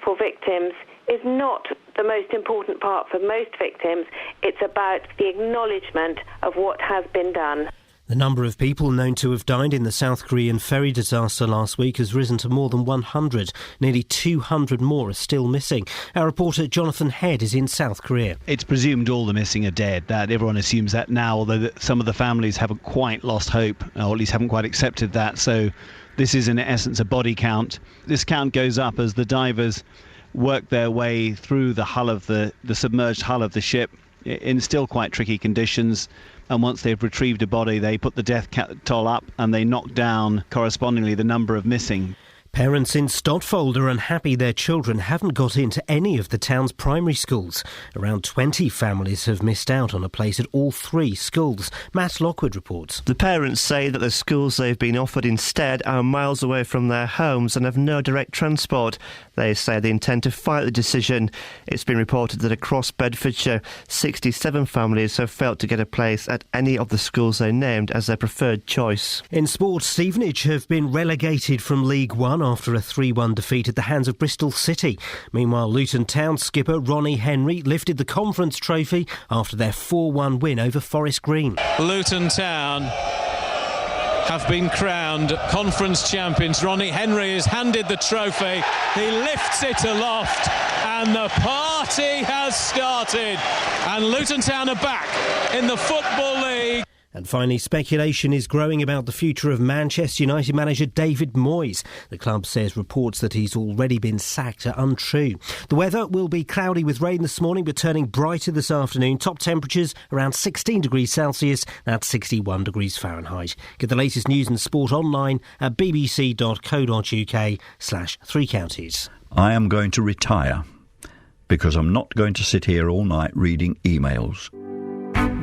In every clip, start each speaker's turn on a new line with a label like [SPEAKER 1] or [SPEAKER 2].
[SPEAKER 1] for victims is not the most important part for most victims. It's about the acknowledgement of what has been done.
[SPEAKER 2] The number of people known to have died in the South Korean ferry disaster last week has risen to more than 100. Nearly 200 more are still missing. Our reporter Jonathan Head is in South Korea.
[SPEAKER 3] It's presumed all the missing are dead. That everyone assumes that now, although some of the families haven't quite lost hope, or at least haven't quite accepted that. So this is in essence a body count. This count goes up as the divers work their way through the hull of the submerged hull of the ship in still quite tricky conditions. And once they've retrieved a body, they put the death toll up and they knock down correspondingly the number of missing.
[SPEAKER 2] Parents in Stotfold are unhappy their children haven't got into any of the town's primary schools. Around 20 families have missed out on a place at all 3 schools. Matt Lockwood reports.
[SPEAKER 4] The parents say that the schools they've been offered instead are miles away from their homes and have no direct transport. They say they intend to fight the decision. It's been reported that across Bedfordshire, 67 families have failed to get a place at any of the schools they named as their preferred choice.
[SPEAKER 2] In sport, Stevenage have been relegated from League One after a 3-1 defeat at the hands of Bristol City. Meanwhile, Luton Town skipper Ronnie Henry lifted the Conference Trophy after their 4-1 win over Forest Green.
[SPEAKER 5] Luton Town have been crowned Conference champions. Ronnie Henry is handed the trophy. He lifts it aloft and the party has started. And Luton Town are back in the Football League.
[SPEAKER 2] And finally, speculation is growing about the future of Manchester United manager David Moyes. The club says reports that he's already been sacked are untrue. The weather will be cloudy with rain this morning, but turning brighter this afternoon. Top temperatures around 16 degrees Celsius, that's 61 degrees Fahrenheit. Get the latest news and sport online at bbc.co.uk/3 counties.
[SPEAKER 6] I am going to retire because I'm not going to sit here all night reading emails.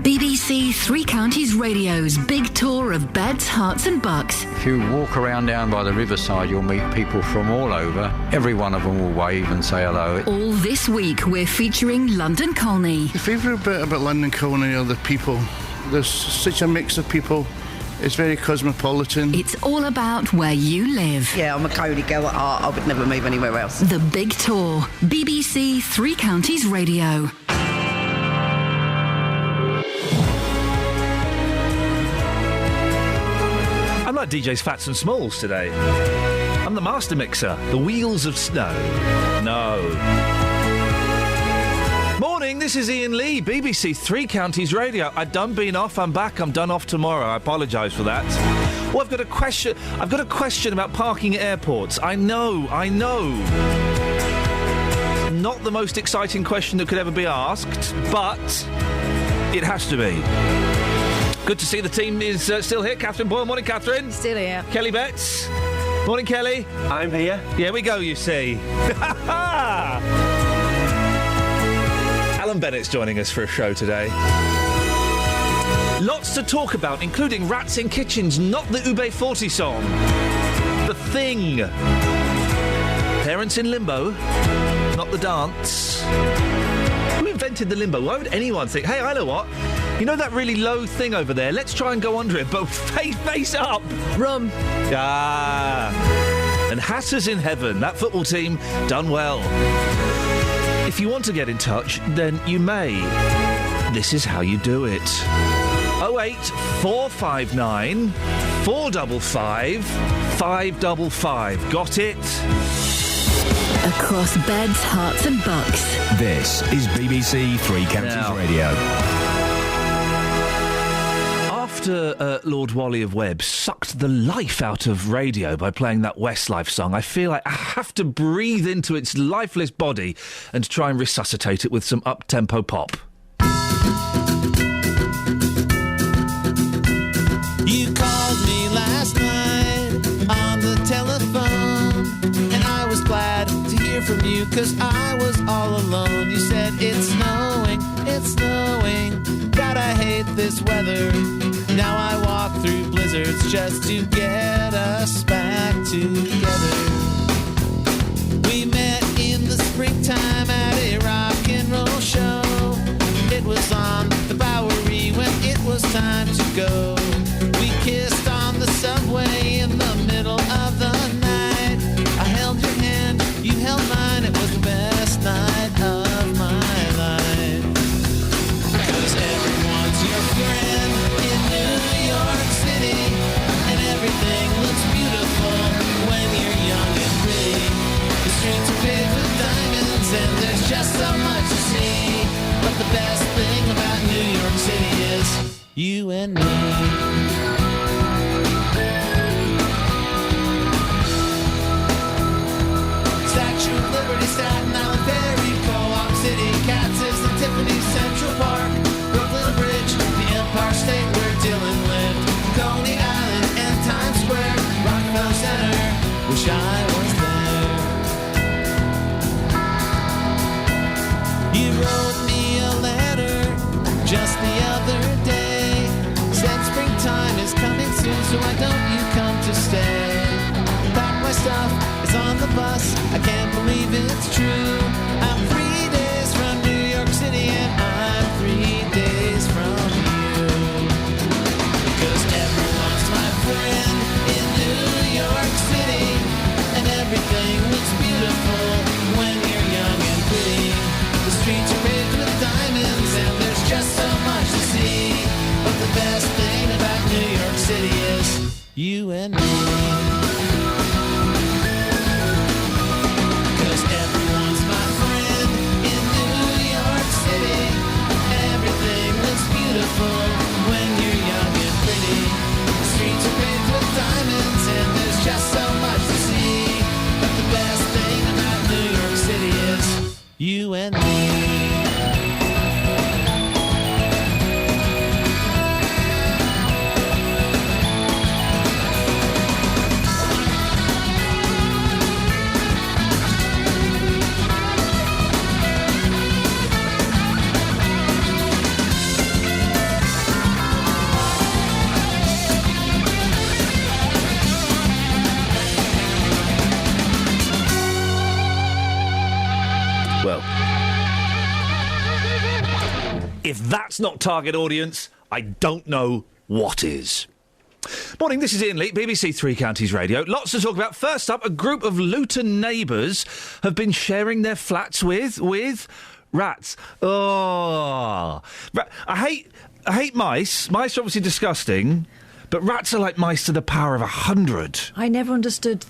[SPEAKER 7] BBC Three Counties Radio's big tour of beds, hearts and bucks.
[SPEAKER 8] If you walk around down by the riverside, you'll meet people from all over. Every one of them will wave and say hello.
[SPEAKER 7] All this week, we're featuring London Colney.
[SPEAKER 9] My favourite bit about London Colney are the people. There's such a mix of people. It's very cosmopolitan.
[SPEAKER 7] It's all about where you live.
[SPEAKER 10] Yeah, I'm a Colney girl at heart. I would never move anywhere else.
[SPEAKER 7] The big tour. BBC Three Counties Radio.
[SPEAKER 11] I'm like DJ's Fats and Smalls today. I'm the master mixer. The wheels of snow. No. Morning, this is Iain Lee, BBC Three Counties Radio. I've done been off, I'm back, I'm done off tomorrow. I apologise for that. Well, I've got a question about parking at airports. I know. Not the most exciting question that could ever be asked, but it has to be. Good to see the team is still here. Catherine Boyle. Morning, Catherine.
[SPEAKER 12] Still here.
[SPEAKER 11] Kelly Betts. Morning, Kelly.
[SPEAKER 4] I'm here.
[SPEAKER 11] Here we go, you see. Alan Bennett's joining us for a show today. Lots to talk about, including Rats in Kitchens, not the Ube 40 song. The Thing. Parents in Limbo, not the dance. Who invented the limbo? Why would anyone think, hey, I know what? You know that really low thing over there? Let's try and go under it, but face up.
[SPEAKER 12] Rum.
[SPEAKER 11] Ah. And Hatters in Heaven. That football team done well. If you want to get in touch, then you may. This is how you do it. 08459 455 555. Got it?
[SPEAKER 7] Across beds, hearts and bucks.
[SPEAKER 13] This is BBC Three Counties Radio.
[SPEAKER 11] After Lord Wally of Webb sucked the life out of radio by playing that Westlife song, I feel like I have to breathe into its lifeless body and try and resuscitate it with some up-tempo pop.
[SPEAKER 14] You called me last night on the telephone, and I was glad to hear from you, 'cause I was all alone. You said, it's snowing, God, I hate this weather. Now I walk through blizzards just to get us back together. We met in the springtime at a rock and roll show. It was on the Bowery when it was time to go. We kissed on the subway in the middle of the night. I held your hand, you held mine. It was streets are paved with diamonds, and there's just so much to see. But the best thing about New York City is you and me. Statue of Liberty, Staten Island, Ferry, Co-op City, Katz's and Tiffany, Central Park, Brooklyn Bridge, the Empire State where Dylan lived, Coney Island and Times Square, Rockefeller Center, wish I was there. You wrote me a letter just the other day, said springtime is coming soon, so why don't you come to stay? Pack my stuff, it's on the bus, I can't believe it's true. I'm 3 days from New York City and I'm 3 days from you. Because everyone's my friend in New York City, and everything looks beautiful when you're young and pretty. The streets are paved with diamonds and there's just so much to see. But the best thing about New York City is you and me. When you're young and pretty, the streets are paved with diamonds and there's just so much to see. But the best thing about New York City is you and me.
[SPEAKER 11] If that's not target audience, I don't know what is. Morning, this is Iain Lee, BBC Three Counties Radio. Lots to talk about. First up, a group of Luton neighbours have been sharing their flats with rats. Oh, I hate mice. Mice are obviously disgusting, but rats are like mice to the power of 100.
[SPEAKER 12] I never understood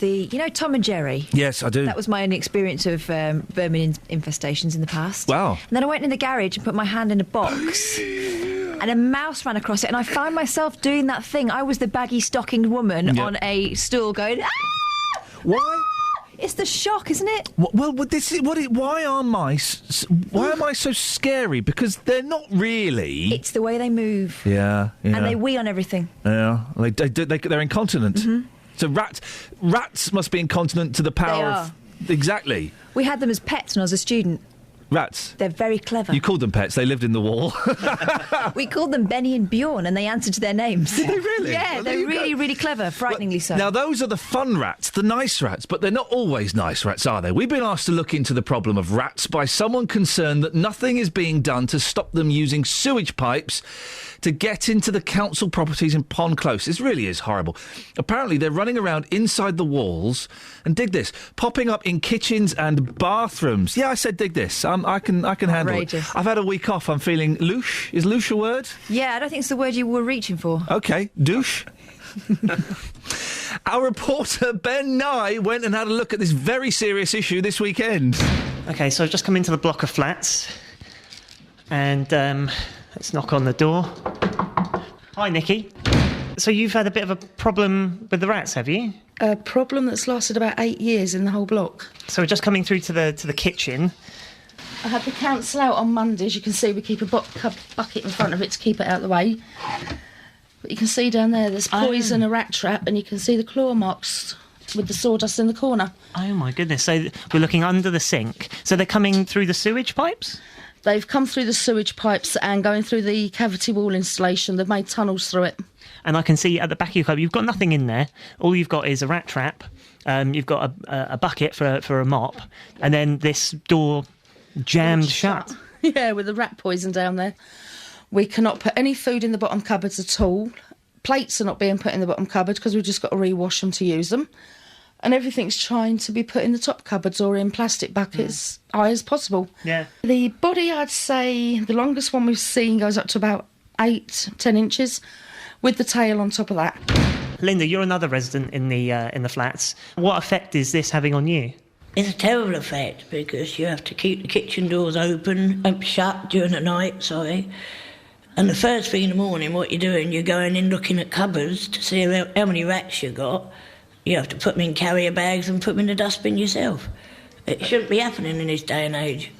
[SPEAKER 12] Tom and Jerry?
[SPEAKER 11] Yes, I do.
[SPEAKER 12] That was my only experience of vermin infestations in the past.
[SPEAKER 11] Wow. And
[SPEAKER 12] then I went in the garage and put my hand in a box and a mouse ran across it, and I found myself doing that thing. I was the baggy stockinged woman on a stool going, ah!
[SPEAKER 11] Why?
[SPEAKER 12] It's the shock, isn't it?
[SPEAKER 11] Well, this is why are mice? Why are mice so scary? Because they're not really.
[SPEAKER 12] It's the way they move.
[SPEAKER 11] Yeah.
[SPEAKER 12] And they wee on everything.
[SPEAKER 11] Yeah, they're incontinent.
[SPEAKER 12] Mm-hmm.
[SPEAKER 11] So rats must be incontinent to the power of. Exactly.
[SPEAKER 12] We had them as pets when I was a student.
[SPEAKER 11] Rats.
[SPEAKER 12] They're very clever.
[SPEAKER 11] You called them pets. They lived in the wall.
[SPEAKER 12] We called them Benny and Bjorn, and they answered to their names.
[SPEAKER 11] Did they really?
[SPEAKER 12] Yeah,
[SPEAKER 11] Well,
[SPEAKER 12] they're really, really clever, frighteningly so.
[SPEAKER 11] Now, those are the fun rats, the nice rats, but they're not always nice rats, are they? We've been asked to look into the problem of rats by someone concerned that nothing is being done to stop them using sewage pipes to get into the council properties in Pond Close. This really is horrible. Apparently, they're running around inside the walls, and dig this, popping up in kitchens and bathrooms. Yeah, I said dig this. I can handle it. I've had a week off. I'm feeling louche. Is louche a word?
[SPEAKER 12] Yeah, I don't think it's the word you were reaching for.
[SPEAKER 11] OK, douche. Our reporter Ben Nye went and had a look at this very serious issue this weekend.
[SPEAKER 15] OK, so I've just come into the block of flats, and let's knock on the door. Hi, Nikki. So you've had a bit of a problem with the rats, have you?
[SPEAKER 16] A problem that's lasted about 8 years in the whole block.
[SPEAKER 15] So we're just coming through to the kitchen.
[SPEAKER 16] I had the council out on Monday. As you can see, we keep a bucket in front of it to keep it out of the way. But you can see down there, there's poison, a rat trap, and you can see the claw marks with the sawdust in the corner.
[SPEAKER 15] Oh, my goodness. So we're looking under the sink. So they're coming through the sewage pipes?
[SPEAKER 16] They've come through the sewage pipes and going through the cavity wall installation. They've made tunnels through it.
[SPEAKER 15] And I can see at the back of your cupboard, you've got nothing in there. All you've got is a rat trap. You've got a bucket for a mop. And then this door jammed shut.
[SPEAKER 16] Yeah, with the rat poison down there. We cannot put any food in the bottom cupboards at all. Plates are not being put in the bottom cupboard because we've just got to rewash them to use them. And everything's trying to be put in the top cupboards or in plastic buckets high as possible.
[SPEAKER 15] Yeah.
[SPEAKER 16] The body, I'd say, the longest one we've seen goes up to about 8-10 inches, with the tail on top of that.
[SPEAKER 15] Linda, you're another resident in the flats. What effect is this having on you?
[SPEAKER 17] It's a terrible effect because you have to keep the kitchen doors shut during the night, And the first thing in the morning, what you're doing, you're going in looking at cupboards to see how many rats you got. You have to put them in carrier bags and put them in the dustbin yourself. It shouldn't be happening in this day and age.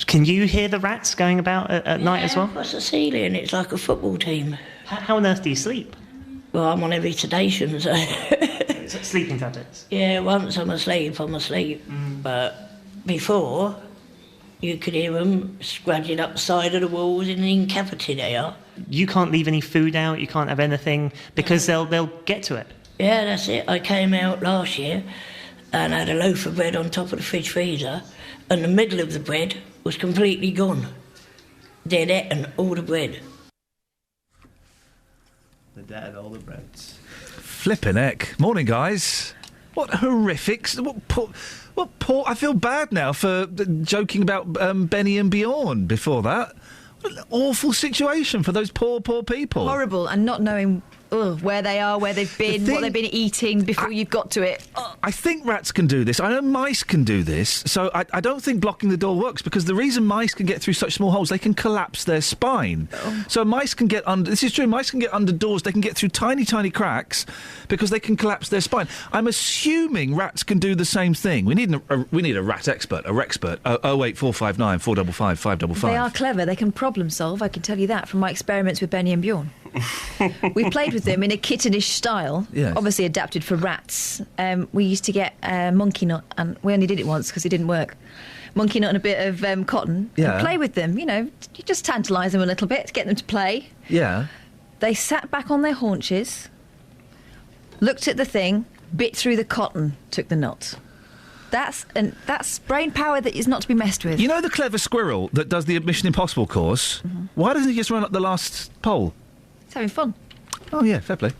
[SPEAKER 15] Can you hear the rats going about at night as well?
[SPEAKER 17] Across the ceiling, it's like a football team.
[SPEAKER 15] How on earth do you sleep?
[SPEAKER 17] Well, I'm on every sedation, so...
[SPEAKER 15] Sleeping tablets?
[SPEAKER 17] Yeah, once I'm asleep. But before, you could hear them scratching up the side of the walls in the cavity there.
[SPEAKER 15] You can't leave any food out, you can't have anything, because they'll get to it.
[SPEAKER 17] Yeah, that's it. I came out last year and had a loaf of bread on top of the fridge freezer, and the middle of the bread was completely gone. They'd eaten all the bread.
[SPEAKER 11] The dead, all the breads. Flippin' heck. Morning, guys. What horrific... What poor... I feel bad now for joking about Benny and Bjorn before that. What an awful situation for those poor people.
[SPEAKER 12] Horrible, and not knowing where they are, where they've been, what they've been eating before you've got to it.
[SPEAKER 11] I think rats can do this. I know mice can do this. So I don't think blocking the door works, because the reason mice can get through such small holes, they can collapse their spine. Oh. So mice can get under... This is true. Mice can get under doors. They can get through tiny, tiny cracks because they can collapse their spine. I'm assuming rats can do the same thing. We need a rat expert, a rexpert. 08459 455 555.
[SPEAKER 12] They are clever. They can problem solve. I can tell you that from my experiments with Benny and Bjorn. We played with them in a kittenish style,
[SPEAKER 11] yes.
[SPEAKER 12] Obviously adapted for rats. We used to get monkey nut, and we only did it once because it didn't work. Monkey nut and a bit of cotton, and play with them. You just tantalise them a little bit to get them to play.
[SPEAKER 11] Yeah.
[SPEAKER 12] They sat back on their haunches, looked at the thing, bit through the cotton, took the nut. That's brain power that is not to be messed with.
[SPEAKER 11] You know the clever squirrel that does the Mission Impossible course? Mm-hmm. Why doesn't he just run up the last pole?
[SPEAKER 12] He's having fun.
[SPEAKER 11] Oh, yeah, fair play.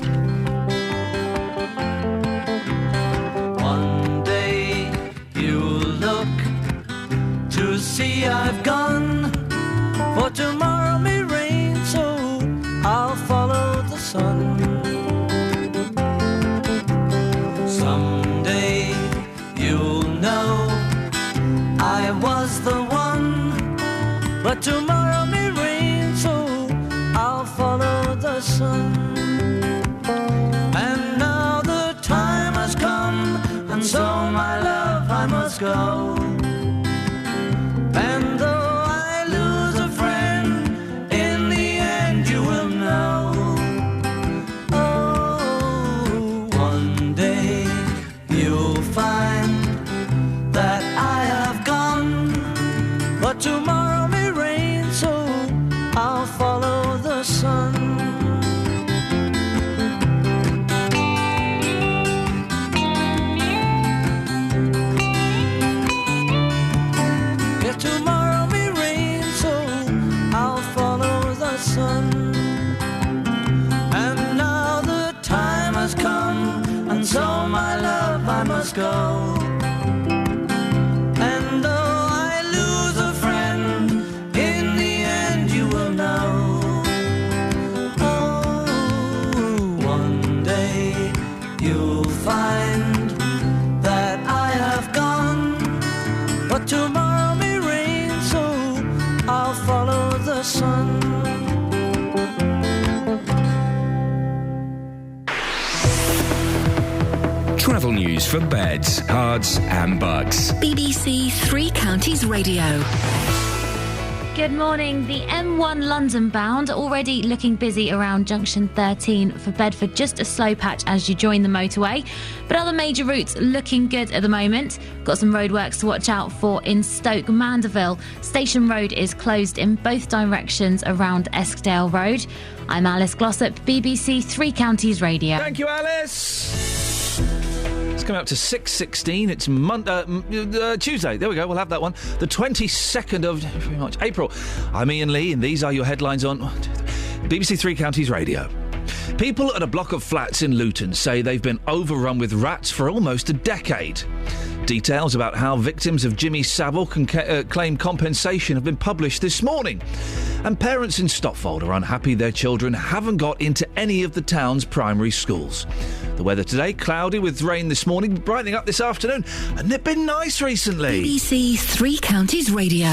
[SPEAKER 14] One day you'll look to see I've gone, for tomorrow may rain, so I'll follow the sun. Someday you'll know I was the one, but tomorrow may rain, so I'll follow the sun. And now the time has come, and so my love I must go. And though I lose a friend, in the end you will know. Oh, one day you'll find that I have gone, but tomorrow may rain, so I'll follow the sun. Yeah, tomorrow may rain, so I'll follow the sun. And now the time has come, and so my love I must go. And though I lose a friend, in the end you will know. Oh, one day you'll find that I have gone, but tomorrow may rain, so I'll follow the sun.
[SPEAKER 13] Travel news for beds, cards and bugs.
[SPEAKER 7] BBC Three Counties Radio.
[SPEAKER 18] Good morning. The M1 London bound already looking busy around junction 13 for Bedford. Just a slow patch as you join the motorway. But other major routes looking good at the moment. Got some roadworks to watch out for in Stoke Mandeville. Station Road is closed in both directions around Eskdale Road. I'm Alice Glossop, BBC Three Counties Radio.
[SPEAKER 11] Thank you, Alice. It's coming up to 6:16. It's Tuesday. There we go. We'll have that one. The 22nd of April. I'm Iain Lee, and these are your headlines on BBC Three Counties Radio. People at a block of flats in Luton say they've been overrun with rats for almost a decade. Details about how victims of Jimmy Savile can claim compensation have been published this morning. And parents in Stotfold are unhappy their children haven't got into any of the town's primary schools. The weather today, cloudy with rain this morning, brightening up this afternoon. Hasn't it been nice recently?
[SPEAKER 7] BBC Three Counties Radio.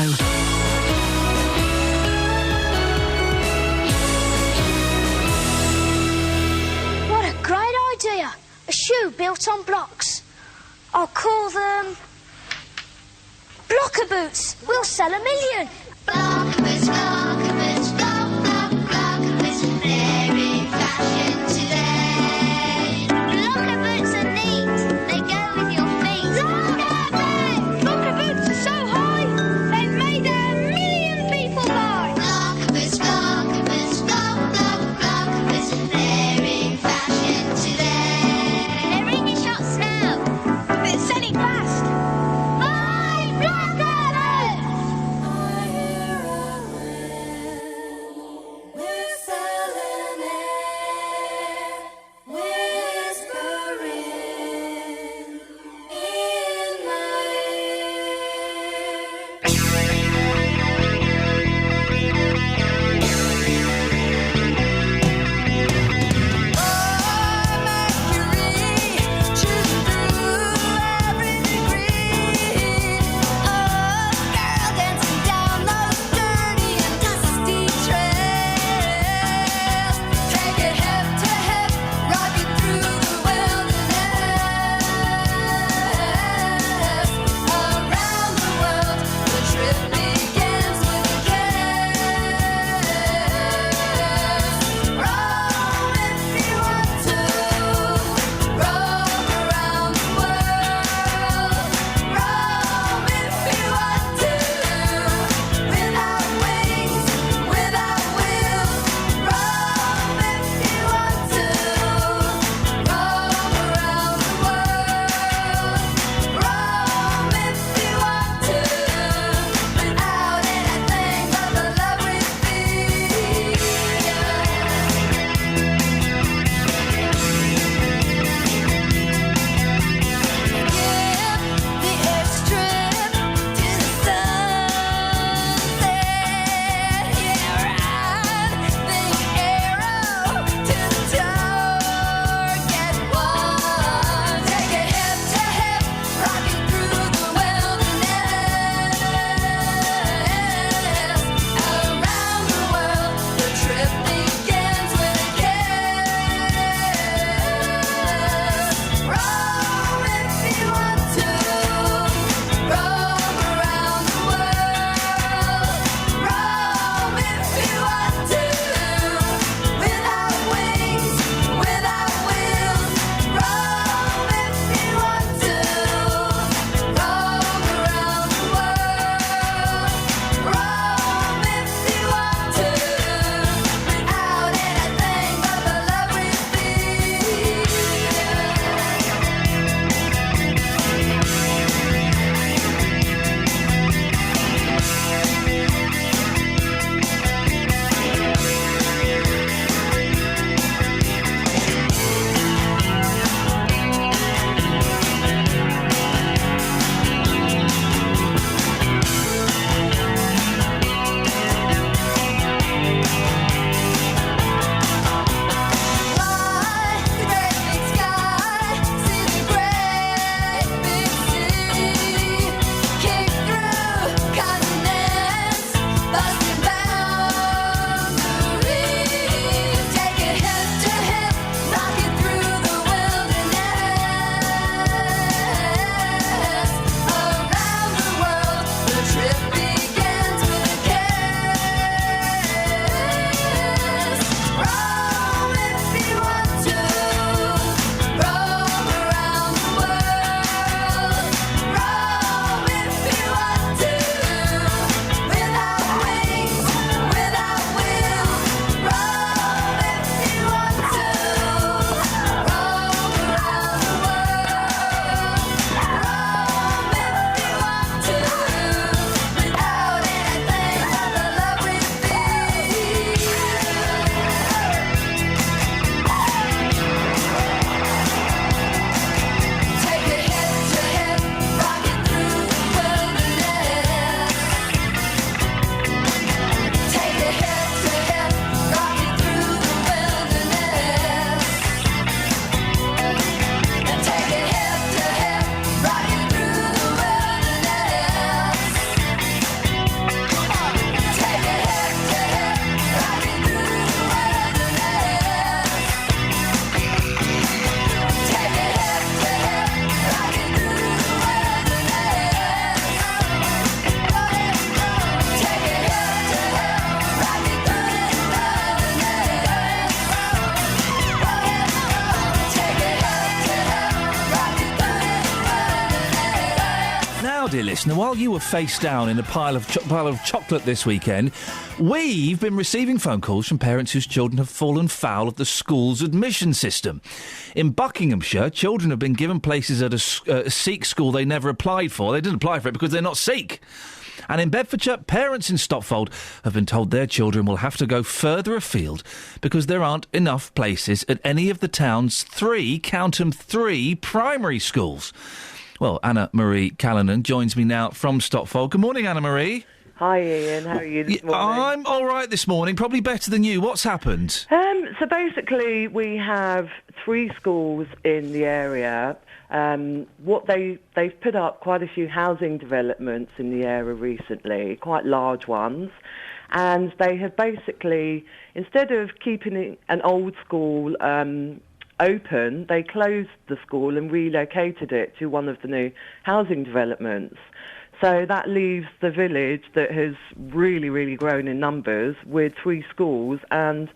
[SPEAKER 19] What a great idea! A shoe built on blocks. I'll call them Blocker Boots. We'll sell 1 million. Blocker Boots, Blocker Boots, Blocker Boots, they're in fashion today. Blocker Boots are neat. They go with your feet. Blocker Boots are so high. They've made 1 million people buy. Blocker Boots, Blocker Boots, Blocker Boots, they're in fashion today. They're in your shops now. It's selling fast. Buy Blocker Boots!
[SPEAKER 11] listener, while you were face down in a pile of chocolate this weekend, we've been receiving phone calls from parents whose children have fallen foul of the school's admission system. In Buckinghamshire, children have been given places at a Sikh school they never applied for. They didn't apply for it because they're not Sikh. And in Bedfordshire, parents in Stopfold have been told their children will have to go further afield because there aren't enough places at any of the town's three primary schools. Well, Anna Marie Callanan joins me now from Stopfold. Good morning, Anna Marie.
[SPEAKER 20] Hi, Ian. How are you this morning?
[SPEAKER 11] I'm all right this morning, probably better than you. What's happened?
[SPEAKER 20] So basically, we have 3 schools in the area. They've put up quite a few housing developments in the area recently, quite large ones. And they have basically, instead of keeping an old school open, they closed the school and relocated it to one of the new housing developments. So that leaves the village that has really, really grown in numbers with 3 schools, and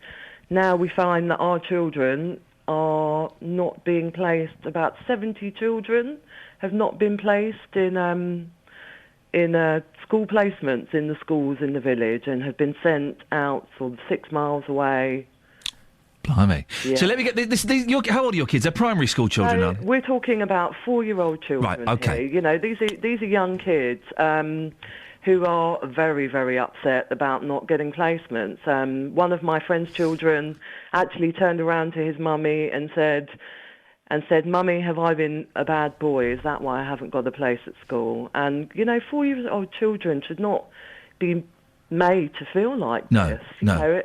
[SPEAKER 20] now we find that our children are not being placed. About 70 children have not been placed in school placements in the schools in the village and have been sent out sort of 6 miles away.
[SPEAKER 11] Blimey.
[SPEAKER 20] Yeah.
[SPEAKER 11] So let me get this. How old are your kids? They're primary school children, aren't they?
[SPEAKER 20] We're talking about 4-year-old children.
[SPEAKER 11] Right, okay.
[SPEAKER 20] Here. You know, these are young kids who are very, very upset about not getting placements. One of my friend's children actually turned around to his mummy and said, "Mummy, have I been a bad boy? Is that why I haven't got a place at school?" And, 4-year-old children should not be made to feel like this.
[SPEAKER 11] No.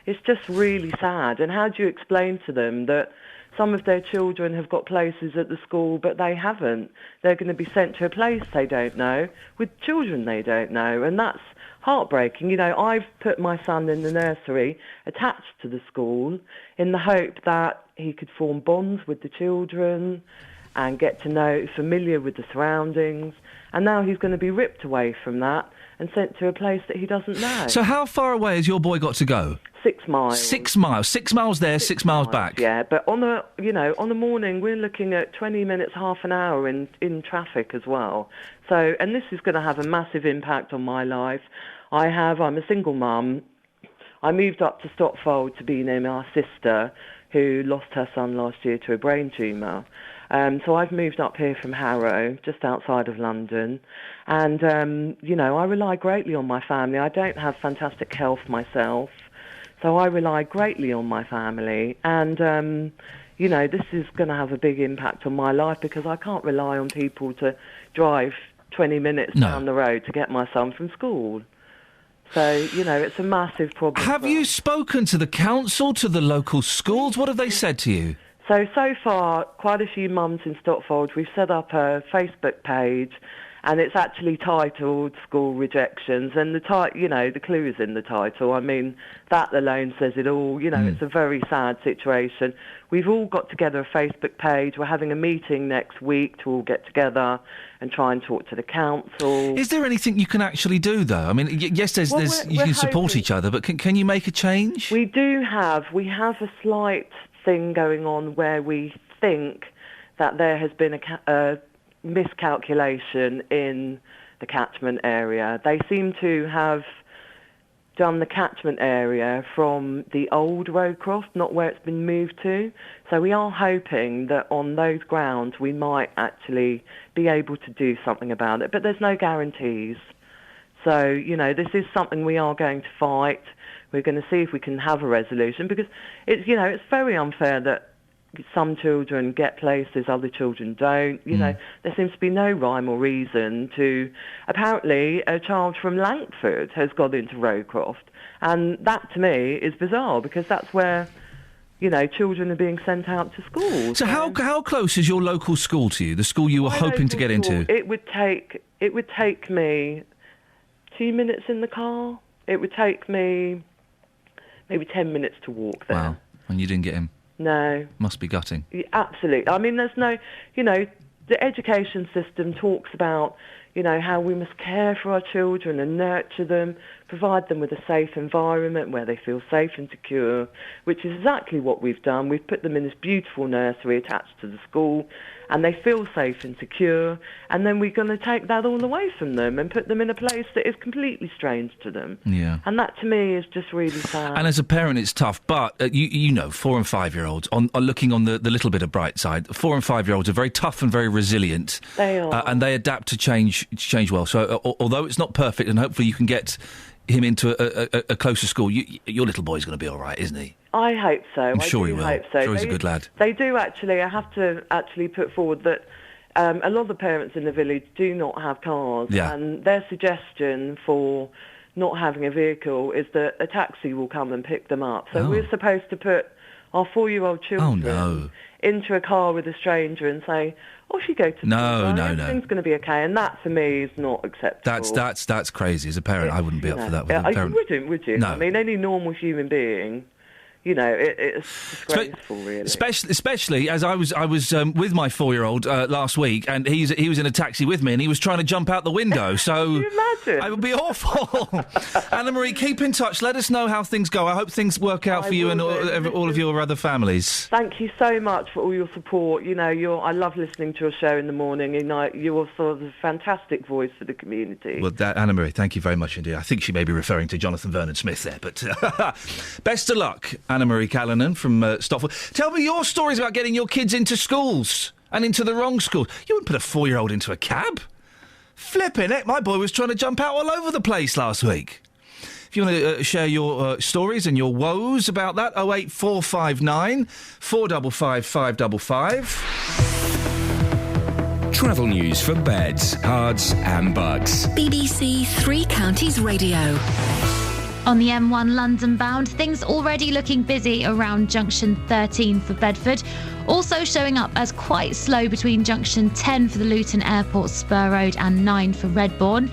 [SPEAKER 20] It's just really sad. And how do you explain to them that some of their children have got places at the school, but they haven't? They're going to be sent to a place they don't know, with children they don't know, and that's heartbreaking. I've put my son in the nursery attached to the school in the hope that he could form bonds with the children and get to know, familiar with the surroundings, and now he's going to be ripped away from that and sent to a place that he doesn't know.
[SPEAKER 11] So how far away has your boy got to go?
[SPEAKER 20] 6 miles.
[SPEAKER 11] 6 miles. 6 miles there, 6 miles back.
[SPEAKER 20] Yeah, but on the morning we're looking at 20 minutes, half an hour in traffic as well. So, and this is going to have a massive impact on my life. I'm a single mum. I moved up to Stopfold to be near my sister, who lost her son last year to a brain tumour. So I've moved up here from Harrow, just outside of London. And, I rely greatly on my family. I don't have fantastic health myself, so I rely greatly on my family. And, this is going to have a big impact on my life because I can't rely on people to drive 20 minutes down the road to get my son from school. So, it's a massive problem.
[SPEAKER 11] Have you spoken to the council, to the local schools? What have they said to you?
[SPEAKER 20] So far, quite a few mums in Stopfold, we've set up a Facebook page, and it's actually titled School Rejections, and the clue is in the title. I mean, that alone says it all. It's a very sad situation. We've all got together a Facebook page. We're having a meeting next week to all get together and try and talk to the council.
[SPEAKER 11] Is there anything you can actually do, though? I mean, yes, you can support each other, but can you make a change?
[SPEAKER 20] We have a slight thing going on where we think that there has been a miscalculation in the catchment area. They seem to have done the catchment area from the old Rowcroft, not where it's been moved to. So we are hoping that on those grounds we might actually be able to do something about it, but there's no guarantees. So, this is something we are going to fight. We're going to see if we can have a resolution because it's very unfair that some children get places, other children don't. There seems to be no rhyme or reason to... Apparently, a child from Langford has got into Rowcroft, and that, to me, is bizarre because that's where, children are being sent out to school.
[SPEAKER 11] So how close is your local school to you, the school you were hoping to get into?
[SPEAKER 20] It would take me 2 minutes in the car. It would take me maybe 10 minutes to walk there.
[SPEAKER 11] Wow, and you didn't get him?
[SPEAKER 20] No.
[SPEAKER 11] Must be gutting.
[SPEAKER 20] Yeah, absolutely. I mean, there's no, the education system talks about, how we must care for our children and nurture them, provide them with a safe environment where they feel safe and secure, which is exactly what we've done. We've put them in this beautiful nursery attached to the school, and they feel safe and secure, and then we're going to take that all away from them and put them in a place that is completely strange to them.
[SPEAKER 11] Yeah.
[SPEAKER 20] And that, to me, is just really sad.
[SPEAKER 11] And as a parent, it's tough, but you know, 4 and 5-year-olds, on looking on the little bit of bright side, 4 and 5-year-olds are very tough and very resilient.
[SPEAKER 20] They are.
[SPEAKER 11] And they adapt to change well. So although it's not perfect, and hopefully you can get him into a closer school, your little boy's going to be all right, isn't he?
[SPEAKER 20] I hope so.
[SPEAKER 11] I'm sure he will.
[SPEAKER 20] Hope so.
[SPEAKER 11] Sure, he's a good lad.
[SPEAKER 20] They do actually. I have to actually put forward that a lot of the parents in the village do not have cars, and their suggestion for not having a vehicle is that a taxi will come and pick them up. So we're supposed to put our 4-year-old children into a car with a stranger and say, off you go to
[SPEAKER 11] no,
[SPEAKER 20] everything's going to be okay. And that, for me, is not acceptable.
[SPEAKER 11] That's crazy. As a parent, I wouldn't be up for that.
[SPEAKER 20] You wouldn't, would you?
[SPEAKER 11] No.
[SPEAKER 20] I mean, any normal human being... You know, it's disgraceful, really.
[SPEAKER 11] Especially as I was with my 4-year-old last week, and he was in a taxi with me, and he was trying to jump out the window. So
[SPEAKER 20] can you imagine?
[SPEAKER 11] It would be awful. Anna Marie, keep in touch. Let us know how things go. I hope things work out for you and all of your other families.
[SPEAKER 20] Thank you so much for all your support. You know, I love listening to your show in the morning. You know, you're sort of a fantastic voice for the community.
[SPEAKER 11] Well, Anna Marie, thank you very much indeed. I think she may be referring to Jonathan Vernon Smith there, but best of luck, Anna Marie Callanan from Stotfold. Tell me your stories about getting your kids into schools and into the wrong schools. You wouldn't put a 4-year-old into a cab. Flipping it. My boy was trying to jump out all over the place last week. If you want to share your stories and your woes about that, 08459 455 555.
[SPEAKER 13] Travel news for beds, cards and bugs.
[SPEAKER 7] BBC Three Counties Radio.
[SPEAKER 18] On the M1 London bound, things already looking busy around junction 13 for Bedford. Also showing up as quite slow between junction 10 for the Luton Airport Spur Road and 9 for Redbourne.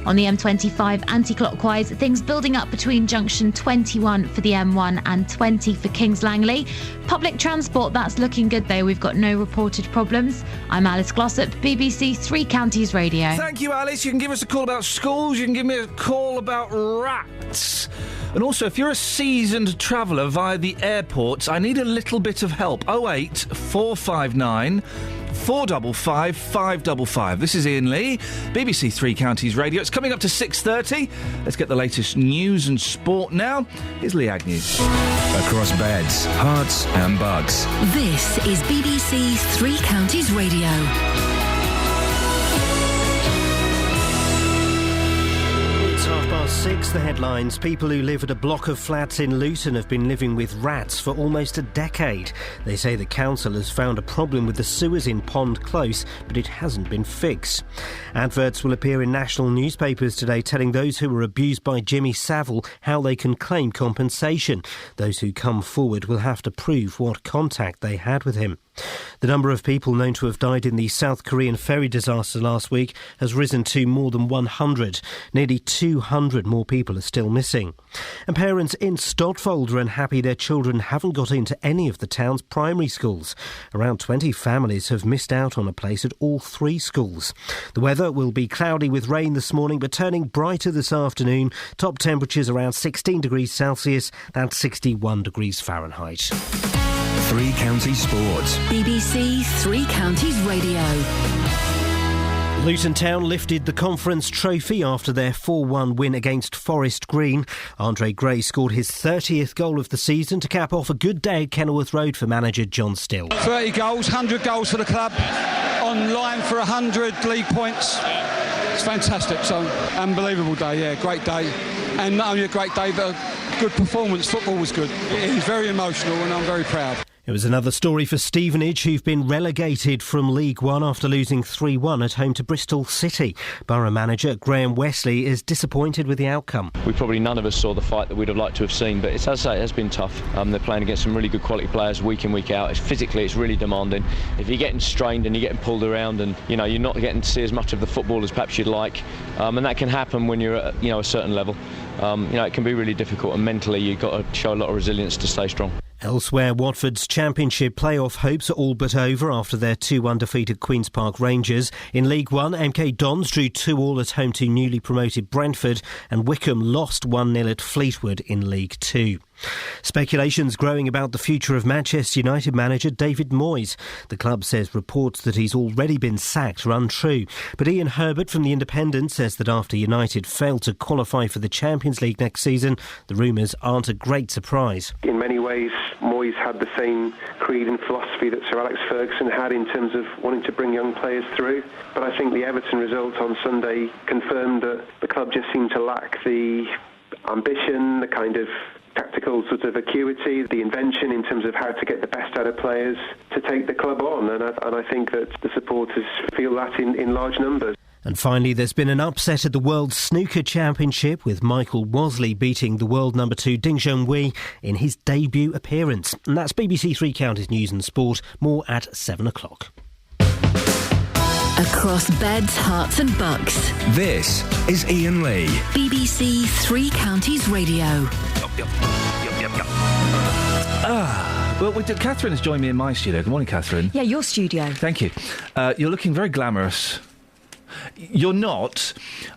[SPEAKER 18] On the M25 anti-clockwise, things building up between junction 21 for the M1 and 20 for Kings Langley. Public transport, that's looking good though. We've got no reported problems. I'm Alice Glossop, BBC Three Counties Radio.
[SPEAKER 11] Thank you, Alice. You can give us a call about schools. You can give me a call about rats. And also, if you're a seasoned traveller via the airports, I need a little bit of help. 08459 455 555. This is Iain Lee, BBC Three Counties Radio. It's coming up to 6:30. Let's get the latest news and sport now. Here's Lee Agnew.
[SPEAKER 13] Across beds, hearts and bugs.
[SPEAKER 7] This is BBC Three Counties Radio.
[SPEAKER 2] It's 6:30, the headlines. People who live at a block of flats in Luton have been living with rats for almost a decade. They say the council has found a problem with the sewers in Pond Close, but it hasn't been fixed. Adverts will appear in national newspapers today telling those who were abused by Jimmy Savile how they can claim compensation. Those who come forward will have to prove what contact they had with him. The number of people known to have died in the South Korean ferry disaster last week has risen to more than 100. Nearly 200 more people are still missing. And parents in Stotfold are unhappy their children haven't got into any of the town's primary schools. Around 20 families have missed out on a place at all three schools. The weather will be cloudy with rain this morning, but turning brighter this afternoon. Top temperatures around 16 degrees Celsius, that's 61 degrees Fahrenheit.
[SPEAKER 13] Three Counties Sports.
[SPEAKER 7] BBC Three Counties Radio.
[SPEAKER 2] Luton Town lifted the conference trophy after their 4-1 win against Forest Green. Andre Gray scored his 30th goal of the season to cap off a good day at Kenilworth Road for manager John Still.
[SPEAKER 21] 30 goals, 100 goals for the club, on line for 100 league points. It's fantastic, so unbelievable day, yeah, great day. And not only a great day, but a good performance. Football was good. It is very emotional and I'm very proud.
[SPEAKER 2] It was another story for Stevenage, who've been relegated from League One after losing 3-1 at home to Bristol City. Borough manager Graham Wesley is disappointed with the outcome.
[SPEAKER 22] We probably none of us saw the fight that we'd have liked to have seen, but as I say, it has been tough. They're playing against some really good quality players week in, week out. Physically, it's really demanding. If you're getting strained and you're getting pulled around and, you know, you're not getting to see as much of the football as perhaps you'd like, and that can happen when you're at, a certain level. It can be really difficult, and mentally you've got to show a lot of resilience to stay strong.
[SPEAKER 2] Elsewhere, Watford's Championship playoff hopes are all but over after their 2-1 defeat at Queen's Park Rangers. In League One, MK Dons drew 2-2 at home to newly promoted Brentford, and Wickham lost 1-0 at Fleetwood in League Two. Speculation's growing about the future of Manchester United manager David Moyes. The club says reports that he's already been sacked are untrue. But Ian Herbert from The Independent says that after United failed to qualify for the Champions League next season, the rumours aren't a great surprise.
[SPEAKER 1] In many ways, Moyes had the same creed and philosophy that Sir Alex Ferguson had in terms of wanting to bring young players through. But I think the Everton result on Sunday confirmed that the club just seemed to lack the ambition, the kind of tactical sort of acuity, the invention in terms of how to get the best out of players to take the club on. And I think that the supporters feel that in large numbers.
[SPEAKER 2] And finally, there's been an upset at the World Snooker Championship with Michael Wosley beating the world number 2 Ding Junhui in his debut appearance. And that's BBC Three Counties News and Sport. More at 7 o'clock.
[SPEAKER 7] Across beds, hearts and bucks.
[SPEAKER 13] This is Iain Lee.
[SPEAKER 7] BBC Three Counties Radio.
[SPEAKER 11] Well, Catherine has joined me in my studio. Good morning, Catherine.
[SPEAKER 12] Yeah, your studio.
[SPEAKER 11] Thank you. You're looking very glamorous. You're not.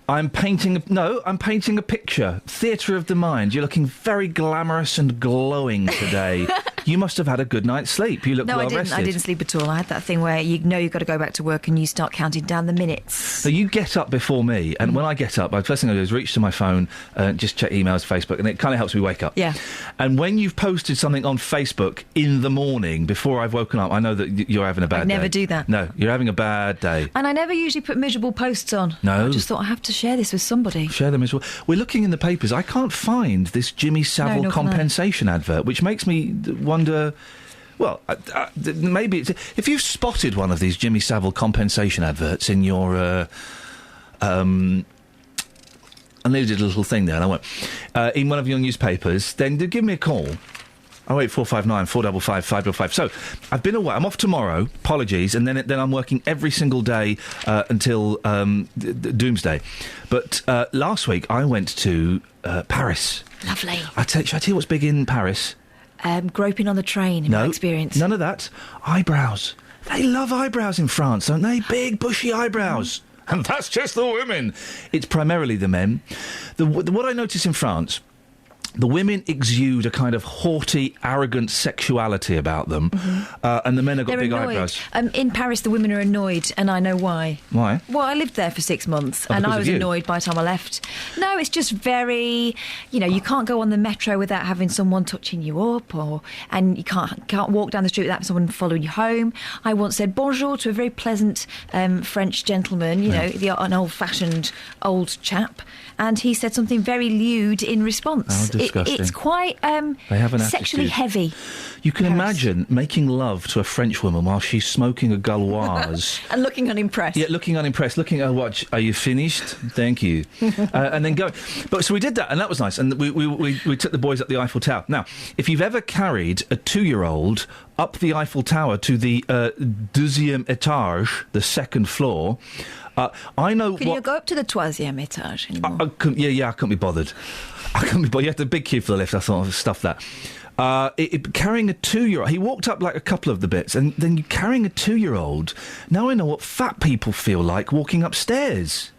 [SPEAKER 11] I'm painting a picture. Theatre of the mind. You're looking very glamorous and glowing today. You must have had a good night's sleep. You look well rested.
[SPEAKER 12] No, I didn't sleep at all. I had that thing where you've got to go back to work and you start counting down the minutes.
[SPEAKER 11] So you get up before me, and when I get up, the first thing I do is reach to my phone and just check emails, Facebook, and it kind of helps me wake up.
[SPEAKER 12] Yeah.
[SPEAKER 11] And when you've posted something on Facebook in the morning before I've woken up, I know that you're having a bad day.
[SPEAKER 12] I never do that.
[SPEAKER 11] No, you're having a bad day.
[SPEAKER 12] And I never usually put miserable posts on.
[SPEAKER 11] No.
[SPEAKER 12] I just thought I have to share this with somebody.
[SPEAKER 11] Share them as well. We're looking in the papers. I can't find this Jimmy Savile compensation advert, which makes me wonder. Well, maybe if you've spotted one of these Jimmy Savile compensation adverts in your, I needed a little thing there, and I won't. In one of your newspapers, then give me a call. 08459 455 555. So, I've been away. I'm off tomorrow. Apologies. And then I'm working every single day until doomsday. But last week, I went to Paris.
[SPEAKER 12] Lovely.
[SPEAKER 11] Should I tell you what's big in Paris?
[SPEAKER 12] Groping on the train, in my experience.
[SPEAKER 11] None of that. Eyebrows. They love eyebrows in France, don't they? Big, bushy eyebrows. And that's just the women. It's primarily the men. What I notice in France, the women exude a kind of haughty, arrogant sexuality about them, and the men have got big eyebrows.
[SPEAKER 12] In Paris, the women are annoyed, and I know why.
[SPEAKER 11] Why?
[SPEAKER 12] Well, I lived there for 6 months, and I was annoyed by the time I left. No, it's just very, you can't go on the metro without having someone touching you up, and you can't walk down the street without someone following you home. I once said bonjour to a very pleasant French gentleman, an old-fashioned old chap, and he said something very lewd in response. It's quite
[SPEAKER 11] they have an
[SPEAKER 12] sexually
[SPEAKER 11] attitude.
[SPEAKER 12] heavy.
[SPEAKER 11] You can imagine making love to a French woman while she's smoking a Gauloise.
[SPEAKER 12] And looking unimpressed.
[SPEAKER 11] Yeah, looking unimpressed. Looking at her watch. Are you finished? Thank you. And then go. But so we did that, and that was nice. And we took the boys up the Eiffel Tower. Now, if you've ever carried a 2-year-old up the Eiffel Tower to the deuxième étage, the second floor, I know.
[SPEAKER 12] Can you go up to the troisième étage anymore?
[SPEAKER 11] I couldn't be bothered. You had a big queue for the lift. I thought, stuff that. Carrying a 2-year-old, he walked up like a couple of the bits, and then carrying a 2-year-old. Now I know what fat people feel like walking upstairs.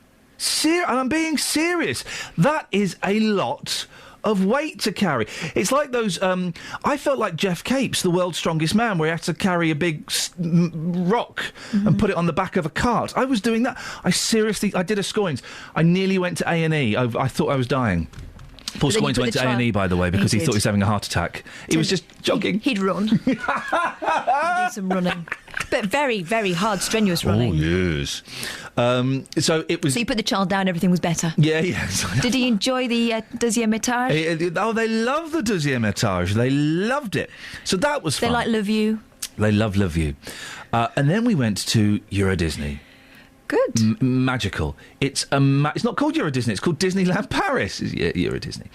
[SPEAKER 11] And I'm being serious. That is a lot of weight to carry. It's like those. I felt like Jeff Capes, the world's strongest man, where he had to carry a big rock and put it on the back of a cart. I was doing that. I did a Scoins. I nearly went to A&E. I thought I was dying. Paul Scoins went to A&E, by the way, because he thought he was having a heart attack. He was just jogging.
[SPEAKER 12] He'd run. He'd do some running. But very, very hard, strenuous running.
[SPEAKER 11] Oh, yes. So it was...
[SPEAKER 12] So you put the child down, everything was better?
[SPEAKER 11] Yeah, yes.
[SPEAKER 12] Did he enjoy the deuxième étage?
[SPEAKER 11] Oh, they love the deuxième étage. They loved it. So that was fun.
[SPEAKER 12] They like Love You?
[SPEAKER 11] They love Love You. And then we went to Euro Disney.
[SPEAKER 12] Good.
[SPEAKER 11] Magical. It's not called Euro Disney. It's called Disneyland Paris. Euro Disney.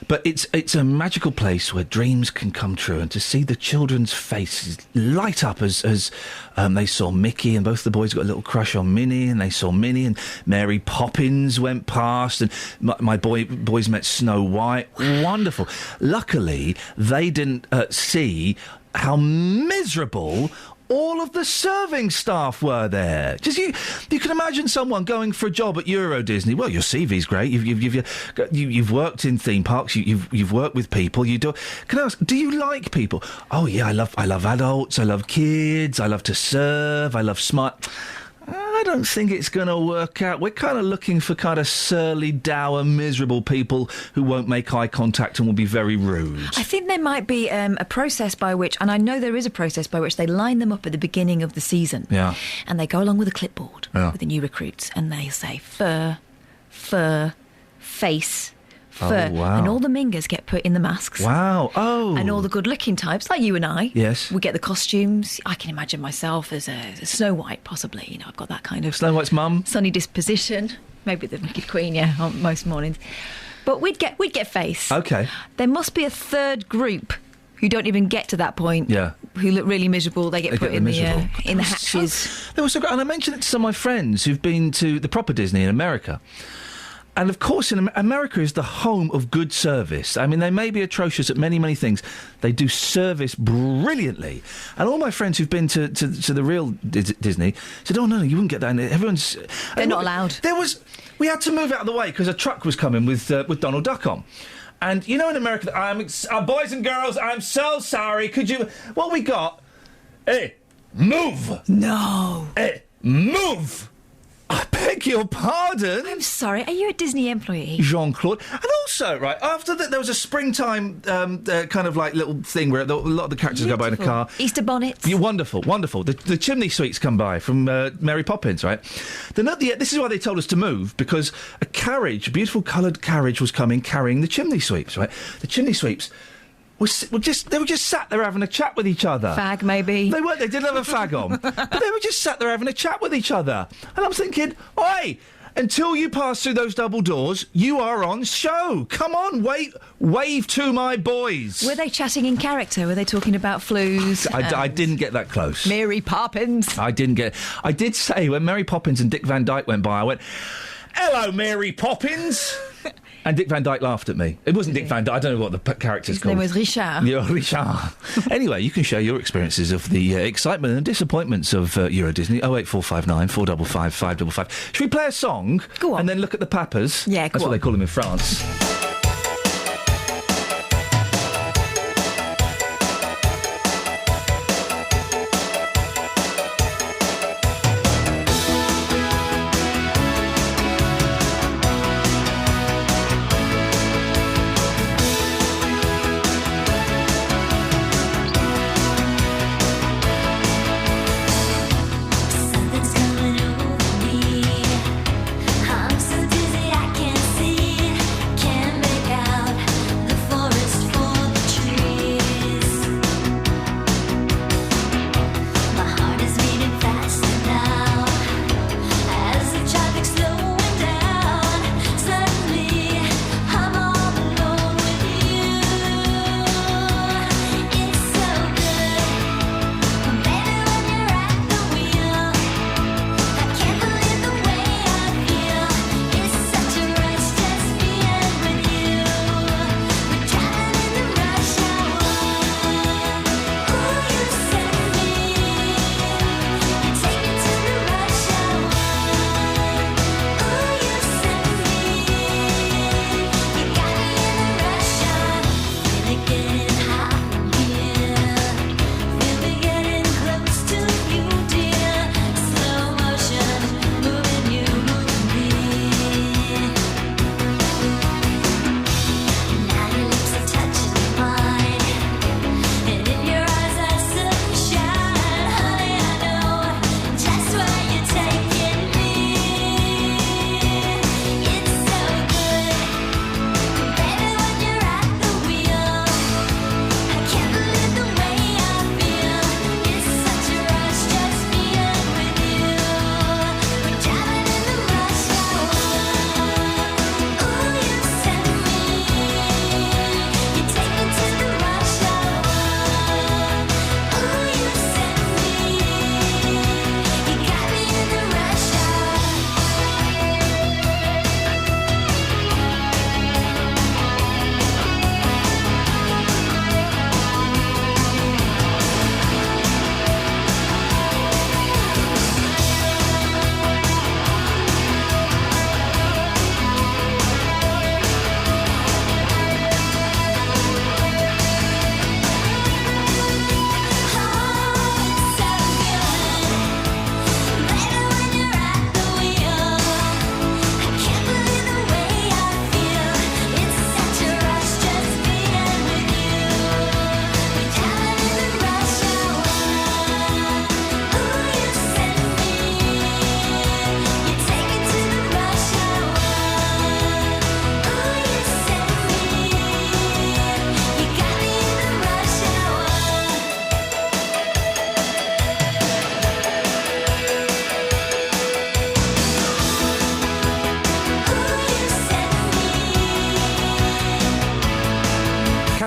[SPEAKER 11] But it's a magical place where dreams can come true, and to see the children's faces light up as they saw Mickey, and both the boys got a little crush on Minnie, and they saw Minnie, and Mary Poppins went past, and my boys met Snow White. Wonderful. Luckily, they didn't see how miserable all of the serving staff were there. Just you can imagine someone going for a job at Euro Disney. Well, your CV's great. You've worked in theme parks. You've worked with people. Can I ask? Do you like people? Oh yeah, I love adults. I love kids. I love to serve. I love smart. I don't think it's going to work out. We're kind of looking for kind of surly, dour, miserable people who won't make eye contact and will be very rude.
[SPEAKER 12] I think there might be a process by which, and I know there is a process by which they line them up at the beginning of the season.
[SPEAKER 11] Yeah.
[SPEAKER 12] And they go along with a clipboard with the new recruits and they say fur, face, fur.
[SPEAKER 11] Oh, wow.
[SPEAKER 12] And all the mingers get put in the masks.
[SPEAKER 11] Wow. Oh.
[SPEAKER 12] And all the good-looking types, like you and I,
[SPEAKER 11] yes,
[SPEAKER 12] we get the costumes. I can imagine myself as a Snow White, possibly. You know, I've got that kind of...
[SPEAKER 11] Snow White's mum?
[SPEAKER 12] Sunny disposition. Maybe the Wicked Queen, yeah, on most mornings. But we'd get face.
[SPEAKER 11] OK.
[SPEAKER 12] There must be a third group who don't even get to that point.
[SPEAKER 11] Yeah.
[SPEAKER 12] Who look really miserable. They get put in the hatches.
[SPEAKER 11] There was and I mentioned it to some of my friends who've been to the proper Disney in America. And, of course, America is the home of good service. I mean, they may be atrocious at many, many things. They do service brilliantly. And all my friends who've been to the real Disney said, oh, no, you wouldn't get that in there. Everyone's...
[SPEAKER 12] They're not allowed.
[SPEAKER 11] We had to move out of the way because a truck was coming with Donald Duck on. And, you know, in America, boys and girls, I'm so sorry. Could you... What we got... Hey, move!
[SPEAKER 12] No.
[SPEAKER 11] Hey, move! I beg your pardon?
[SPEAKER 12] I'm sorry, are you a Disney employee?
[SPEAKER 11] Jean-Claude. And also, right, after that, there was a springtime kind of like little thing where a lot of the characters go by in a car.
[SPEAKER 12] Easter bonnets.
[SPEAKER 11] Yeah, wonderful, wonderful. The chimney sweeps come by from Mary Poppins, right? This is why they told us to move, because a beautiful coloured carriage was coming carrying the chimney sweeps, right? The chimney sweeps... They were just sat there having a chat with each other.
[SPEAKER 12] Fag, maybe.
[SPEAKER 11] They weren't. They didn't have a fag on. But they were just sat there having a chat with each other. And I'm thinking, oi, until you pass through those double doors, you are on show. Come on, wave to my boys.
[SPEAKER 12] Were they chatting in character? Were they talking about flus?
[SPEAKER 11] I didn't get that close.
[SPEAKER 12] Mary Poppins.
[SPEAKER 11] I did say, when Mary Poppins and Dick Van Dyke went by, I went, hello, Mary Poppins. And Dick Van Dyke laughed at me. It wasn't Dick Van Dyke. I don't know what the character's called.
[SPEAKER 12] His name was Richard.
[SPEAKER 11] Yeah, Richard. Anyway, you can share your experiences of the excitement and disappointments of Euro Disney. 08459 455 555. Should we play a song?
[SPEAKER 12] Go on.
[SPEAKER 11] And then look at the Papas?
[SPEAKER 12] Yeah, go on.
[SPEAKER 11] That's what they call them in France.
[SPEAKER 19] I'm so dizzy I can't see. Can't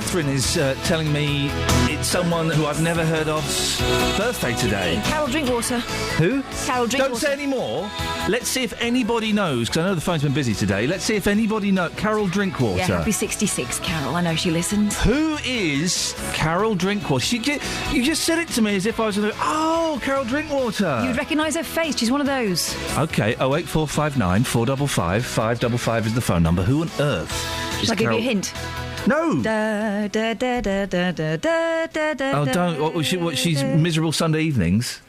[SPEAKER 11] Catherine is telling me it's someone who I've never heard of's birthday today.
[SPEAKER 12] Carol Drinkwater.
[SPEAKER 11] Who?
[SPEAKER 12] Carol Drinkwater.
[SPEAKER 11] Don't say any more. Let's see if anybody knows, because I know the phone's been busy today. Let's see if anybody knows. Carol Drinkwater.
[SPEAKER 12] Yeah, happy 66, Carol. I know she listens.
[SPEAKER 11] Who is Carol Drinkwater? You just said it to me as if I was going to... Oh, Carol Drinkwater.
[SPEAKER 12] You'd recognise her face. She's one of those.
[SPEAKER 11] OK, 08459 455 555 is the phone number. Who on earth is
[SPEAKER 12] Shall I give you a hint?
[SPEAKER 11] No.
[SPEAKER 12] Da, da, da, da, da, da, da, da,
[SPEAKER 11] Oh, don't. She's miserable Sunday evenings.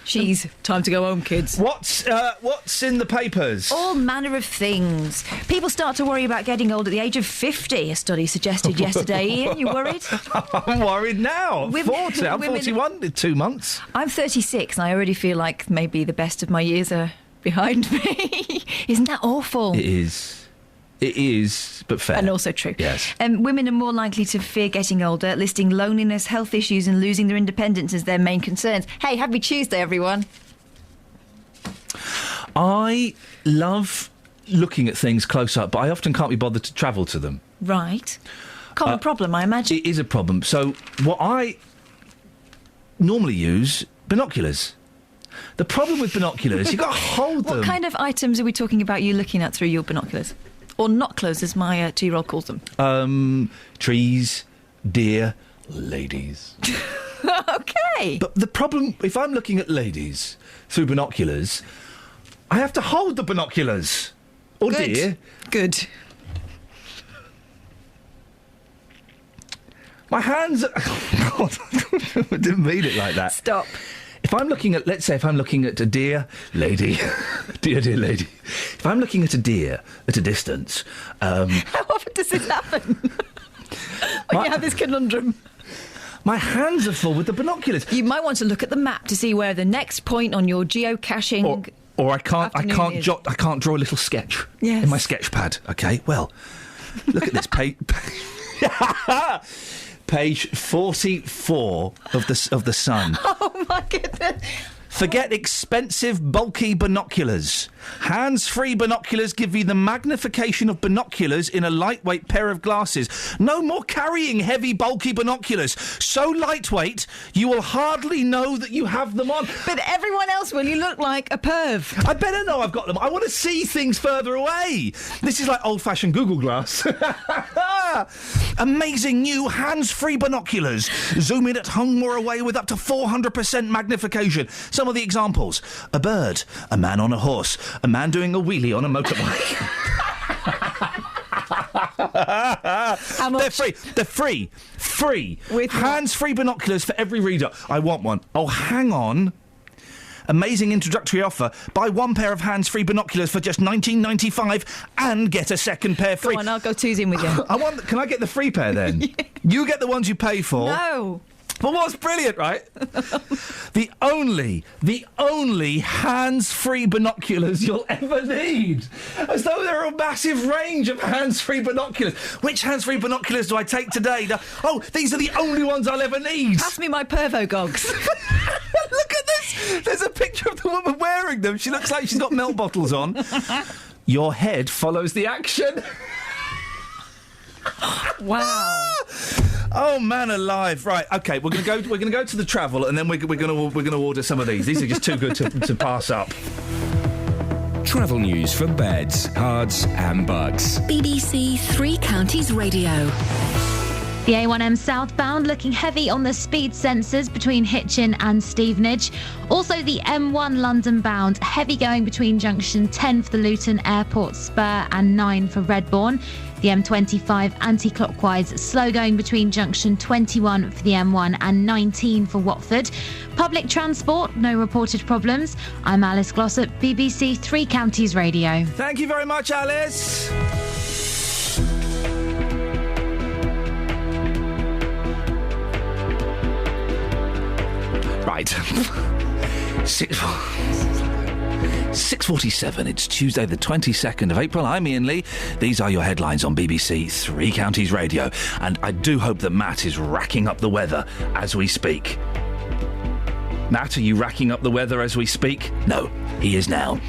[SPEAKER 12] She's time to go home, kids.
[SPEAKER 11] What's in the papers?
[SPEAKER 12] All manner of things. People start to worry about getting old at the age of 50, a study suggested yesterday. Ian, you worried?
[SPEAKER 11] I'm worried now. 40. I'm 41 in 2 months.
[SPEAKER 12] I'm 36 and I already feel like maybe the best of my years are behind me. Isn't that awful?
[SPEAKER 11] It is. It is, but fair.
[SPEAKER 12] And also true.
[SPEAKER 11] Yes.
[SPEAKER 12] Women are more likely to fear getting older, listing loneliness, health issues and losing their independence as their main concerns. Hey, happy Tuesday, everyone.
[SPEAKER 11] I love looking at things close up, but I often can't be bothered to travel to them.
[SPEAKER 12] Right. Common problem, I imagine.
[SPEAKER 11] It is a problem. So what I normally use, binoculars. The problem with binoculars, you've got to hold them.
[SPEAKER 12] What kind of items are we talking about you looking at through your binoculars? Or knotlers, as my 2-year-old calls them.
[SPEAKER 11] Trees, deer, ladies.
[SPEAKER 12] OK.
[SPEAKER 11] But the problem, if I'm looking at ladies through binoculars, I have to hold the binoculars. Or
[SPEAKER 12] Good.
[SPEAKER 11] deer.
[SPEAKER 12] Good.
[SPEAKER 11] My hands are... God, I didn't mean it like that.
[SPEAKER 12] Stop.
[SPEAKER 11] If I'm looking at, let's say if I'm looking at a deer lady, dear lady, if I'm looking at a deer at a distance...
[SPEAKER 12] How often does this happen? When you have this conundrum?
[SPEAKER 11] My hands are full with the binoculars.
[SPEAKER 12] You might want to look at the map to see where the next point on your geocaching...
[SPEAKER 11] Or I can't draw a little sketch in my sketch pad. OK, well, look at this page. Page 44 of the Sun.
[SPEAKER 12] Oh, my goodness.
[SPEAKER 11] Forget expensive, bulky binoculars. Hands-free binoculars give you the magnification of binoculars in a lightweight pair of glasses. No more carrying heavy, bulky binoculars. So lightweight, you will hardly know that you have them on.
[SPEAKER 12] But everyone else will. You look like a perv.
[SPEAKER 11] I better know I've got them. I want to see things further away. This is like old-fashioned Google Glass. Amazing new hands-free binoculars. Zoom in at home or away with up to 400% magnification. Some of the examples: a bird, a man on a horse, a man doing a wheelie on a motorbike.
[SPEAKER 12] How much?
[SPEAKER 11] They're free. With hands-free binoculars for every reader. I want one. Oh, hang on. Amazing introductory offer. Buy one pair of hands-free binoculars for just $19.95 and get a second pair free.
[SPEAKER 12] Go on, I'll go twos in with you.
[SPEAKER 11] Can I get the free pair then? Yeah. You get the ones you pay for.
[SPEAKER 12] No.
[SPEAKER 11] But what's brilliant, right? The only hands-free binoculars you'll ever need. As though there are a massive range of hands-free binoculars. Which hands-free binoculars do I take today? These are the only ones I'll ever need.
[SPEAKER 12] Pass me my pervo gogs.
[SPEAKER 11] Look at this. There's a picture of the woman wearing them. She looks like she's got milk bottles on. Your head follows the action.
[SPEAKER 12] Wow.
[SPEAKER 11] Oh man alive! Right, okay, we're gonna go to the travel, and then we're gonna order some of these. These are just too good to pass up.
[SPEAKER 13] Travel news for beds, cards, and bugs.
[SPEAKER 7] BBC Three Counties Radio.
[SPEAKER 18] The A1M southbound looking heavy on the speed sensors between Hitchin and Stevenage. Also the M1 London bound, heavy going between junction 10 for the Luton Airport Spur and 9 for Redbourne. The M25 anti-clockwise, slow going between junction 21 for the M1 and 19 for Watford. Public transport, no reported problems. I'm Alice Glossop, BBC Three Counties Radio.
[SPEAKER 11] Thank you very much, Alice. Right. 6:47. It's Tuesday the 22nd of April. I'm Iain Lee. These are your headlines on BBC Three Counties Radio. And I do hope that Matt is racking up the weather as we speak. Matt, are you racking up the weather as we speak? No, he is now.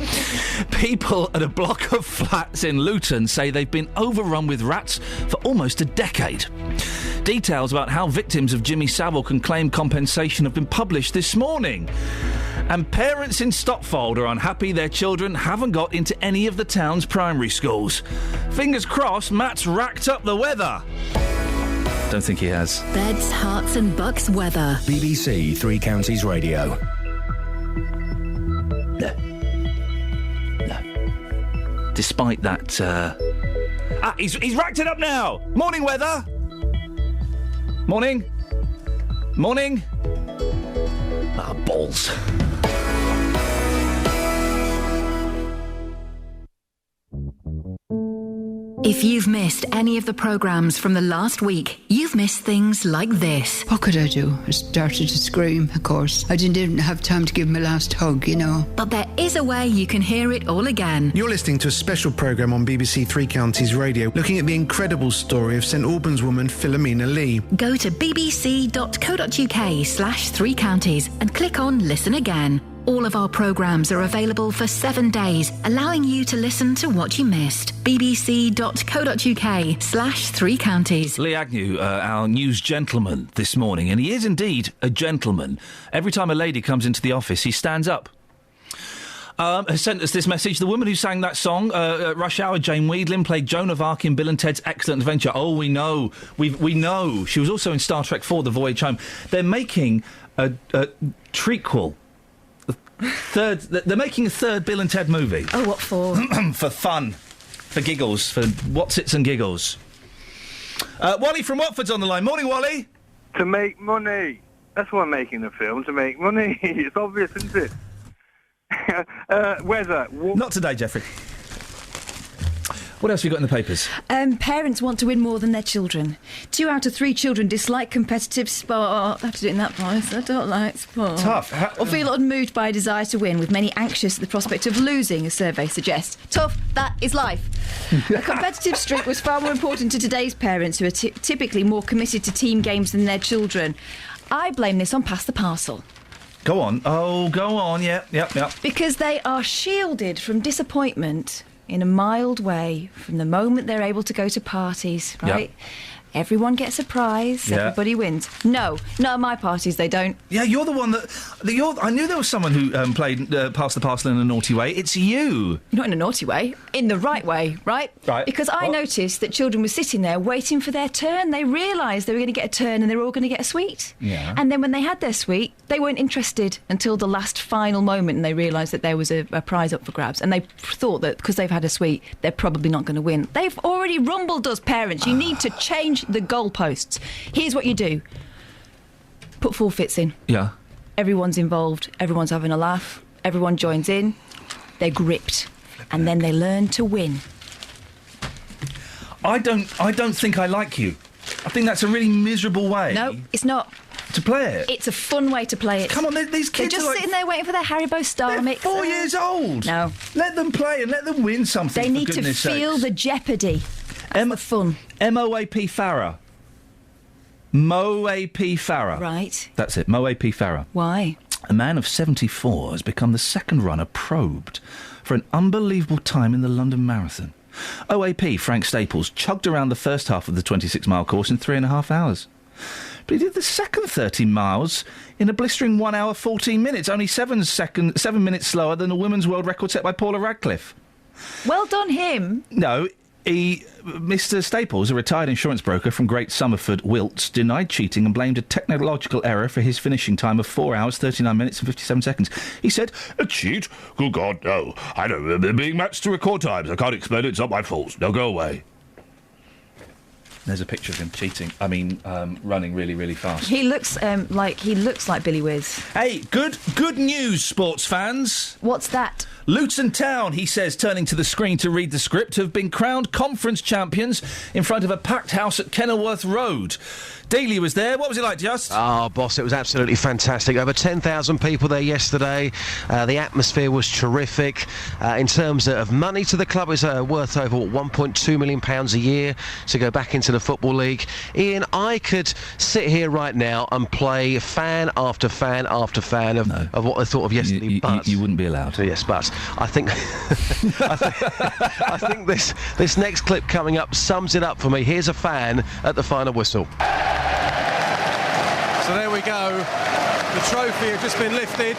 [SPEAKER 11] People at a block of flats in Luton say they've been overrun with rats for almost a decade. Details about how victims of Jimmy Savile can claim compensation have been published this morning. And parents in Stopfold are unhappy their children haven't got into any of the town's primary schools. Fingers crossed Matt's racked up the weather. Don't think he has.
[SPEAKER 7] Beds, Hearts and Bucks weather.
[SPEAKER 13] BBC Three Counties Radio.
[SPEAKER 11] No. Despite that, he's racked it up now! Morning weather! Morning? Morning? Ah, balls.
[SPEAKER 7] If you've missed any of the programmes from the last week, you've missed things like this.
[SPEAKER 3] What could I do? I started to scream, of course. I didn't even have time to give my last hug, you know.
[SPEAKER 7] But there is a way you can hear it all again.
[SPEAKER 5] You're listening to a special programme on BBC Three Counties Radio, looking at the incredible story of St Albans woman Philomena Lee.
[SPEAKER 7] Go to bbc.co.uk/Three Counties and click on Listen Again. All of our programmes are available for 7 days, allowing you to listen to what you missed. bbc.co.uk/Three Counties.
[SPEAKER 11] Lee Agnew, our news gentleman this morning, and he is indeed a gentleman. Every time a lady comes into the office, he stands up. Has sent us this message. The woman who sang that song, Rush Hour, Jane Weedlin, played Joan of Arc in Bill and Ted's Excellent Adventure. Oh, we know. We know. She was also in Star Trek 4, The Voyage Home. They're making a trequel. They're making a third Bill and Ted movie.
[SPEAKER 12] Oh, what for?
[SPEAKER 11] For fun. For giggles. For whatsits and giggles. Wally from Watford's on the line. Morning, Wally.
[SPEAKER 23] To make money. That's why I'm making the film, to make money. It's obvious, isn't it? Weather.
[SPEAKER 11] Not today, Jeffrey. What else have you got in the papers?
[SPEAKER 12] Parents want to win more than their children. 2 out of 3 children dislike competitive sport. I have to do it in that voice. I don't like sport.
[SPEAKER 11] Tough.
[SPEAKER 12] Or feel unmoved by a desire to win, with many anxious at the prospect of losing, a survey suggests. Tough, that is life. A competitive streak was far more important to today's parents, who are typically more committed to team games than their children. I blame this on Pass the Parcel.
[SPEAKER 11] Go on. Oh, go on. Yep.
[SPEAKER 12] Because they are shielded from disappointment in a mild way from the moment they're able to go to parties, right? Yep. Everyone gets a prize, everybody wins. No, at my parties they don't.
[SPEAKER 11] Yeah, you're the one that... I knew there was someone who played Pass the Parcel in a naughty way. It's you.
[SPEAKER 12] Not in a naughty way, in the right way, right?
[SPEAKER 11] Right.
[SPEAKER 12] Because I noticed that children were sitting there waiting for their turn. They realised they were going to get a turn and they were all going to get a sweet.
[SPEAKER 11] Yeah.
[SPEAKER 12] And then when they had their sweet, they weren't interested until the last final moment, and they realised that there was a prize up for grabs. And they thought that because they've had a sweet, they're probably not going to win. They've already rumbled us, parents. You need to change the goalposts. Here's what you do. Put forfeits in.
[SPEAKER 11] Yeah.
[SPEAKER 12] Everyone's involved. Everyone's having a laugh. Everyone joins in. They're gripped. And then they learn to win.
[SPEAKER 11] I don't think I like you. I think that's a really miserable way.
[SPEAKER 12] No, it's not.
[SPEAKER 11] To play it?
[SPEAKER 12] It's a fun way to play it.
[SPEAKER 11] Come on, these kids
[SPEAKER 12] They're just
[SPEAKER 11] are
[SPEAKER 12] sitting there waiting for their Haribo Star
[SPEAKER 11] they're
[SPEAKER 12] Mix.
[SPEAKER 11] 4 years old.
[SPEAKER 12] No.
[SPEAKER 11] Let them play and let them win something.
[SPEAKER 12] They need to
[SPEAKER 11] goodness
[SPEAKER 12] feel
[SPEAKER 11] sakes.
[SPEAKER 12] the jeopardy. That's the fun.
[SPEAKER 11] M-O-A-P Farah. Mo-A-P Farah.
[SPEAKER 12] Right.
[SPEAKER 11] That's it, Mo-A-P Farah.
[SPEAKER 12] Why?
[SPEAKER 11] A man of 74 has become the second runner probed for an unbelievable time in the London Marathon. OAP, Frank Staples, chugged around the first half of the 26-mile course in 3.5 hours. But he did the second 13 miles in a blistering 1 hour 14 minutes, only 7 minutes slower than the women's world record set by Paula Radcliffe.
[SPEAKER 12] Well done, him.
[SPEAKER 11] No, Mr. Staples, a retired insurance broker from Great Somerford, Wilts, denied cheating and blamed a technological error for his finishing time of 4 hours, 39 minutes and 57 seconds. He said, "A cheat? Good God, no. I don't remember being matched to record times. I can't explain it. It's not my fault. Now go away." There's a picture of him cheating. Running really, really fast.
[SPEAKER 12] He looks like Billy Whiz.
[SPEAKER 11] Hey, good news, sports fans.
[SPEAKER 12] What's that?
[SPEAKER 11] Luton Town, he says, turning to the screen to read the script, have been crowned conference champions in front of a packed house at Kenilworth Road. Daly was there. What was it like, Just?
[SPEAKER 24] Oh, boss, it was absolutely fantastic. Over 10,000 people there yesterday. The atmosphere was terrific. In terms of money to the club, it's worth over £1.2 million a year to go back into the Football League. Iain, I could sit here right now and play fan after fan after fan of what I thought of yesterday.
[SPEAKER 11] You wouldn't be allowed.
[SPEAKER 24] Yes, but I think I think this next clip coming up sums it up for me. Here's a fan at the final whistle.
[SPEAKER 6] go. The trophy has just been lifted.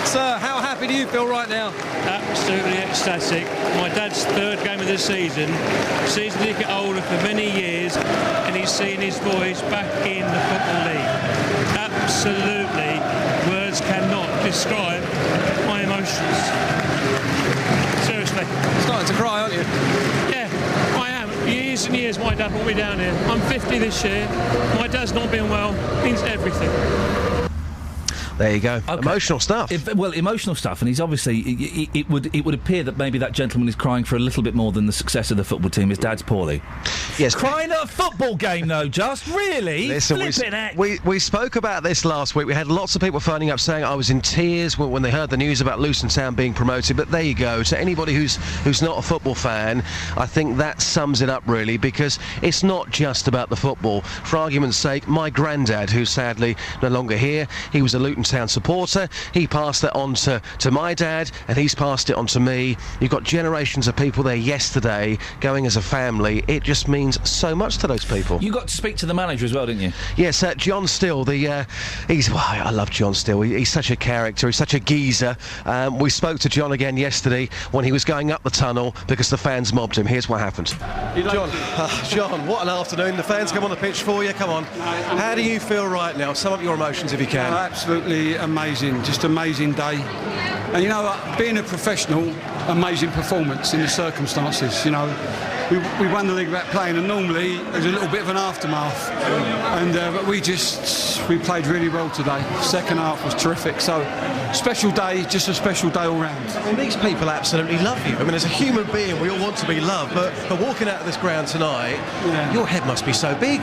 [SPEAKER 6] Sir, how happy do you feel right now?
[SPEAKER 8] Absolutely ecstatic. My dad's third game of the season. Season he get older for many years, and he's seeing his boys back in the Football League. Absolutely, words cannot describe my emotions. Seriously.
[SPEAKER 6] Starting to cry, aren't you?
[SPEAKER 8] Yeah, I am. Years and years my dad brought me down here. I'm 50 this year. My dad's not been well. Means everything.
[SPEAKER 24] There you go. Okay. Emotional stuff.
[SPEAKER 11] Emotional stuff, and he's obviously. It would appear that maybe that gentleman is crying for a little bit more than the success of the football team. His dad's poorly.
[SPEAKER 24] Yes.
[SPEAKER 11] Crying at a football game, though. Just really.
[SPEAKER 24] Listen, we spoke about this last week. We had lots of people phoning up saying I was in tears when they heard the news about Luton Town being promoted. But there you go. To anybody who's not a football fan, I think that sums it up really, because it's not just about the football. For argument's sake, my granddad, who's sadly no longer here, he was a Luton Town supporter. He passed that on to my dad, and he's passed it on to me. You've got generations of people there yesterday going as a family. It just means so much to those people.
[SPEAKER 11] You got to speak to the manager as well, didn't you?
[SPEAKER 24] Yes, John Still. I love John Still. He's such a character. He's such a geezer. We spoke to John again yesterday when he was going up the tunnel because the fans mobbed him. Here's what happened.
[SPEAKER 6] John, what an afternoon. The fans come on the pitch for you. Come on. How do you feel right now? Sum up your emotions if you can.
[SPEAKER 21] Absolutely amazing. Just amazing day. And you know, being a professional, amazing performance in the circumstances. You know, we won the league without playing, and normally there's a little bit of an aftermath. And but we played really well today. Second half was terrific. So special day, just a special day all round.
[SPEAKER 6] I mean, these people absolutely love you. I mean, as a human being, we all want to be loved. But walking out of this ground tonight, your head must be so big.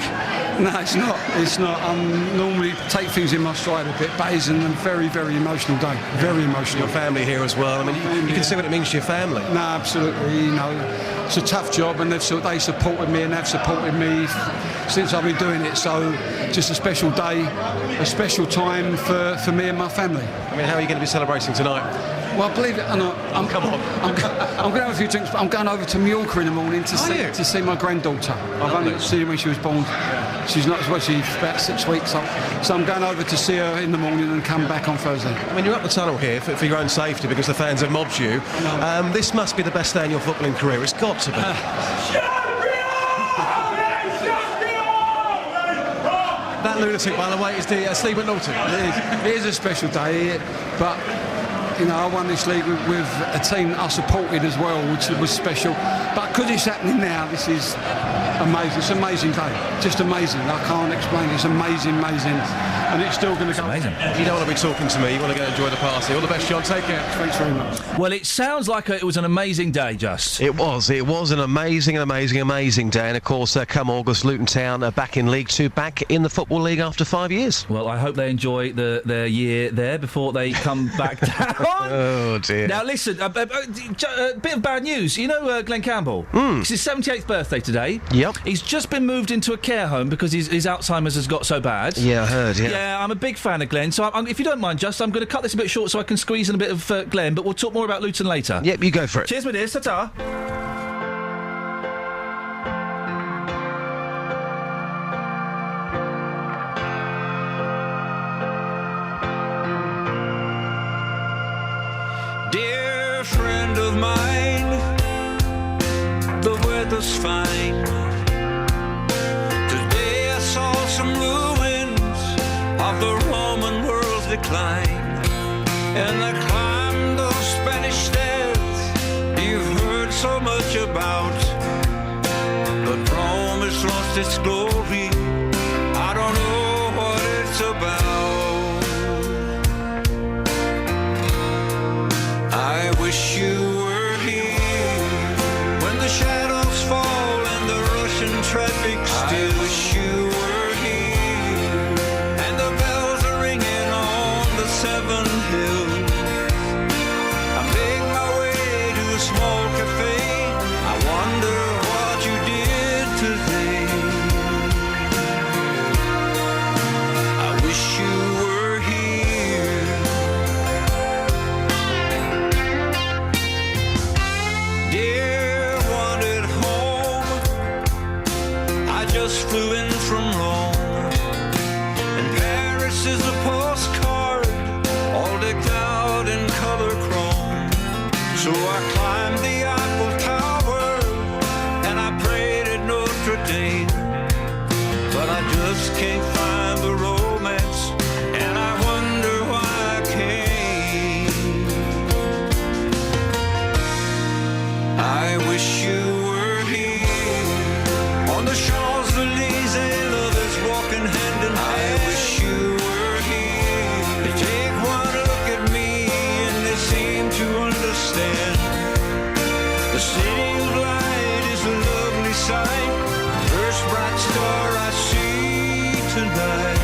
[SPEAKER 21] No, it's not. It's not. I normally take things in my stride a bit, but it's a very, very emotional day. Very emotional.
[SPEAKER 6] Your family here as well. I mean, you can see what it means to your family.
[SPEAKER 21] No, absolutely. You know, it's a tough job, and they supported me, and they've supported me since I've been doing it. So, just a special day, a special time for me and my family.
[SPEAKER 6] I mean, how are you going to be celebrating tonight?
[SPEAKER 21] Well, believe it or not, I'm going to have a few drinks, but I'm going over to Mallorca in the morning to see my granddaughter. I've only seen her when she was born. She's not, she's about 6 weeks old. So I'm going over to see her in the morning and come back on Thursday.
[SPEAKER 6] I mean, you're up the tunnel here for your own safety because the fans have mobbed you. This must be the best day in your footballing career. It's got to be. That lunatic, by the way, is Steve McNulty.
[SPEAKER 21] It is a special day, but you know, I won this league with a team that I supported as well, which was special. But because it's happening now, this is amazing. It's an amazing day. Just amazing. I can't explain it. It's amazing. And it's still going to go.
[SPEAKER 11] Amazing.
[SPEAKER 6] You don't want to be talking to me. You want to go enjoy the party. All the best, John. Take care.
[SPEAKER 21] Thanks very much.
[SPEAKER 11] Well, it sounds like it was an amazing day, Just.
[SPEAKER 24] It was an amazing day. And, of course, come August, Luton Town are back in League 2, back in the Football League after 5 years.
[SPEAKER 11] Well, I hope they enjoy their year there before they come back down.
[SPEAKER 24] Oh, dear.
[SPEAKER 11] Now, listen, a bit of bad news. You know Glenn Campbell? It's his 78th birthday today.
[SPEAKER 24] Yep.
[SPEAKER 11] He's just been moved into a care home because his Alzheimer's has got so bad.
[SPEAKER 24] Yeah, I heard,
[SPEAKER 11] Yeah, I'm a big fan of Glenn, so if you don't mind, Just, I'm going to cut this a bit short so I can squeeze in a bit of Glenn, but we'll talk more about Luton later.
[SPEAKER 24] Yep, you go for it.
[SPEAKER 11] Cheers, my dears. Ta-ta.
[SPEAKER 9] Dear friend of mine, the weather's fine. Today I saw some ruins of the Roman world's decline, and I climbed those Spanish stairs you've heard so much about. But Rome has lost its glory. I don't know what it's about. I wish you were here when the shadows fall and the Russian traffic still. I wish you were here and the bells are ringing on the 7 hills. I make my way to a small cafe. I wonder what you did today. I wish you were here. Dear one at home, I just flew in from Rome, and Paris This is a postcard, all decked out in color chrome. So I climbed the Eiffel Tower and I prayed at Notre Dame. But I just can't find the romance, and I wonder why I came. I wish you were here on the Champs-Élysées, lovers walking hand in hand. I wish you were here to take one look at me and they seem to understand. The city of light is a lovely sight, first bright star I see tonight.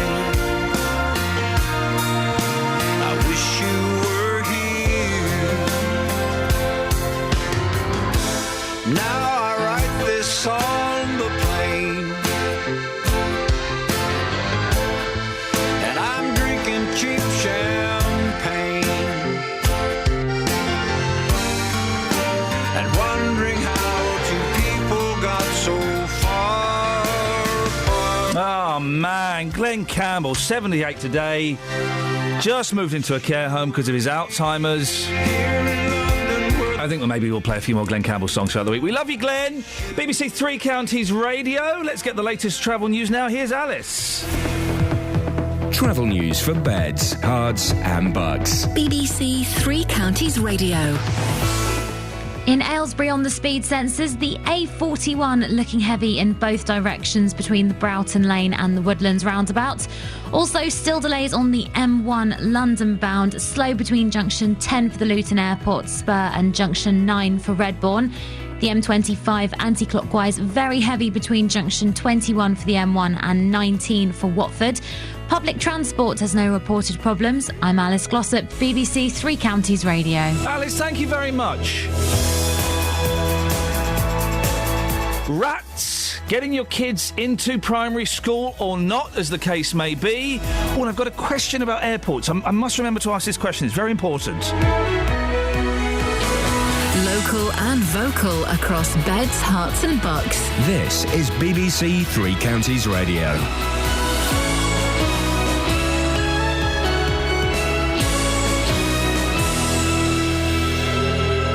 [SPEAKER 9] I wish you were here. Now I write this on the plane, and I'm drinking cheap champagne and wondering how two people got so far apart.
[SPEAKER 11] Oh, man. Glenn Campbell, 78 today. Just moved into a care home because of his Alzheimer's. I think maybe we'll play a few more Glenn Campbell songs throughout the week. We love you, Glenn. BBC Three Counties Radio. Let's get the latest travel news now. Here's Alice.
[SPEAKER 13] Travel news for beds, cards and bugs.
[SPEAKER 7] BBC Three Counties Radio.
[SPEAKER 18] In Aylesbury on the speed sensors, the A41 looking heavy in both directions between the Broughton Lane and the Woodlands roundabout. Also, still delays on the M1 London bound, slow between junction 10 for the Luton Airport Spur and junction 9 for Redbourne. The M25 anti-clockwise, very heavy between junction 21 for the M1 and 19 for Watford. Public transport has no reported problems. I'm Alice Glossop, BBC Three Counties Radio.
[SPEAKER 11] Alice, thank you very much. Rats, getting your kids into primary school or not, as the case may be. Oh, and I've got a question about airports. I must remember to ask this question. It's very important.
[SPEAKER 7] Local and vocal across beds, hearts and bucks.
[SPEAKER 13] This is BBC Three Counties Radio.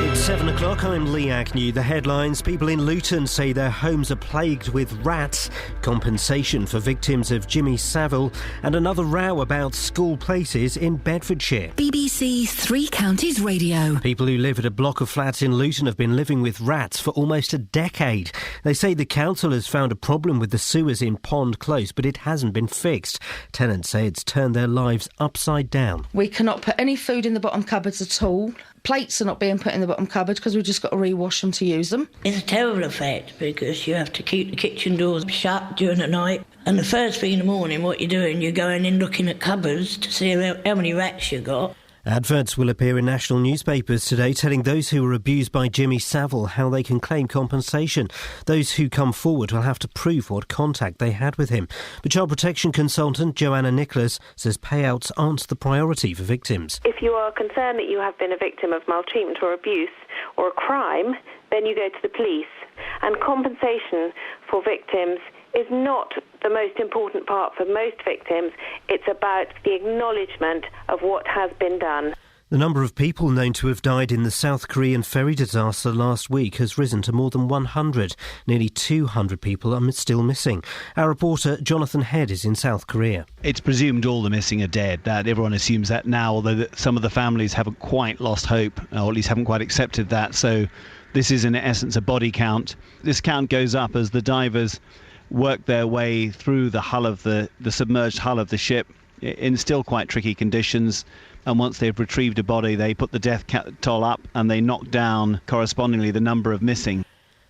[SPEAKER 2] It's 7 o'clock, I'm Lee Agnew. The headlines: people in Luton say their homes are plagued with rats, compensation for victims of Jimmy Savile, and another row about school places in Bedfordshire.
[SPEAKER 7] BBC Three Counties Radio.
[SPEAKER 2] People who live at a block of flats in Luton have been living with rats for almost a decade. They say the council has found a problem with the sewers in Pond Close, but it hasn't been fixed. Tenants say it's turned their lives upside down.
[SPEAKER 4] We cannot put any food in the bottom cupboards at all. Plates are not being put in the bottom cupboard because we've just got to rewash them to use them.
[SPEAKER 17] It's a terrible effect because you have to keep the kitchen doors shut during the night. And the first thing in the morning, what you're doing, you're going in looking at cupboards to see how many rats you got.
[SPEAKER 2] Adverts will appear in national newspapers today telling those who were abused by Jimmy Savile how they can claim compensation. Those who come forward will have to prove what contact they had with him. But child protection consultant Joanna Nicholas says payouts aren't the priority for victims.
[SPEAKER 10] If you are concerned that you have been a victim of maltreatment or abuse or a crime, then you go to the police. And compensation for victims is not the most important part for most victims. It's about the acknowledgement of what has been done.
[SPEAKER 2] The number of people known to have died in the South Korean ferry disaster last week has risen to more than 100. Nearly 200 people are still missing. Our reporter Jonathan Head is in South Korea.
[SPEAKER 15] It's presumed all the missing are dead. That everyone assumes that now, although some of the families haven't quite lost hope, or at least haven't quite accepted that. So this is in essence a body count. This count goes up as the divers work their way through the hull of the submerged hull of the ship in still quite tricky conditions. And once they've retrieved a body, they put the death toll up and they knock down correspondingly the number of missing.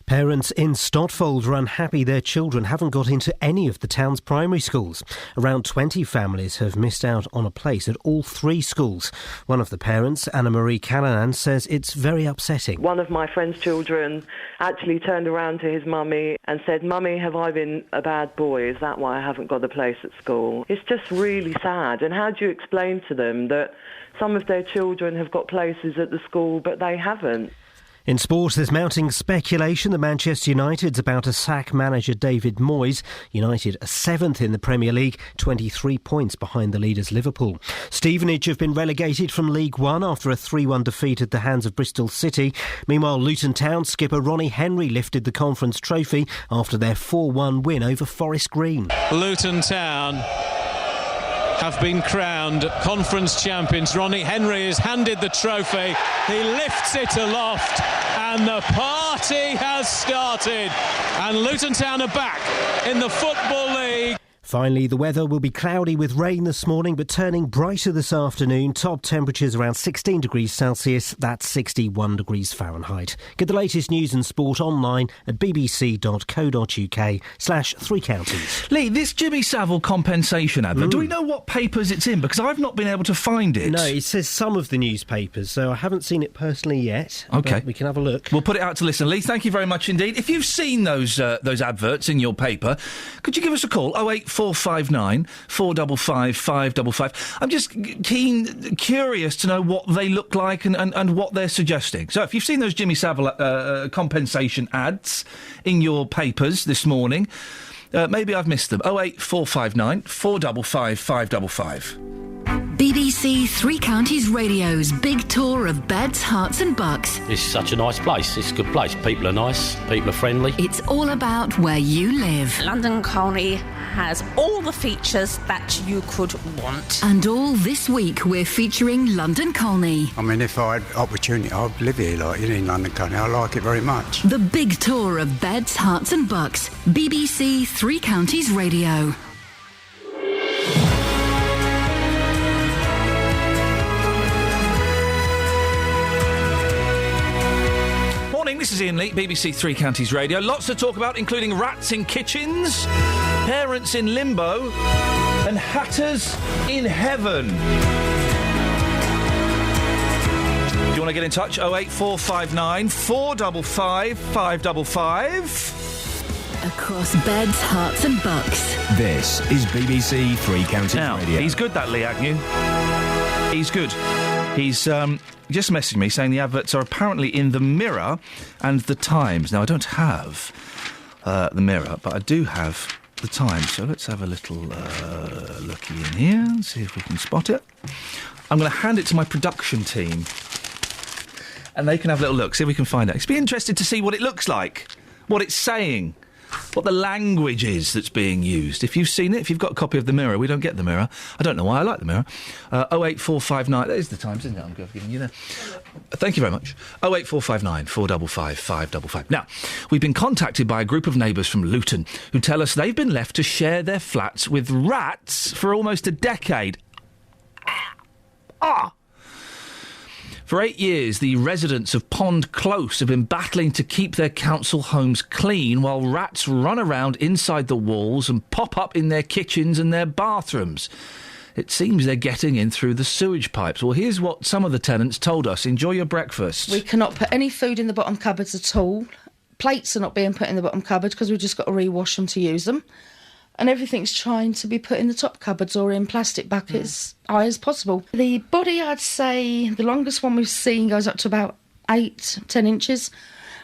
[SPEAKER 2] Parents in Stotfold are unhappy their children haven't got into any of the town's primary schools. Around 20 families have missed out on a place at all three schools. One of the parents, Anna-Marie Callanan, says it's very upsetting.
[SPEAKER 20] One of my friend's children actually turned around to his mummy and said, "Mummy, have I been a bad boy? Is that why I haven't got a place at school?" It's just really sad. And how do you explain to them that some of their children have got places at the school but they haven't?
[SPEAKER 2] In sport, there's mounting speculation that Manchester United's about to sack manager David Moyes. United are 7th in the Premier League, 23 points behind the leaders Liverpool. Stevenage have been relegated from League One after a 3-1 defeat at the hands of Bristol City. Meanwhile, Luton Town skipper Ronnie Henry lifted the Conference Trophy after their 4-1 win over Forest Green.
[SPEAKER 1] Luton Town have been crowned Conference champions. Ronnie Henry has handed the trophy. He lifts it aloft and the party has started. And Luton Town are back in the Football League.
[SPEAKER 2] Finally, the weather will be cloudy with rain this morning, but turning brighter this afternoon. Top temperatures around 16 degrees Celsius, that's 61 degrees Fahrenheit. Get the latest news and sport online at bbc.co.uk/3 counties.
[SPEAKER 11] Lee, this Jimmy Savile compensation advert, do we know what papers it's in? Because I've not been able to find it.
[SPEAKER 2] No, it says some of the newspapers, so I haven't seen it personally yet.
[SPEAKER 11] OK.
[SPEAKER 2] We can have a look.
[SPEAKER 11] We'll put it out to listen. Lee, thank you very much indeed. If you've seen those adverts in your paper, could you give us a call? 08459 455 555. I'm just curious to know what they look like and what they're suggesting. So if you've seen those Jimmy Savile compensation ads in your papers this morning, maybe I've missed them. 08459 455 555.
[SPEAKER 7] BBC Three Counties Radio's big tour of beds, hearts and bucks.
[SPEAKER 14] It's such a nice place. It's a good place. People are nice. People are friendly.
[SPEAKER 7] It's all about where you live.
[SPEAKER 16] London Colney has all the features that you could want.
[SPEAKER 7] And all this week we're featuring London Colney.
[SPEAKER 22] I mean, if I had opportunity, I'd live here, in London Colney. I like it very much.
[SPEAKER 7] The big tour of beds, hearts and bucks. BBC Three Counties Radio.
[SPEAKER 11] This is Iain Lee, BBC Three Counties Radio. Lots to talk about, including rats in kitchens, parents in limbo, and hatters in heaven. Do you want to get in touch? 08459 455 555.
[SPEAKER 7] Across beds, hearts and bucks.
[SPEAKER 13] This is BBC Three Counties Radio.
[SPEAKER 11] He's good, that Lee Agnew. He's good. He's just messaged me saying the adverts are apparently in the Mirror and the Times. Now, I don't have the Mirror, but I do have the Times. So let's have a little looky in here and see if we can spot it. I'm going to hand it to my production team, and they can have a little look, see if we can find it. It's be interested to see what it looks like, what it's saying, what the language is that's being used. If you've seen it, if you've got a copy of the Mirror, we don't get the Mirror. I don't know why I like the Mirror. 08459, that is the Times, isn't it? I'm giving you there. Thank you very much. 08459 455 555. Now, we've been contacted by a group of neighbours from Luton who tell us they've been left to share their flats with rats for almost a decade. For 8 years, the residents of Pond Close have been battling to keep their council homes clean while rats run around inside the walls and pop up in their kitchens and their bathrooms. It seems they're getting in through the sewage pipes. Well, here's what some of the tenants told us. Enjoy your breakfast.
[SPEAKER 4] We cannot put any food in the bottom cupboards at all. Plates are not being put in the bottom cupboard because we've just got to rewash them to use them. And everything's trying to be put in the top cupboards or in plastic buckets high as possible. The body, I'd say, the longest one we've seen goes up to about 8-10 inches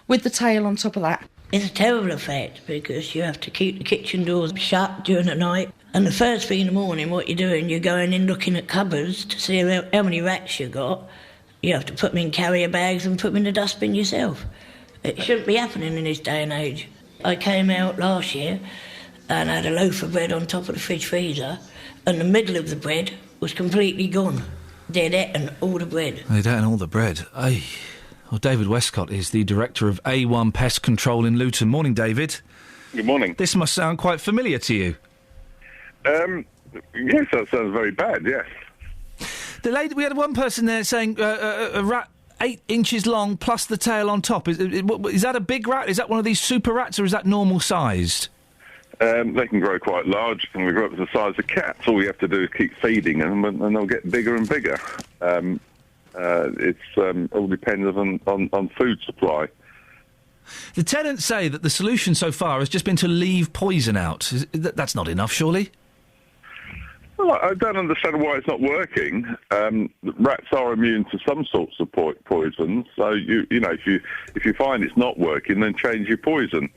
[SPEAKER 4] with the tail on top of that.
[SPEAKER 17] It's a terrible effect because you have to keep the kitchen doors shut during the night. And the first thing in the morning, what you're doing, you're going in looking at cupboards to see how many rats you got. You have to put them in carrier bags and put them in the dustbin yourself. It shouldn't be happening in this day and age. I came out last year and had a loaf of bread on top of the fridge freezer, and the middle of the bread was completely gone. They'd eaten all the bread.
[SPEAKER 11] They'd eaten all the bread. Aye. Well, David Westcott is the director of A1 Pest Control in Luton. Morning, David.
[SPEAKER 25] Good morning.
[SPEAKER 11] This must sound quite familiar to you.
[SPEAKER 25] Yes, that sounds very bad, yes.
[SPEAKER 11] The lady, we had one person there saying a rat 8 inches long plus the tail on top. Is that a big rat? Is that one of these super rats, or is that normal sized?
[SPEAKER 25] They can grow quite large, and they grow up to the size of cats. All we have to do is keep feeding them, and they'll get bigger and bigger. It all depends on food supply.
[SPEAKER 11] The tenants say that the solution so far has just been to leave poison out. That's not enough, surely?
[SPEAKER 25] Well, I don't understand why it's not working. Rats are immune to some sorts of poisons, so you know if you find it's not working, then change your poison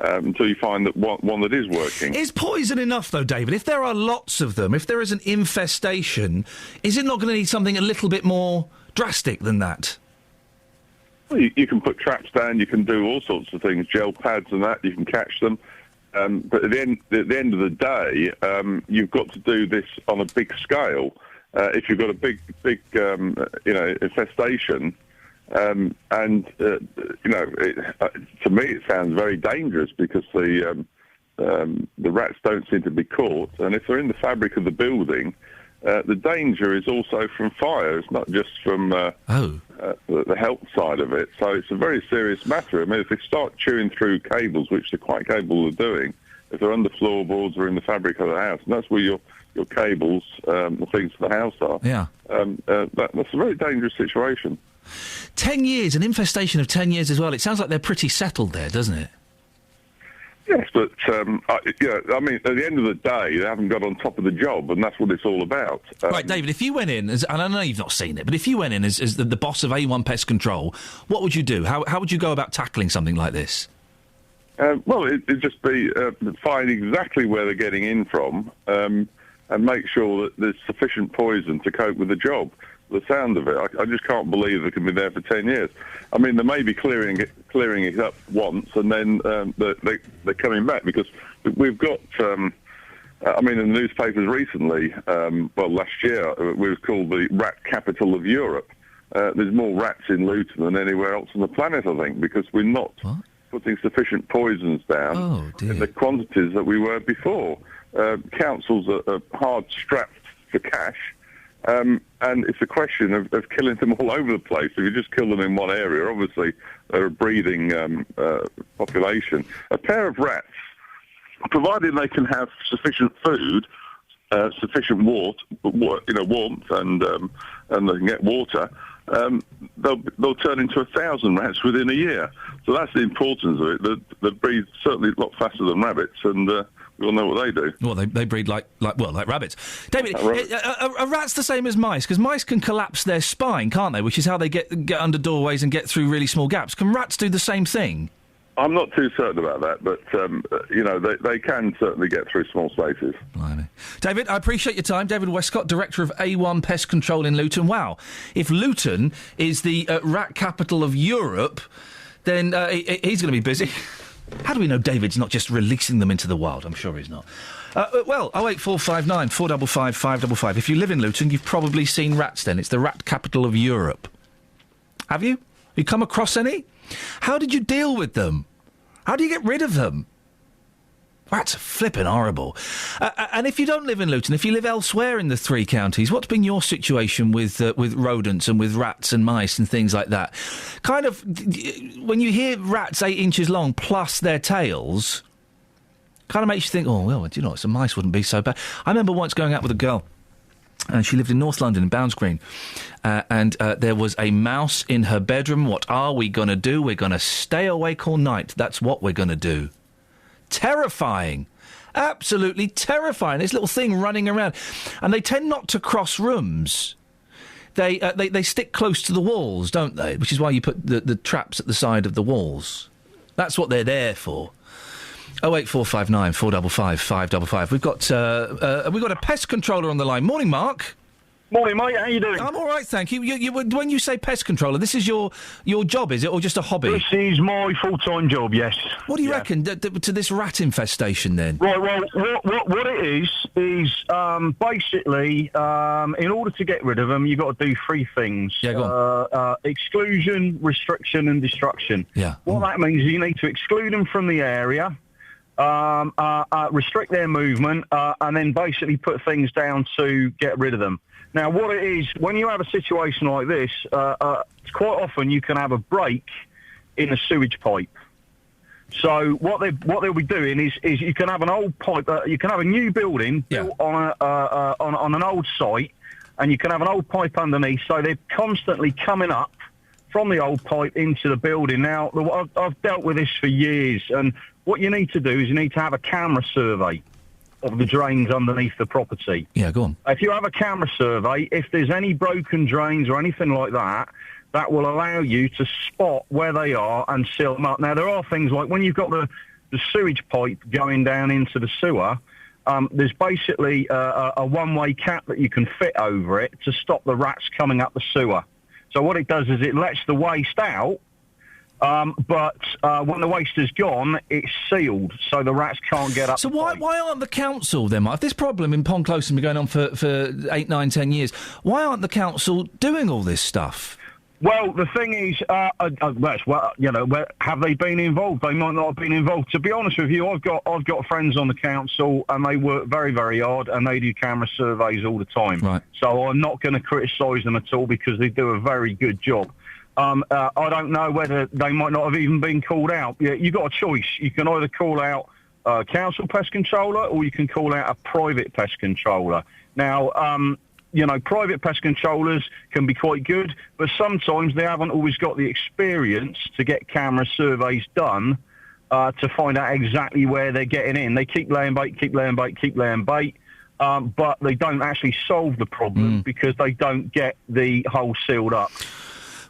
[SPEAKER 25] until you find that one that is working.
[SPEAKER 11] Is poison enough, though, David? If there are lots of them, if there is an infestation, is it not going to need something a little bit more drastic than that?
[SPEAKER 25] Well, you can put traps down, you can do all sorts of things, gel pads and that, you can catch them. But at the end of the day, you've got to do this on a big scale. If you've got a big infestation, to me it sounds very dangerous because the rats don't seem to be caught, and if they're in the fabric of the building, the danger is also from fire. It's not just from the health side of it. So it's a very serious matter. I mean, if they start chewing through cables, which they're quite capable of doing, if they're under floorboards or in the fabric of the house, and that's where your cables, the things for the house are.
[SPEAKER 11] Yeah.
[SPEAKER 25] That's a very dangerous situation.
[SPEAKER 11] 10 years, an infestation of 10 years as well. It sounds like they're pretty settled there, doesn't it?
[SPEAKER 25] Yes, but I mean, at the end of the day, they haven't got on top of the job, and that's what it's all about.
[SPEAKER 11] Right, David, if you went in, and I know you've not seen it, but if you went in as the boss of A1 Pest Control, what would you do? How would you go about tackling something like this?
[SPEAKER 25] Well, it'd just be find exactly where they're getting in from, and make sure that there's sufficient poison to cope with the job. The sound of it, I just can't believe they can be there for 10 years. I mean, they may be clearing it up once, and then they're coming back, because we've got. In the newspapers recently, last year, we were called the rat capital of Europe. There's more rats in Luton than anywhere else on the planet, I think, because we're not putting sufficient poisons down in the quantities that we were before. Councils are hard-strapped for cash. And it's a question of killing them all over the place. If you just kill them in one area, obviously they're a breeding population. A pair of rats, provided they can have sufficient food, sufficient warmth, and they can get water, they'll turn into 1,000 rats within a year. So that's the importance of it. They breed certainly a lot faster than rabbits, and we all know what they do.
[SPEAKER 11] Well, they breed like rabbits. David, are rats the same as mice? Because mice can collapse their spine, can't they? Which is how they get under doorways and get through really small gaps. Can rats do the same thing?
[SPEAKER 25] I'm not too certain about that, but, they can certainly get through small spaces.
[SPEAKER 11] Blimey. David, I appreciate your time. David Westcott, Director of A1 Pest Control in Luton. Wow. If Luton is the rat capital of Europe, then he's going to be busy. How do we know David's not just releasing them into the wild? I'm sure he's not. 08459 455 555. If you live in Luton, you've probably seen rats then. It's the rat capital of Europe. Have you? You come across any? How did you deal with them? How do you get rid of them? Rats are flipping horrible. And if you don't live in Luton, if you live elsewhere in the three counties, what's been your situation with rodents and with rats and mice and things like that? Kind of, when you hear rats 8 inches long plus their tails, kind of makes you think, oh, well, do you know, some mice wouldn't be so bad. I remember once going out with a girl, and she lived in North London, in Bounds Green, and there was a mouse in her bedroom. What are we going to do? We're going to stay awake all night. That's what we're going to do. Terrifying. Absolutely terrifying. This little thing running around. And they tend not to cross rooms. They stick close to the walls, don't they? Which is why you put the traps at the side of the walls. That's what they're there for. 08459 455 555. We've got a pest controller on the line. Morning, Mark.
[SPEAKER 3] Morning, mate. How you doing?
[SPEAKER 11] I'm all right, thank you. You when you say pest controller, this is your job, is it, or just a hobby?
[SPEAKER 3] This is my full-time job, yes.
[SPEAKER 11] What do you reckon to this rat infestation, then?
[SPEAKER 3] Right, well, what it is basically, in order to get rid of them, you've got to do three things.
[SPEAKER 11] Yeah, go on.
[SPEAKER 3] Exclusion, restriction and destruction.
[SPEAKER 11] Yeah.
[SPEAKER 3] What that means is you need to exclude them from the area, restrict their movement, and then basically put things down to get rid of them. Now, what it is, when you have a situation like this, quite often you can have a break in a sewage pipe. So what they'll be doing is you can have an old pipe, you can have a new building built on an old site, and you can have an old pipe underneath. So they're constantly coming up from the old pipe into the building. Now, I've dealt with this for years, and what you need to do is you need to have a camera survey. of the drains underneath the property.
[SPEAKER 11] Yeah, go on.
[SPEAKER 3] If you have a camera survey, if there's any broken drains or anything like that, that will allow you to spot where they are and seal them up. Now, there are things like when you've got the sewage pipe going down into the sewer, there's basically a one-way cap that you can fit over it to stop the rats coming up the sewer. So what it does is it lets the waste out, but when the waste is gone, it's sealed, so the rats can't get up.
[SPEAKER 11] So why aren't the council then, Mark? If this problem in Pond Close has been going on for 8, 9, 10 years, why aren't the council doing all this stuff?
[SPEAKER 3] Well, the thing is, have they been involved? They might not have been involved. To be honest with you, I've got friends on the council, and they work very, very hard, and they do camera surveys all the time.
[SPEAKER 11] Right.
[SPEAKER 3] So I'm not going to criticise them at all because they do a very good job. I don't know whether they might not have even been called out. Yeah, you've got a choice. You can either call out a council pest controller or you can call out a private pest controller. Now, private pest controllers can be quite good, but sometimes they haven't always got the experience to get camera surveys done to find out exactly where they're getting in. They keep laying bait, but they don't actually solve the problem because they don't get the hole sealed up.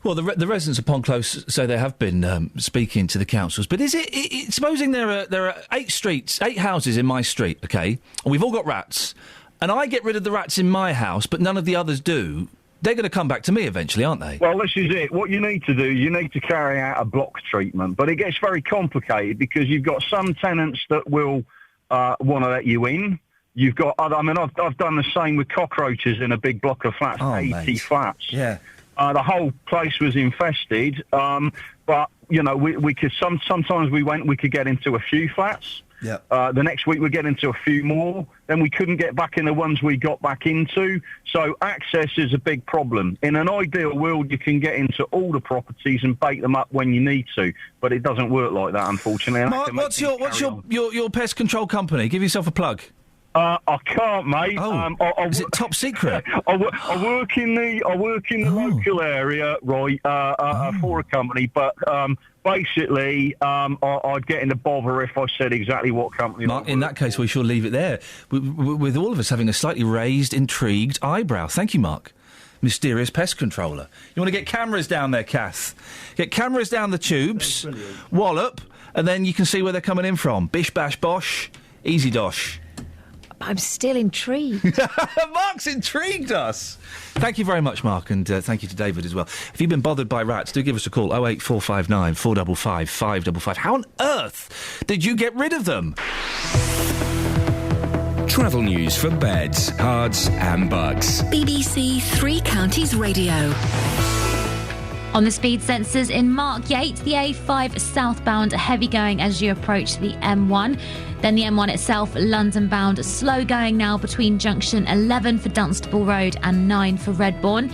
[SPEAKER 11] Well, the residents of Pond Close say they have been speaking to the councils, but is it supposing there are 8 houses in my street, okay, and we've all got rats, and I get rid of the rats in my house, but none of the others do, they're going to come back to me eventually, aren't they?
[SPEAKER 3] Well, this is it. What you need to do, you need to carry out a block treatment, but it gets very complicated because you've got some tenants that will want to let you in. You've got other. I mean, I've done the same with cockroaches in a big block of flats, 80 flats.
[SPEAKER 11] Yeah.
[SPEAKER 3] The whole place was infested, but we could sometimes we could get into a few flats.
[SPEAKER 11] Yeah.
[SPEAKER 3] The next week we get into a few more. Then we couldn't get back in the ones we got back into. So access is a big problem. In an ideal world, you can get into all the properties and bait them up when you need to, but it doesn't work like that, unfortunately.
[SPEAKER 11] Mark, what's your pest control company? Give yourself a plug.
[SPEAKER 3] I can't, mate.
[SPEAKER 11] Is it top secret?
[SPEAKER 3] I work in the local area, right, for a company, but basically, I'd get into bother if I said exactly what company.
[SPEAKER 11] Mark, in that case, we shall leave it there. With all of us having a slightly raised, intrigued eyebrow. Thank you, Mark. Mysterious pest controller. You want to get cameras down there, Kath? Get cameras down the tubes, wallop, and then you can see where they're coming in from. Bish, bash, bosh, easy dosh.
[SPEAKER 5] I'm still intrigued.
[SPEAKER 11] Mark's intrigued us. Thank you very much, Mark, and thank you to David as well. If you've been bothered by rats, do give us a call, 08459 455 555. How on earth did you get rid of them?
[SPEAKER 13] Travel news for beds, cards and bugs.
[SPEAKER 7] BBC Three Counties Radio.
[SPEAKER 18] On the speed sensors in Markyate, the A5 southbound heavy going as you approach the M1. Then the M1 itself, London bound, slow going now between junction 11 for Dunstable Road and 9 for Redbourne.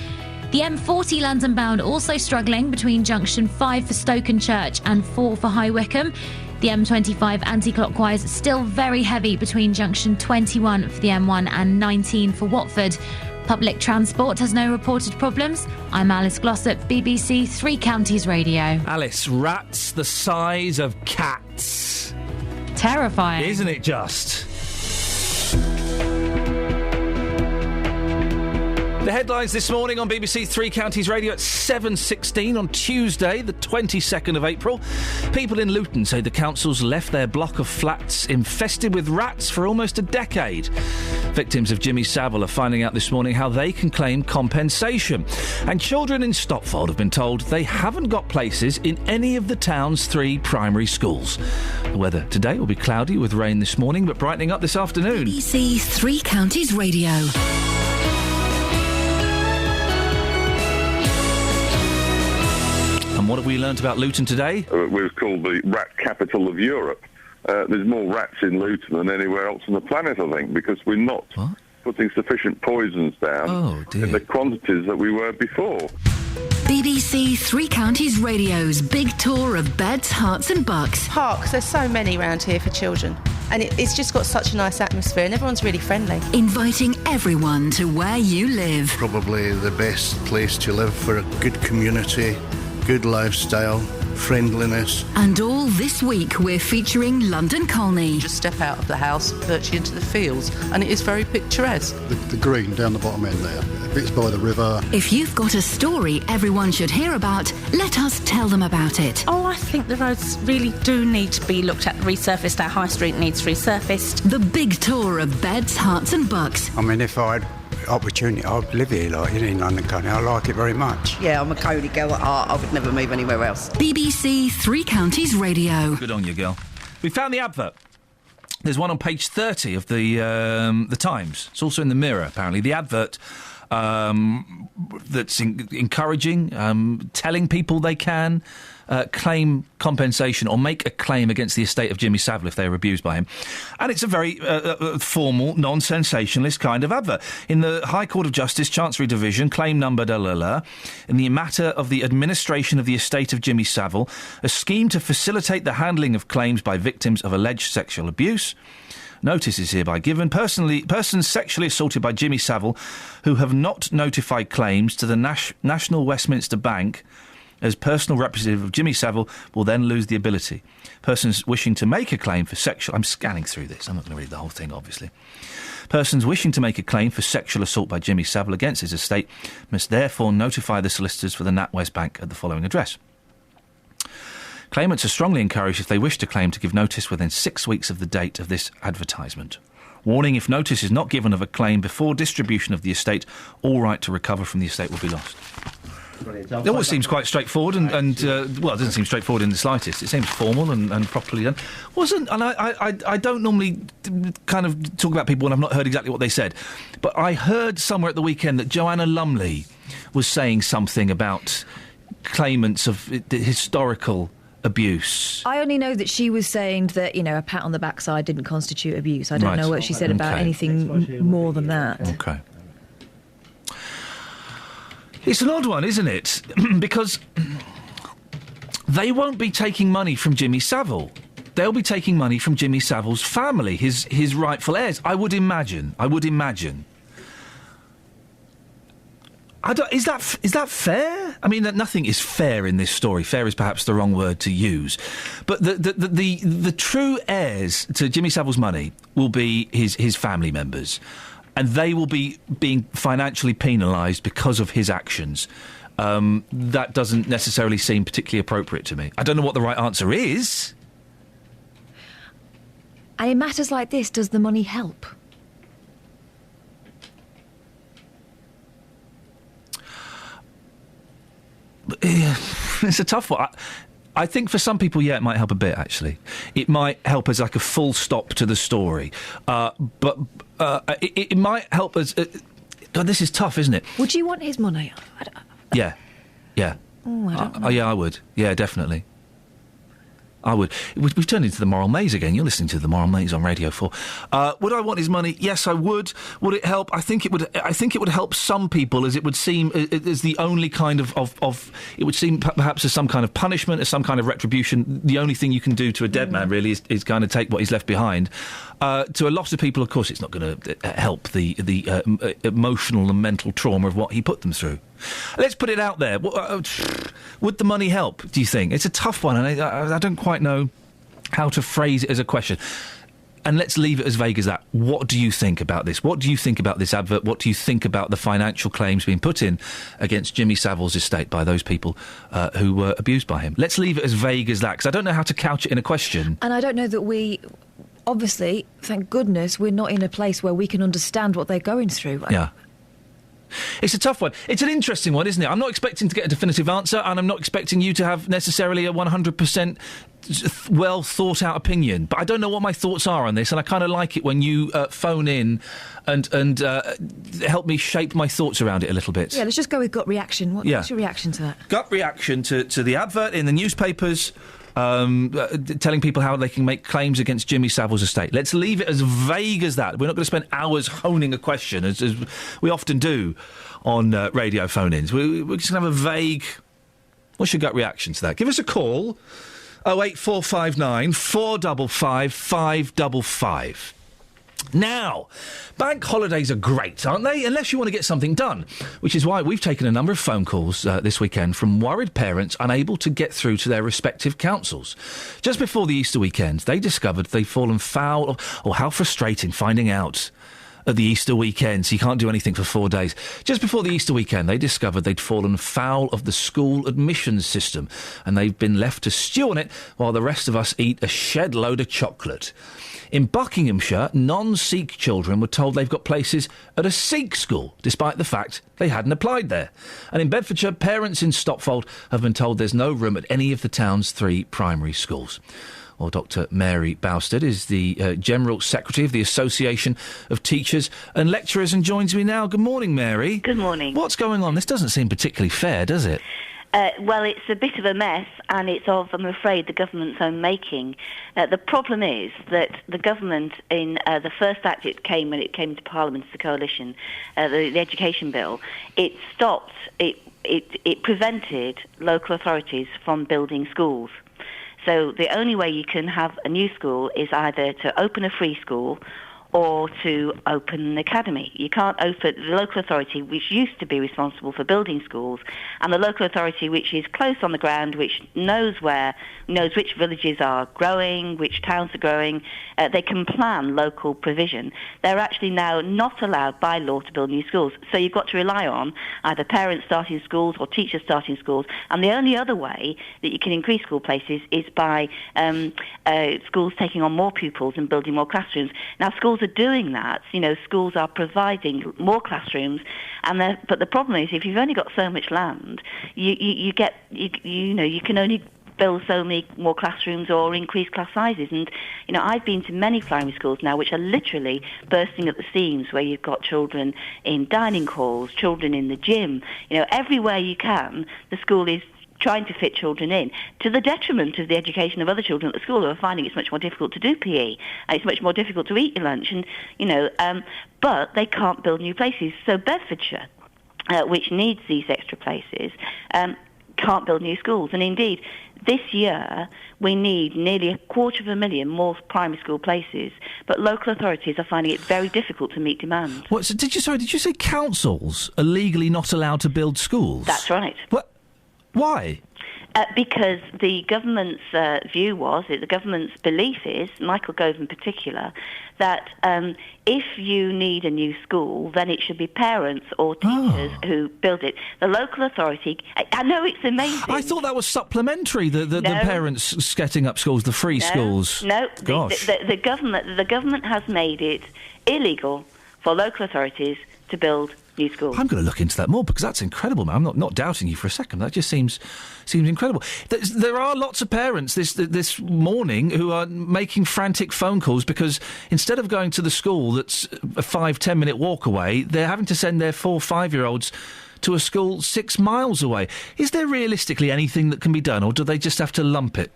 [SPEAKER 18] The M40 London bound also struggling between junction 5 for Stokenchurch and 4 for High Wycombe. The M25 anti-clockwise still very heavy between junction 21 for the M1 and 19 for Watford. Public transport has no reported problems. I'm Alice Glossop, BBC Three Counties Radio.
[SPEAKER 11] Alice, rats the size of cats.
[SPEAKER 18] Terrifying.
[SPEAKER 11] Isn't it just? The headlines this morning on BBC Three Counties Radio at 7:16 on Tuesday, the 22nd of April. People in Luton say the council's left their block of flats infested with rats for almost a decade. Victims of Jimmy Savile are finding out this morning how they can claim compensation. And children in Stopfold have been told they haven't got places in any of the town's 3 primary schools. The weather today will be cloudy with rain this morning, but brightening up this afternoon.
[SPEAKER 7] BBC Three Counties Radio.
[SPEAKER 11] And what have we learnt about Luton today?
[SPEAKER 25] We're called the rat capital of Europe. There's more rats in Luton than anywhere else on the planet, I think, because we're not putting sufficient poisons down in the quantities that we were before.
[SPEAKER 7] BBC Three Counties Radio's big tour of beds, hearts and bucks.
[SPEAKER 8] Parks, there's so many around here for children. And it's just got such a nice atmosphere and everyone's really friendly.
[SPEAKER 7] Inviting everyone to where you live.
[SPEAKER 12] Probably the best place to live for a good community, good lifestyle,
[SPEAKER 6] friendliness.
[SPEAKER 7] And all this week we're featuring London Colney.
[SPEAKER 12] Just step out of the house, virtually into the fields, and it is very picturesque.
[SPEAKER 6] The green down the bottom end there, bits by the river.
[SPEAKER 7] If you've got a story everyone should hear about, let us tell them about it.
[SPEAKER 16] Oh, I think the roads really do need to be looked at, resurfaced. Our high street needs resurfaced.
[SPEAKER 7] The big tour of beds, hearts and bucks.
[SPEAKER 22] I mean, if I had opportunity, I'd live here, like, in London County. I like it very much.
[SPEAKER 12] Yeah, I'm a Coney girl at heart. I would never move anywhere else.
[SPEAKER 7] BBC Three Counties Radio.
[SPEAKER 11] Good on you, girl. We found the advert. There's one on page 30 of the Times. It's also in the Mirror, apparently. The advert that's encouraging, telling people they can claim compensation or make a claim against the estate of Jimmy Savile if they were abused by him. And it's a very formal, non-sensationalist kind of advert. In the High Court of Justice, Chancery Division, claim number in the matter of the administration of the estate of Jimmy Savile, a scheme to facilitate the handling of claims by victims of alleged sexual abuse. Notice is hereby given. Persons sexually assaulted by Jimmy Savile who have not notified claims to the National Westminster Bank as personal representative of Jimmy Savile will then lose the ability. Persons wishing to make a claim for sexual... I'm scanning through this. I'm not going to read the whole thing, obviously. Persons wishing to make a claim for sexual assault by Jimmy Savile against his estate must therefore notify the solicitors for the NatWest Bank at the following address. Claimants are strongly encouraged, if they wish to claim, to give notice within 6 weeks of the date of this advertisement. Warning, if notice is not given of a claim before distribution of the estate, all right to recover from the estate will be lost. It always seems quite straightforward and it doesn't seem straightforward in the slightest. It seems formal and properly done. I don't normally kind of talk about people when I've not heard exactly what they said, but I heard somewhere at the weekend that Joanna Lumley was saying something about claimants of historical abuse.
[SPEAKER 5] I only know that she was saying that, a pat on the backside didn't constitute abuse. I don't know what she said about anything more than that.
[SPEAKER 11] Okay. It's an odd one, isn't it? Because they won't be taking money from Jimmy Savile. They'll be taking money from Jimmy Savile's family, his rightful heirs. I would imagine. Is that fair? I mean, nothing is fair in this story. Fair is perhaps the wrong word to use. But the true heirs to Jimmy Savile's money will be his family members. And they will be being financially penalised because of his actions. That doesn't necessarily seem particularly appropriate to me. I don't know what the right answer is.
[SPEAKER 5] And in matters like this, does the money help?
[SPEAKER 11] It's a tough one. I think for some people, it might help a bit, actually. It might help as like a full stop to the story. But it might help as... God, this is tough, isn't it?
[SPEAKER 5] Would you want his money?
[SPEAKER 11] Yeah.
[SPEAKER 5] Oh, I don't know.
[SPEAKER 11] Yeah, I would. Yeah, definitely. I would. We've turned into the Moral Maze again. You're listening to the Moral Maze on Radio 4. Would I want his money? Yes, I would. Would it help? I think it would. I think it would help some people, as it would seem as the only kind of it would seem perhaps as some kind of punishment, as some kind of retribution. The only thing you can do to a dead man really is kind of take what he's left behind. To a lot of people, of course, it's not going to help the emotional and mental trauma of what he put them through. Let's put it out there. Would the money help, do you think? It's a tough one, and I don't quite know how to phrase it as a question. And let's leave it as vague as that. What do you think about this? What do you think about this advert? What do you think about the financial claims being put in against Jimmy Savile's estate by those people who were abused by him? Let's leave it as vague as that, because I don't know how to couch it in a question.
[SPEAKER 5] And I don't know that we... Obviously, thank goodness, we're not in a place where we can understand what they're going through.
[SPEAKER 11] Yeah. It's a tough one. It's an interesting one, isn't it? I'm not expecting to get a definitive answer, and I'm not expecting you to have necessarily a 100% well thought out opinion. But I don't know what my thoughts are on this, and I kind of like it when you phone in and help me shape my thoughts around it a little bit.
[SPEAKER 5] Yeah, let's just go with gut reaction. What's your reaction to that?
[SPEAKER 11] Gut reaction to the advert in the newspapers. Telling people how they can make claims against Jimmy Savile's estate. Let's leave it as vague as that. We're not going to spend hours honing a question, as we often do on radio phone-ins. We're just going to have a vague... What's your gut reaction to that? Give us a call, 08459 455 555. Now, bank holidays are great, aren't they? Unless you want to get something done, which is why we've taken a number of phone calls this weekend from worried parents unable to get through to their respective councils. Just before the Easter weekend, they discovered they'd fallen foul of... Oh, how frustrating finding out at the Easter weekend, so you can't do anything for 4 days. Just before the Easter weekend, they discovered they'd fallen foul of the school admissions system, and they've been left to stew on it while the rest of us eat a shed load of chocolate. In Buckinghamshire, non-Sikh children were told they've got places at a Sikh school, despite the fact they hadn't applied there. And in Bedfordshire, parents in Stopfold have been told there's no room at any of the town's 3 primary schools. Well, Dr. Mary Bousted is the General Secretary of the Association of Teachers and Lecturers and joins me now. Good morning, Mary.
[SPEAKER 9] Good morning.
[SPEAKER 11] What's going on? This doesn't seem particularly fair, does it?
[SPEAKER 9] Well, it's a bit of a mess, and it's of, I'm afraid, the government's own making. The problem is that the government, in the first act it came when it came to Parliament, the coalition, the education bill, it stopped, it prevented local authorities from building schools. So the only way you can have a new school is either to open a free school or to open an academy. You can't open the local authority, which used to be responsible for building schools, and the local authority which is close on the ground, which knows which villages are growing, which towns are growing. They can plan local provision. They're actually now not allowed by law to build new schools. So you've got to rely on either parents starting schools or teachers starting schools. And the only other way that you can increase school places is by schools taking on more pupils and building more classrooms. Now, schools are doing that. Schools are providing more classrooms, but the problem is if you've only got so much land, you can only build so many more classrooms or increase class sizes. And I've been to many primary schools now which are literally bursting at the seams, where you've got children in dining halls, children in the gym. Everywhere you can, the school is trying to fit children in, to the detriment of the education of other children at the school who are finding it's much more difficult to do PE, and it's much more difficult to eat your lunch, and but they can't build new places. So Bedfordshire, which needs these extra places, can't build new schools. And indeed, this year we need nearly 250,000 more primary school places, but local authorities are finding it very difficult to meet demand.
[SPEAKER 11] What? So did you say councils are legally not allowed to build schools?
[SPEAKER 9] That's right.
[SPEAKER 11] What? Why?
[SPEAKER 9] Because the government's view was, the government's belief is, Michael Gove in particular, that if you need a new school, then it should be parents or teachers who build it. The local authority, I know it's amazing.
[SPEAKER 11] I thought that was supplementary, the parents setting up schools, the free schools.
[SPEAKER 9] No,
[SPEAKER 11] Gosh.
[SPEAKER 9] The government has made it illegal for local authorities to build new schools.
[SPEAKER 11] I'm going to look into that more, because that's incredible, man. I'm not doubting you for a second. That just seems incredible. There are lots of parents this morning who are making frantic phone calls because instead of going to the school that's a 5-10 minute walk away, they're having to send their 4-5-year-olds to a school 6 miles away. Is there realistically anything that can be done, or do they just have to lump it?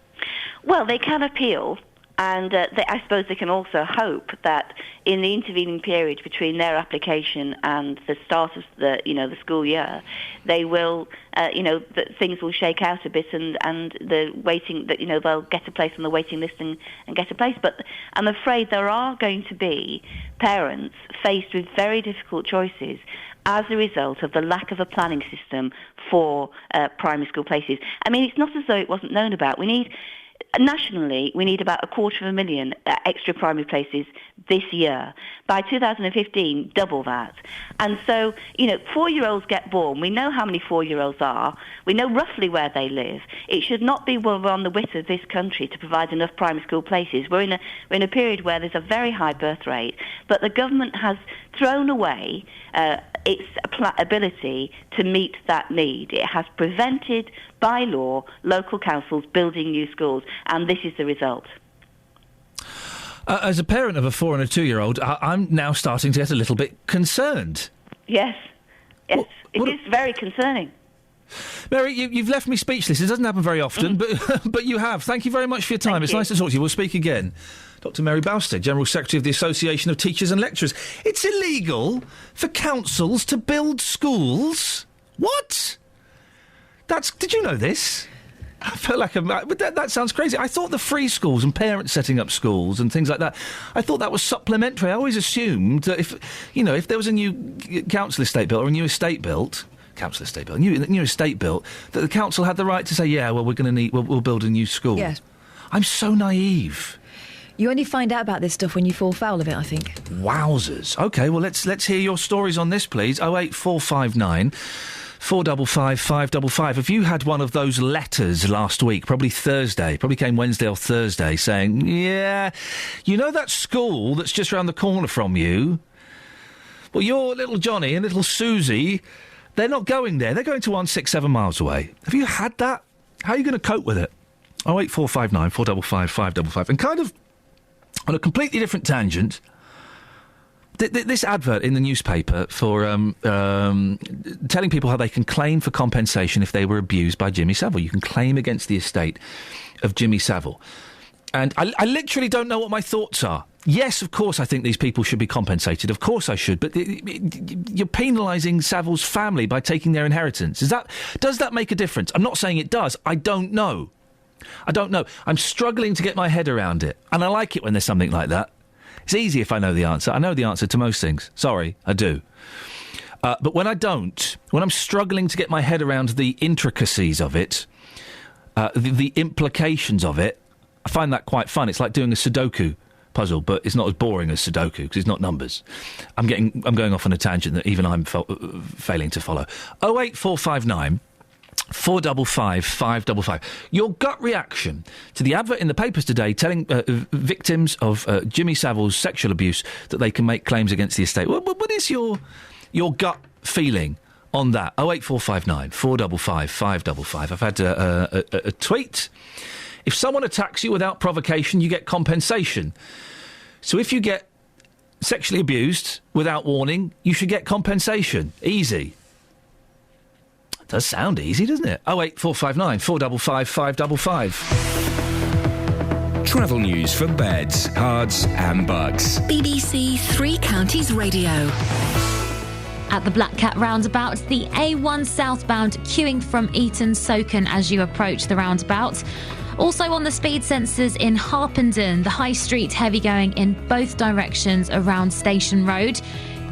[SPEAKER 9] Well, they can appeal. And I suppose they can also hope that in the intervening period between their application and the start of the school year, they will, that things will shake out a bit, and the waiting, that they'll get a place on the waiting list and get a place. But I'm afraid there are going to be parents faced with very difficult choices as a result of the lack of a planning system for primary school places. I mean, it's not as though it wasn't known about. Nationally, we need about 250,000 extra primary places this year. By 2015, double that. And so, 4-year-olds get born. We know how many 4-year-olds are. We know roughly where they live. It should not be we're on the wit of this country to provide enough primary school places. We're in a period where there's a very high birth rate, but the government has thrown away its ability to meet that need. It has prevented, by law, local councils building new schools, and this is the result.
[SPEAKER 11] As a parent of a 4- and a 2-year-old, I'm now starting to get a little bit concerned.
[SPEAKER 9] Yes, it is very concerning.
[SPEAKER 11] Mary, you've left me speechless. It doesn't happen very often, but you have. Thank you very much for your time. It's nice to talk to you. We'll speak again. Dr. Mary Bousted, General Secretary of the Association of Teachers and Lecturers. It's illegal for councils to build schools? What? Did you know this? I feel like but that sounds crazy. I thought the free schools and parents setting up schools and things like that, I thought that was supplementary. I always assumed that if there was a new council estate built or a new estate built, new estate built, that the council had the right to say, yeah, well, we'll build a new school.
[SPEAKER 5] Yes. I'm
[SPEAKER 11] so naive.
[SPEAKER 5] You only find out about this stuff when you fall foul of it, I think.
[SPEAKER 11] Wowzers. OK, well, let's hear your stories on this, please. 08459 455 555. Have you had one of those letters last week, probably came Wednesday or Thursday, saying, yeah, you know that school that's just round the corner from you? Well, your little Johnny and little Susie, they're not going there. They're going to one 6-7 miles away. Have you had that? How are you going to cope with it? 08459 455 555. And kind of on a completely different tangent, this advert in the newspaper for telling people how they can claim for compensation if they were abused by Jimmy Savile. You can claim against the estate of Jimmy Savile. And I literally don't know what my thoughts are. Yes, of course, I think these people should be compensated. Of course I should. But you're penalising Savile's family by taking their inheritance. Does that make a difference? I'm not saying it does. I don't know. I'm struggling to get my head around it. And I like it when there's something like that. It's easy if I know the answer. I know the answer to most things. Sorry, I do. But when I don't, when I'm struggling to get my head around the intricacies of it, the implications of it, I find that quite fun. It's like doing a Sudoku puzzle, but it's not as boring as Sudoku because it's not numbers. I'm going off on a tangent that even I'm failing to follow. 08459 455 555. Your gut reaction to the advert in the papers today telling victims of Jimmy Savile's sexual abuse that they can make claims against the estate. What is your gut feeling on that? 08459 455 555. I've had a tweet. If someone attacks you without provocation, you get compensation. So if you get sexually abused without warning, you should get compensation. Easy. Does sound easy, doesn't it? 08459 455 555.
[SPEAKER 13] Travel news for beds, cards and bugs.
[SPEAKER 7] BBC Three Counties Radio.
[SPEAKER 18] At the Black Cat roundabout, the A1 southbound queuing from Eton Soken as you approach the roundabout. Also on the speed sensors in Harpenden, the High Street heavy going in both directions around Station Road.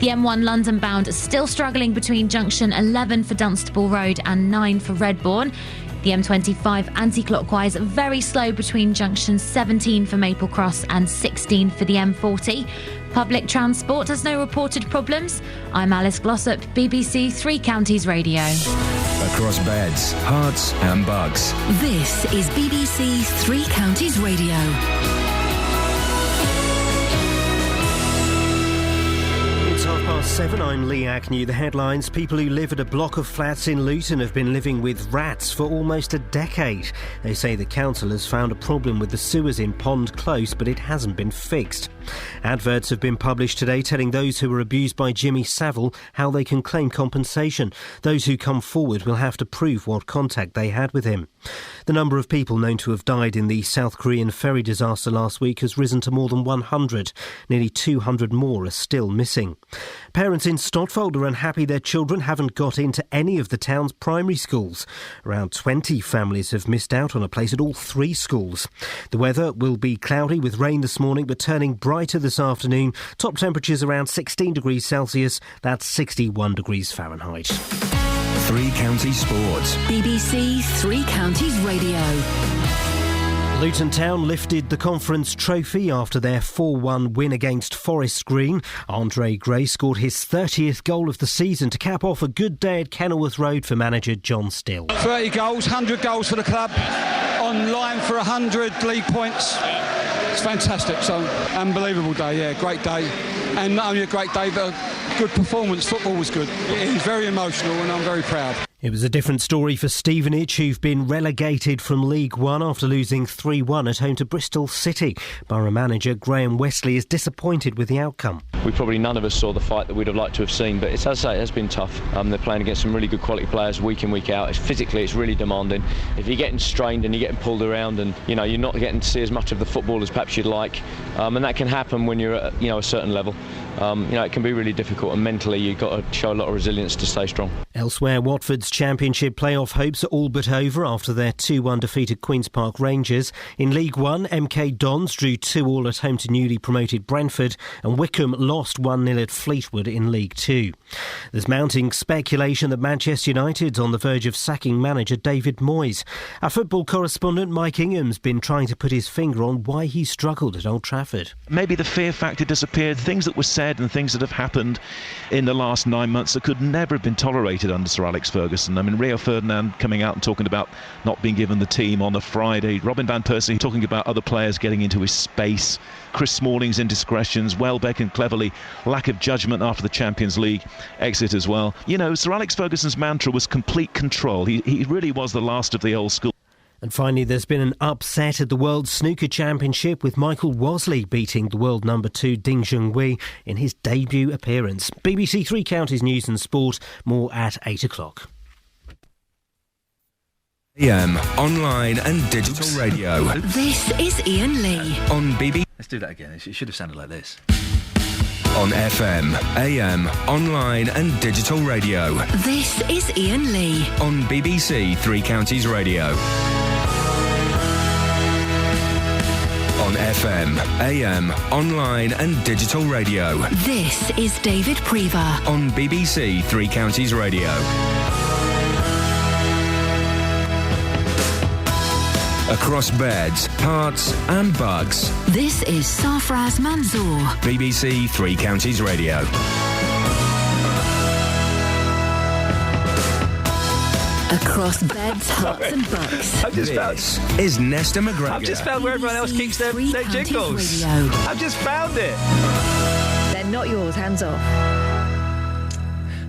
[SPEAKER 18] The M1 London bound still struggling between junction 11 for Dunstable Road and 9 for Redbourne. The M25 anti-clockwise very slow between junction 17 for Maple Cross and 16 for the M40. Public transport has no reported problems. I'm Alice Glossop, BBC Three Counties Radio.
[SPEAKER 13] Across beds, hearts and bugs.
[SPEAKER 7] This is BBC Three Counties Radio.
[SPEAKER 2] It's 7:30, I'm Lee Agnew. The headlines: people who live at a block of flats in Luton have been living with rats for almost a decade. They say the council has found a problem with the sewers in Pond Close, but it hasn't been fixed. Adverts have been published today telling those who were abused by Jimmy Savile how they can claim compensation. Those who come forward will have to prove what contact they had with him. The number of people known to have died in the South Korean ferry disaster last week has risen to more than 100. Nearly 200 more are still missing. Parents in Stotfold are unhappy their children haven't got into any of the town's primary schools. Around 20 families have missed out on a place at all 3 schools. The weather will be cloudy with rain this morning, but turning brighter this afternoon. Top temperatures around 16 degrees Celsius. That's 61 degrees Fahrenheit.
[SPEAKER 13] Three Counties Sports.
[SPEAKER 7] BBC Three Counties Radio.
[SPEAKER 2] Luton Town lifted the conference trophy after their 4-1 win against Forest Green. Andre Gray scored his 30th goal of the season to cap off a good day at Kenilworth Road for manager John Still.
[SPEAKER 10] 30 goals, 100 goals for the club, on line for 100 league points. It's fantastic, so unbelievable day, yeah, great day. And not only a great day, but a good performance. Football was good. It is very emotional and I'm very proud.
[SPEAKER 2] It was a different story for Stevenage, who've been relegated from League One after losing 3-1 at home to Bristol City. Borough manager Graham Wesley is disappointed with the outcome.
[SPEAKER 19] We probably none of us saw the fight that we'd have liked to have seen, but it's, as I say, it has been tough. They're playing against some really good quality players week in, week out. Physically, it's really demanding. If you're getting strained and you're getting pulled around and, you know, you're not getting to see as much of the football as perhaps you'd like, and that can happen when you're at, you know, a certain level. It can be really difficult, and mentally you've got to show a lot of resilience to stay strong.
[SPEAKER 2] Elsewhere, Watford's Championship playoff hopes are all but over after their 2-1 defeat at Queen's Park Rangers. In League One, MK Dons drew 2-2 at home to newly promoted Brentford, and Wickham lost 1-0 at Fleetwood in League Two. There's mounting speculation that Manchester United's on the verge of sacking manager David Moyes. Our football correspondent Mike Ingham's been trying to put his finger on why he struggled at Old Trafford.
[SPEAKER 15] Maybe the fear factor disappeared, things that were said and things that have happened in the last 9 months that could never have been tolerated under Sir Alex Ferguson. I mean, Rio Ferdinand coming out and talking about not being given the team on a Friday, Robin van Persie talking about other players getting into his space, Chris Smalling's indiscretions, Welbeck and Cleverley, lack of judgment after the Champions League exit as well. Sir Alex Ferguson's mantra was complete control. He really was the last of the old school.
[SPEAKER 2] And finally, there's been an upset at the World Snooker Championship with Michael Wosley beating the world number 2 Ding Junhui in his debut appearance. BBC Three Counties News and Sport, more at 8 o'clock.
[SPEAKER 13] AM, online and digital radio.
[SPEAKER 7] This is Iain Lee.
[SPEAKER 13] On BBC.
[SPEAKER 11] Let's do that again. It should have sounded like this.
[SPEAKER 13] On FM, AM, online and digital radio.
[SPEAKER 7] This is Iain Lee.
[SPEAKER 13] On BBC Three Counties Radio. On FM, AM, online and digital radio.
[SPEAKER 7] This is David Prever.
[SPEAKER 13] On BBC Three Counties Radio. Across beds, hearts and bugs.
[SPEAKER 7] This is Safraz Manzoor.
[SPEAKER 13] BBC Three Counties Radio.
[SPEAKER 7] Across beds, hearts and bugs.
[SPEAKER 11] I've just found...
[SPEAKER 13] is Nesta McGregor.
[SPEAKER 11] I've just found where everyone else keeps their jingles.
[SPEAKER 7] Radio.
[SPEAKER 11] I've just found it.
[SPEAKER 5] They're not yours, hands off.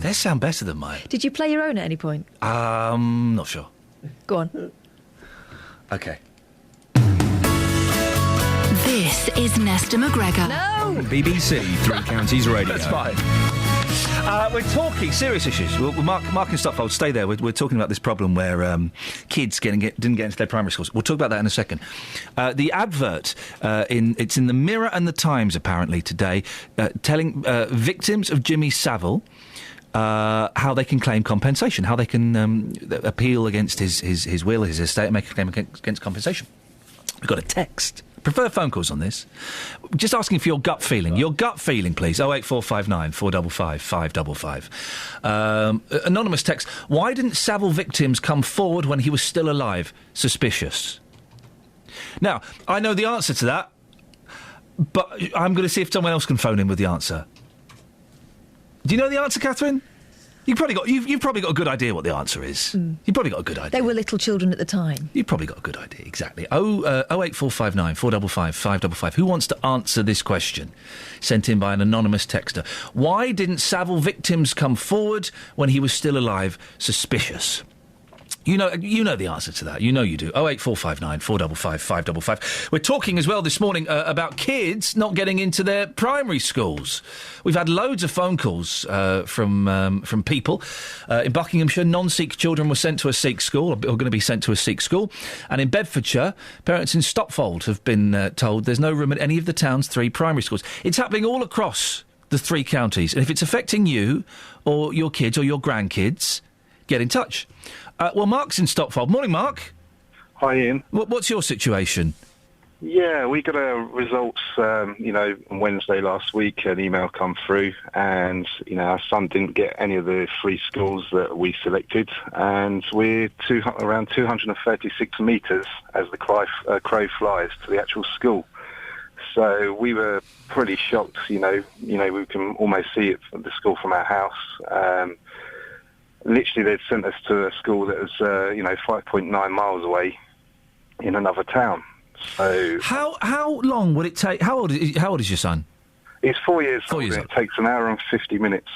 [SPEAKER 11] They sound better than mine.
[SPEAKER 5] Did you play your own at any point?
[SPEAKER 11] Not sure.
[SPEAKER 5] Go on.
[SPEAKER 11] Okay.
[SPEAKER 7] This is Nesta McGregor.
[SPEAKER 5] No!
[SPEAKER 13] BBC Three Counties Radio.
[SPEAKER 11] That's fine. We're talking serious issues. Mark and Stopfold, stay there. We're talking about this problem where kids didn't get into their primary schools. We'll talk about that in a second. The advert, it's in the Mirror and the Times apparently today, telling victims of Jimmy Savile how they can claim compensation, how they can appeal against his will, his estate, and make a claim against compensation. We've got a text. I prefer phone calls on this. Just asking for your gut feeling. Your gut feeling, please. 08459 455 555. Anonymous text. Why didn't Savile victims come forward when he was still alive? Suspicious. Now, I know the answer to that, but I'm going to see if someone else can phone in with the answer. Do you know the answer, Catherine? You've probably got a good idea what the answer is. You've probably got a good idea.
[SPEAKER 5] They were little children at the time.
[SPEAKER 11] You've probably got a good idea, exactly. 08459 455 555. Who wants to answer this question? Sent in by an anonymous texter. Why didn't Savile victims come forward when he was still alive? Suspicious. You know the answer to that. You know you do. 08459 455 555. We're talking as well this morning about kids not getting into their primary schools. We've had loads of phone calls from people in Buckinghamshire. Non-Sikh children were sent to a Sikh school, or going to be sent to a Sikh school. And in Bedfordshire, parents in Stopfold have been told there's no room at any of the town's 3 primary schools. It's happening all across the 3 counties. And if it's affecting you or your kids or your grandkids, get in touch. Well, Mark's in Stopfold. Morning, Mark.
[SPEAKER 20] Hi, Ian.
[SPEAKER 11] What's your situation?
[SPEAKER 20] Yeah, we got our results, on Wednesday last week, an email come through, and, our son didn't get any of the 3 schools that we selected, and we're around 236 metres as the crow flies to the actual school. So we were pretty shocked, we can almost see it from the school from our house. Literally, they'd sent us to a school that was, 5.9 miles away in another town. So
[SPEAKER 11] how long would it take? How old is your son?
[SPEAKER 20] He's 4 years old. It takes an hour and 50 minutes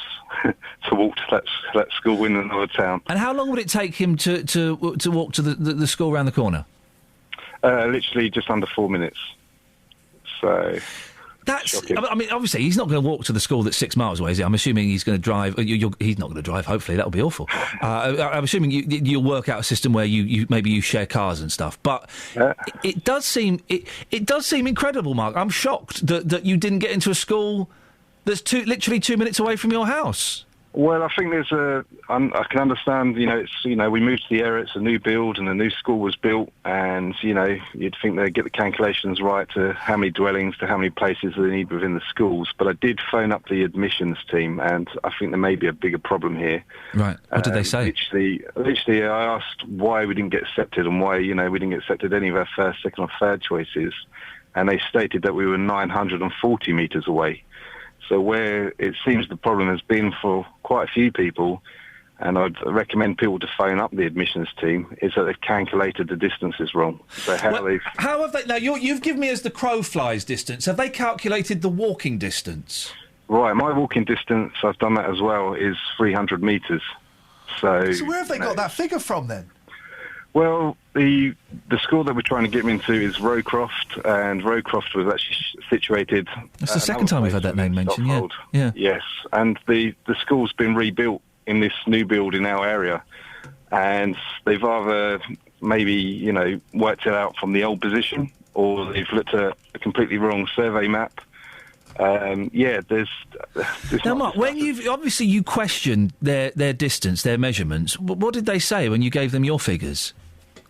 [SPEAKER 20] to walk to that school in another town.
[SPEAKER 11] And how long would it take him to walk to the school around the corner?
[SPEAKER 20] Literally just under 4 minutes. So
[SPEAKER 11] that's.
[SPEAKER 20] shocking.
[SPEAKER 11] I mean, obviously, he's not going to walk to the school that's 6 miles away, is he? I'm assuming he's going to drive. He's not going to drive. Hopefully, that would be awful. I'm assuming you'll work out a system where you maybe share cars and stuff. But it does seem incredible, Mark. I'm shocked that you didn't get into a school that's literally 2 minutes away from your house?
[SPEAKER 20] Well, I think I can understand, we moved to the area, it's a new build and a new school was built and, you'd think they'd get the calculations right to how many dwellings, to how many places they need within the schools. But I did phone up the admissions team and I think there may be a bigger problem here.
[SPEAKER 11] Right. What did they say?
[SPEAKER 20] Literally, I asked why we didn't get accepted and why, we didn't get accepted any of our first, second or third choices. And they stated that we were 940 metres away. So where it seems the problem has been for quite a few people, and I'd recommend people to phone up the admissions team, is that they've calculated the distances wrong. So how
[SPEAKER 11] have they... Now, you've given me as the crow flies distance. Have they calculated the walking distance?
[SPEAKER 20] Right, my walking distance, I've done that as well, is 300 metres. So
[SPEAKER 11] where have they got that figure from, then?
[SPEAKER 20] Well, the school that we're trying to get him into is Rowcroft, and Rowcroft was actually situated...
[SPEAKER 11] That's the second time we've had that name mentioned, yeah.
[SPEAKER 20] Yes, and the school's been rebuilt in this new build in our area, and they've either maybe, worked it out from the old position, or they've looked at a completely wrong survey map. There's
[SPEAKER 11] now, Mark, when you questioned their distance, their measurements, what did they say when you gave them your figures?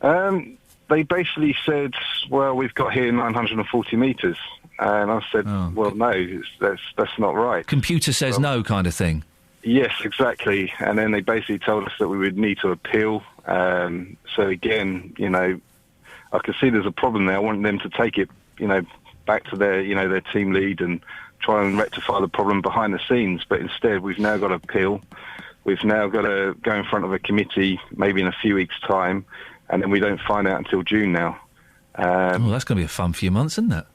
[SPEAKER 20] They basically said, well, we've got here 940 metres. And I said, well, no, that's not right.
[SPEAKER 11] Computer says no kind of thing.
[SPEAKER 20] Yes, exactly. And then they basically told us that we would need to appeal. So again, I can see there's a problem there. I want them to take it, back to their team lead and try and rectify the problem behind the scenes. But instead, we've now got to appeal. We've now got to go in front of a committee maybe in a few weeks' time, and then we don't find out until June now.
[SPEAKER 11] That's going to be a fun few months, isn't it?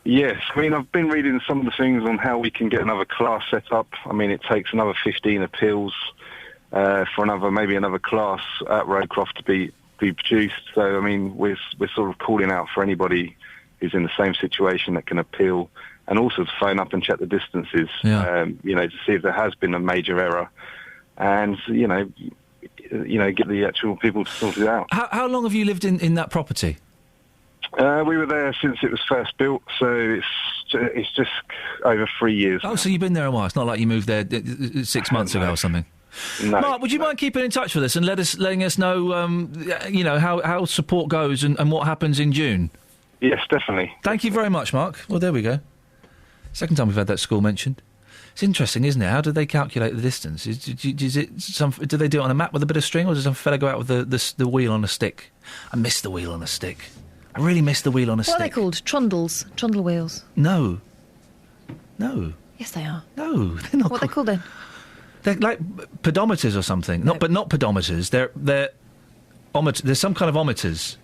[SPEAKER 20] Yes. I mean, I've been reading some of the things on how we can get another class set up. I mean, it takes another 15 appeals for maybe another class at Rowcroft to be produced. So, I mean, we're sort of calling out for anybody who's in the same situation that can appeal, and also to phone up and check the distances, to see if there has been a major error, and, get the actual people to sort it out.
[SPEAKER 11] How long have you lived in that property?
[SPEAKER 20] We were there since it was first built, so it's just over 3 years.
[SPEAKER 11] Oh, so you've been there a while. It's not like you moved there 6 months ago or something.
[SPEAKER 20] No.
[SPEAKER 11] Mark, would you mind keeping in touch with us and letting us know, how support goes and what happens in June?
[SPEAKER 20] Yes, definitely.
[SPEAKER 11] Thank you very much, Mark. Well, there we go. Second time we've had that school mentioned. It's interesting, isn't it? How do they calculate the distance? Do they do it on a map with a bit of string, or does some fella go out with the wheel on a stick? I miss the wheel on a stick. I really miss the wheel on a stick.
[SPEAKER 5] What are they called? Trundles? Trundle wheels?
[SPEAKER 11] No.
[SPEAKER 5] Yes, they are.
[SPEAKER 11] No, they're not.
[SPEAKER 5] What are they called then?
[SPEAKER 11] They're like pedometers or something. No. Not pedometers. They're there's some kind of ometers.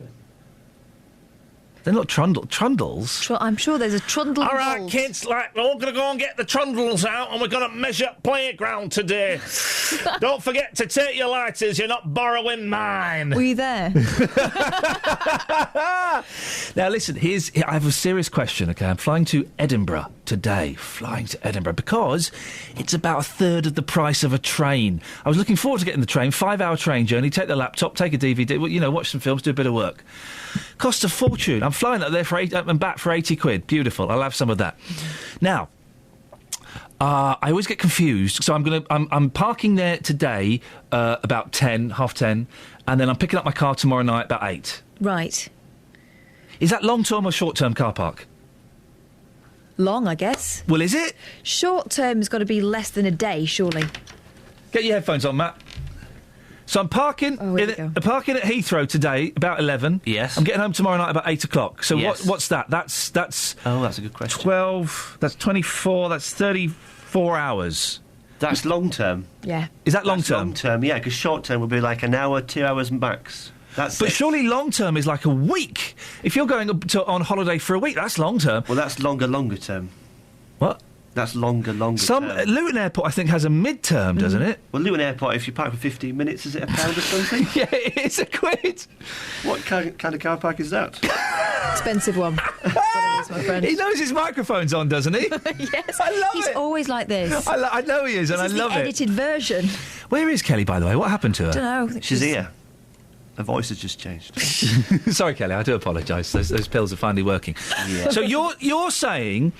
[SPEAKER 11] They're not trundles.
[SPEAKER 5] I'm sure there's a trundle.
[SPEAKER 11] All right, kids, we're all going to go and get the trundles out, and we're going to measure playground today. Don't forget to take your lighters. You're not borrowing mine.
[SPEAKER 5] Were you there?
[SPEAKER 11] Now, listen, I have a serious question, OK? I'm flying to Edinburgh today. Because it's about a third of the price of a train. I was looking forward to getting the train, 5-hour train journey, take the laptop, take a DVD, watch some films, do a bit of work. Costs a fortune. I'm flying up there and back for 80 quid. Beautiful. I'll have some of that. Now, I always get confused. So I'm parking there today about 10:30, and then I'm picking up my car tomorrow night about 8.
[SPEAKER 5] Right.
[SPEAKER 11] Is that long-term or short-term car park?
[SPEAKER 5] Long, I guess.
[SPEAKER 11] Well, is it?
[SPEAKER 5] Short-term's got to be less than a day, surely.
[SPEAKER 11] Get your headphones on, Matt. So I'm parking at Heathrow today about 11.
[SPEAKER 2] Yes.
[SPEAKER 11] I'm getting home tomorrow night about 8 o'clock. So
[SPEAKER 2] yes.
[SPEAKER 11] What's that? That's.
[SPEAKER 2] Oh, that's a good question.
[SPEAKER 11] 12. That's 24. That's 34 hours.
[SPEAKER 2] That's long term.
[SPEAKER 5] Yeah.
[SPEAKER 11] Is that long term?
[SPEAKER 2] Long term, yeah. Because short term would be like an hour, 2 hours max. But
[SPEAKER 11] surely long term is like a week. If you're going on holiday for a week, that's long term.
[SPEAKER 2] Well, that's longer term.
[SPEAKER 11] What?
[SPEAKER 2] That's longer term.
[SPEAKER 11] Luton Airport, I think, has a mid-term, doesn't it?
[SPEAKER 2] Well, Luton Airport, if you park for 15 minutes, is it £1 or something?
[SPEAKER 11] Yeah, it's £1.
[SPEAKER 2] What kind of car park is that?
[SPEAKER 5] Expensive one. That's my friend.
[SPEAKER 11] He knows his microphone's on, doesn't he?
[SPEAKER 5] Yes.
[SPEAKER 11] I love
[SPEAKER 5] He's
[SPEAKER 11] it.
[SPEAKER 5] always like this.
[SPEAKER 11] I know he is, and I love
[SPEAKER 5] the edited version.
[SPEAKER 11] Where is Kelly, by the way? What happened to her?
[SPEAKER 5] I don't know.
[SPEAKER 2] She's here. Her voice has just changed.
[SPEAKER 11] Sorry, Kelly, I do apologise. Those pills are finally working.
[SPEAKER 2] Yeah.
[SPEAKER 11] So you're saying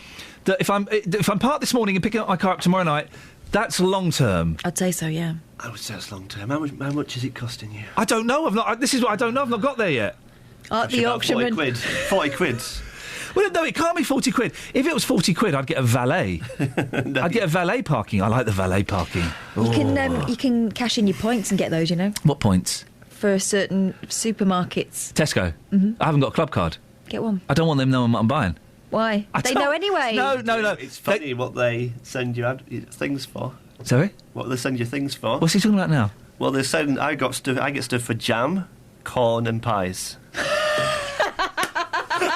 [SPEAKER 11] that if I'm parked this morning and picking up my car up tomorrow night, that's long term.
[SPEAKER 5] I'd say so, yeah.
[SPEAKER 1] I would say it's long term. How much is it costing you?
[SPEAKER 11] I don't know. This is what I don't know. I've not got there yet.
[SPEAKER 5] The auctionman.
[SPEAKER 1] 40 quid.
[SPEAKER 11] Well, no, it can't be 40 quid. If it was 40 quid, I'd get a valet. I'd get a valet parking. I like the valet parking.
[SPEAKER 5] You can cash in your points and get those, you know.
[SPEAKER 11] What points?
[SPEAKER 5] For certain supermarkets.
[SPEAKER 11] Tesco? Mm-hmm. I haven't got a club card.
[SPEAKER 5] Get one.
[SPEAKER 11] I don't want them knowing what I'm buying.
[SPEAKER 5] Why? They know anyway.
[SPEAKER 11] No.
[SPEAKER 1] It's funny what they send you things for.
[SPEAKER 11] Sorry?
[SPEAKER 1] What they send you things for.
[SPEAKER 11] What's he talking about now?
[SPEAKER 1] Well, they send. I get stuff for jam, corn, and pies.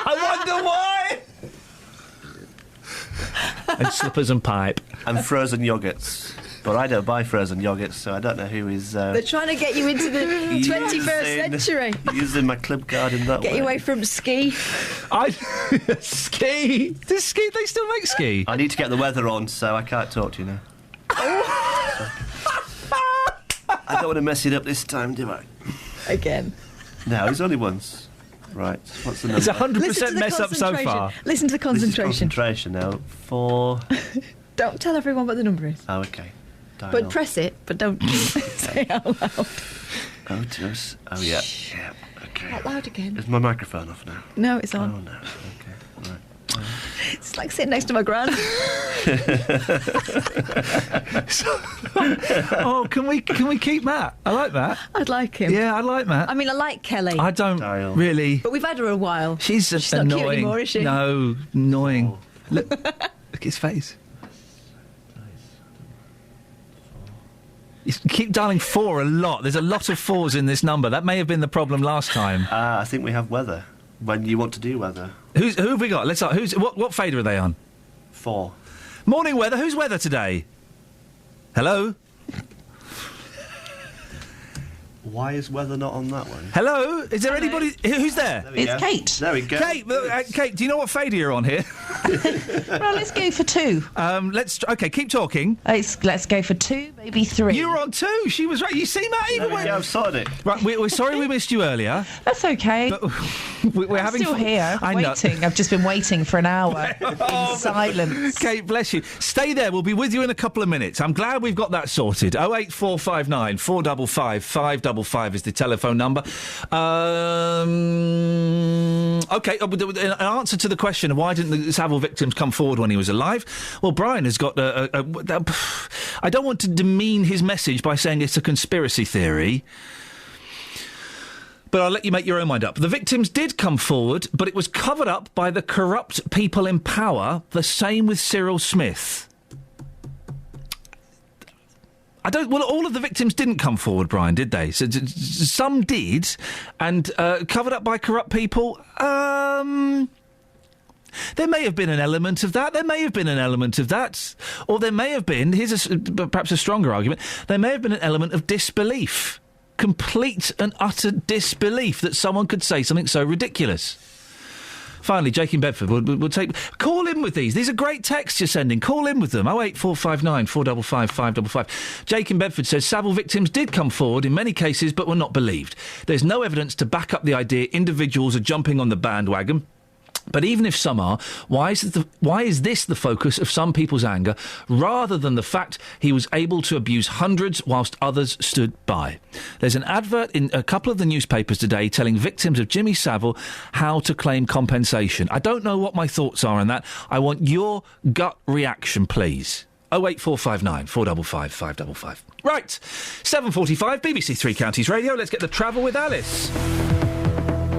[SPEAKER 11] I wonder why. And slippers and pipe
[SPEAKER 1] and frozen yogurts. But I don't buy frozen yogurts, so I don't know who is...
[SPEAKER 5] They're trying to get you into the 21st century.
[SPEAKER 1] Using my club card in that way.
[SPEAKER 5] Get you away from ski.
[SPEAKER 11] Ski? They still make ski?
[SPEAKER 1] I need to get the weather on, so I can't talk to you now. I don't want to mess it up this time, do I?
[SPEAKER 5] Again.
[SPEAKER 1] No, it's only once. Right, what's the number?
[SPEAKER 11] It's 100% mess up so far.
[SPEAKER 5] Listen to the concentration.
[SPEAKER 1] This is concentration now. 4...
[SPEAKER 5] Don't tell everyone what the number is.
[SPEAKER 1] Oh, OK.
[SPEAKER 5] But press it, but don't say it out loud.
[SPEAKER 1] Oh, yeah. Yeah, OK.
[SPEAKER 5] Out loud again.
[SPEAKER 1] Is my microphone off now?
[SPEAKER 5] No, it's on.
[SPEAKER 1] Oh, no. OK, right.
[SPEAKER 5] It's like sitting next to my gran.
[SPEAKER 11] Oh, can we keep Matt? I like Matt.
[SPEAKER 5] I'd like him.
[SPEAKER 11] Yeah, I like Matt.
[SPEAKER 5] I mean, I like Kelly.
[SPEAKER 11] I don't really.
[SPEAKER 5] But we've had her a while.
[SPEAKER 11] She's
[SPEAKER 5] not
[SPEAKER 11] annoying.
[SPEAKER 5] cute anymore, is she?
[SPEAKER 11] No, annoying. Oh. Look at his face. You keep dialing 4 a lot. There's a lot of 4s in this number. That may have been the problem last time.
[SPEAKER 1] I think we have weather. When you want to do weather.
[SPEAKER 11] Who have we got? Let's start. What fader are they on?
[SPEAKER 1] 4.
[SPEAKER 11] Morning weather. Who's weather today? Hello?
[SPEAKER 1] Why is weather not on that one?
[SPEAKER 11] Hello? Is there anybody... Who's there?
[SPEAKER 12] It's Kate.
[SPEAKER 1] There we go.
[SPEAKER 11] Kate, do you know what fader you're on here?
[SPEAKER 12] Well, let's go for 2.
[SPEAKER 11] OK, keep talking.
[SPEAKER 12] Let's go for 2, maybe 3.
[SPEAKER 11] You were on 2. She was right. You see, Matt, even when...
[SPEAKER 1] I've sorted it.
[SPEAKER 11] Right, we're sorry we missed you earlier.
[SPEAKER 12] That's OK.
[SPEAKER 11] But we're
[SPEAKER 12] I'm
[SPEAKER 11] having
[SPEAKER 12] still here, waiting. I've just been waiting for an hour in silence.
[SPEAKER 11] Kate, bless you. Stay there. We'll be with you in a couple of minutes. I'm glad we've got that sorted. 08459 455 555 is the telephone number. OK, an answer to the question of why didn't the Savile victims come forward when he was alive? Well, Brian has got I don't want to demean his message by saying it's a conspiracy theory, but I'll let you make your own mind up. The victims did come forward, but it was covered up by the corrupt people in power. The same with Cyril Smith. Well, all of the victims didn't come forward, Brian, did they? So, some did, and covered up by corrupt people. There may have been an element of that. Or there may have been, here's perhaps a stronger argument, there may have been an element of disbelief. Complete and utter disbelief that someone could say something so ridiculous. Finally, Jake in Bedford will take... Call in with these. These are great texts you're sending. Call in with them. 08459 455 555. Jake in Bedford says Savile victims did come forward in many cases but were not believed. There's no evidence to back up the idea individuals are jumping on the bandwagon. But even if some are, why is this the focus of some people's anger, rather than the fact he was able to abuse hundreds whilst others stood by? There's an advert in a couple of the newspapers today telling victims of Jimmy Savile how to claim compensation. I don't know what my thoughts are on that. I want your gut reaction, please. 08459 455 555. Right, 7:45, BBC Three Counties Radio. Let's get the travel with Alice.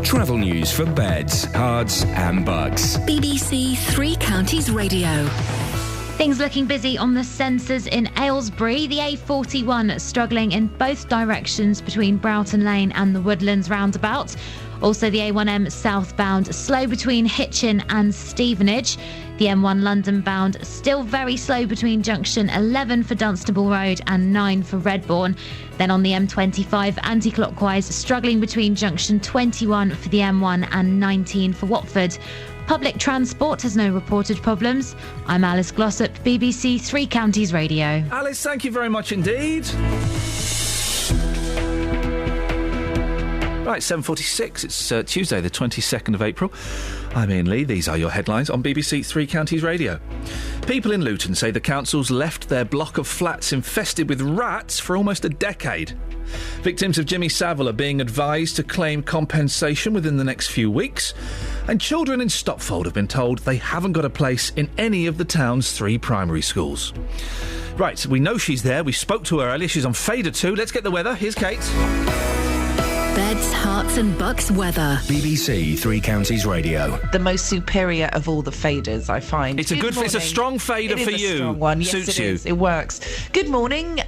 [SPEAKER 13] Travel news for beds, cards and bugs.
[SPEAKER 7] BBC Three Counties Radio.
[SPEAKER 18] Things looking busy on the sensors in Aylesbury. The A41 struggling in both directions between Broughton Lane and the Woodlands roundabout. Also the A1M southbound slow between Hitchin and Stevenage. The M1 London bound still very slow between junction 11 for Dunstable Road and 9 for Redbourne. Then on the M25 anti-clockwise struggling between junction 21 for the M1 and 19 for Watford. Public transport has no reported problems. I'm Alice Glossop, BBC Three Counties Radio.
[SPEAKER 11] Alice, thank you very much indeed. Right, 7:46. It's Tuesday, the 22nd of April. I'm Iain Lee. These are your headlines on BBC Three Counties Radio. People in Luton say the council's left their block of flats infested with rats for almost a decade. Victims of Jimmy Savile are being advised to claim compensation within the next few weeks. And children in Stopfold have been told they haven't got a place in any of the town's 3 primary schools. Right, we know she's there. We spoke to her earlier. She's on Fader 2. Let's get the weather. Here's Kate.
[SPEAKER 7] Beds, Herts and Bucks weather.
[SPEAKER 13] BBC Three Counties Radio.
[SPEAKER 12] The most superior of all the faders, I find.
[SPEAKER 11] It's a strong fader for you.
[SPEAKER 12] It is a strong one. Yes,
[SPEAKER 11] Suits
[SPEAKER 12] it
[SPEAKER 11] you.
[SPEAKER 12] is. It works. Good morning.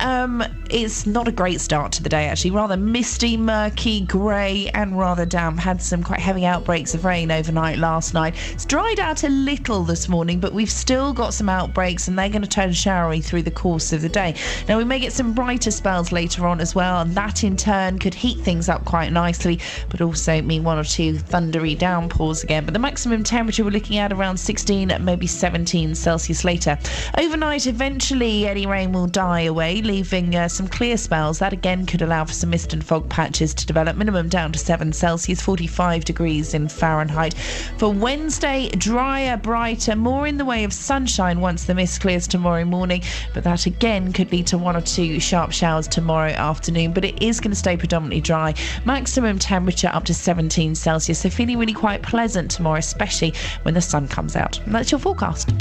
[SPEAKER 12] It's not a great start to the day, actually. Rather misty, murky, grey and rather damp. Had some quite heavy outbreaks of rain overnight last night. It's dried out a little this morning, but we've still got some outbreaks and they're going to turn showery through the course of the day. Now, we may get some brighter spells later on as well, and that in turn could heat things up quite nicely, but also mean 1 or 2 thundery downpours again. But the maximum temperature we're looking at around 16, maybe 17 Celsius later. Overnight, eventually any rain will die away, leaving some clear spells. That again could allow for some mist and fog patches to develop. Minimum down to 7 Celsius, 45 degrees in Fahrenheit. For Wednesday, drier, brighter, more in the way of sunshine once the mist clears tomorrow morning, but that again could lead to 1 or 2 sharp showers tomorrow afternoon. But it is going to stay predominantly dry. Maximum temperature up to 17 Celsius, so feeling really quite pleasant tomorrow, especially when the sun comes out. And that's your forecast.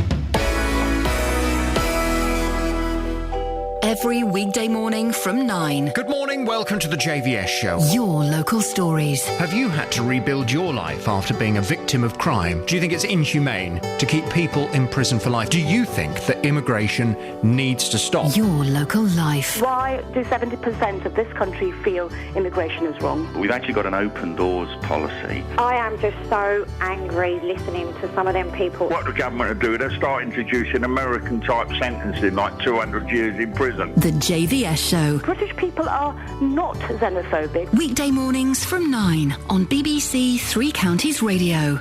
[SPEAKER 7] Every weekday morning from 9.
[SPEAKER 4] Good morning, welcome to the JVS show.
[SPEAKER 7] Your local stories.
[SPEAKER 4] Have you had to rebuild your life after being a victim of crime? Do you think it's inhumane to keep people in prison for life? Do you think that immigration needs to stop?
[SPEAKER 7] Your local life.
[SPEAKER 14] Why do 70% of this country feel immigration is wrong?
[SPEAKER 21] We've actually got an open doors policy.
[SPEAKER 23] I am just so angry listening to some of them people.
[SPEAKER 24] What the government will do, they'll start introducing American-type sentencing, like 200 years in prison.
[SPEAKER 7] The JVS show.
[SPEAKER 14] British people are not xenophobic.
[SPEAKER 7] Weekday mornings from 9 on BBC Three Counties Radio.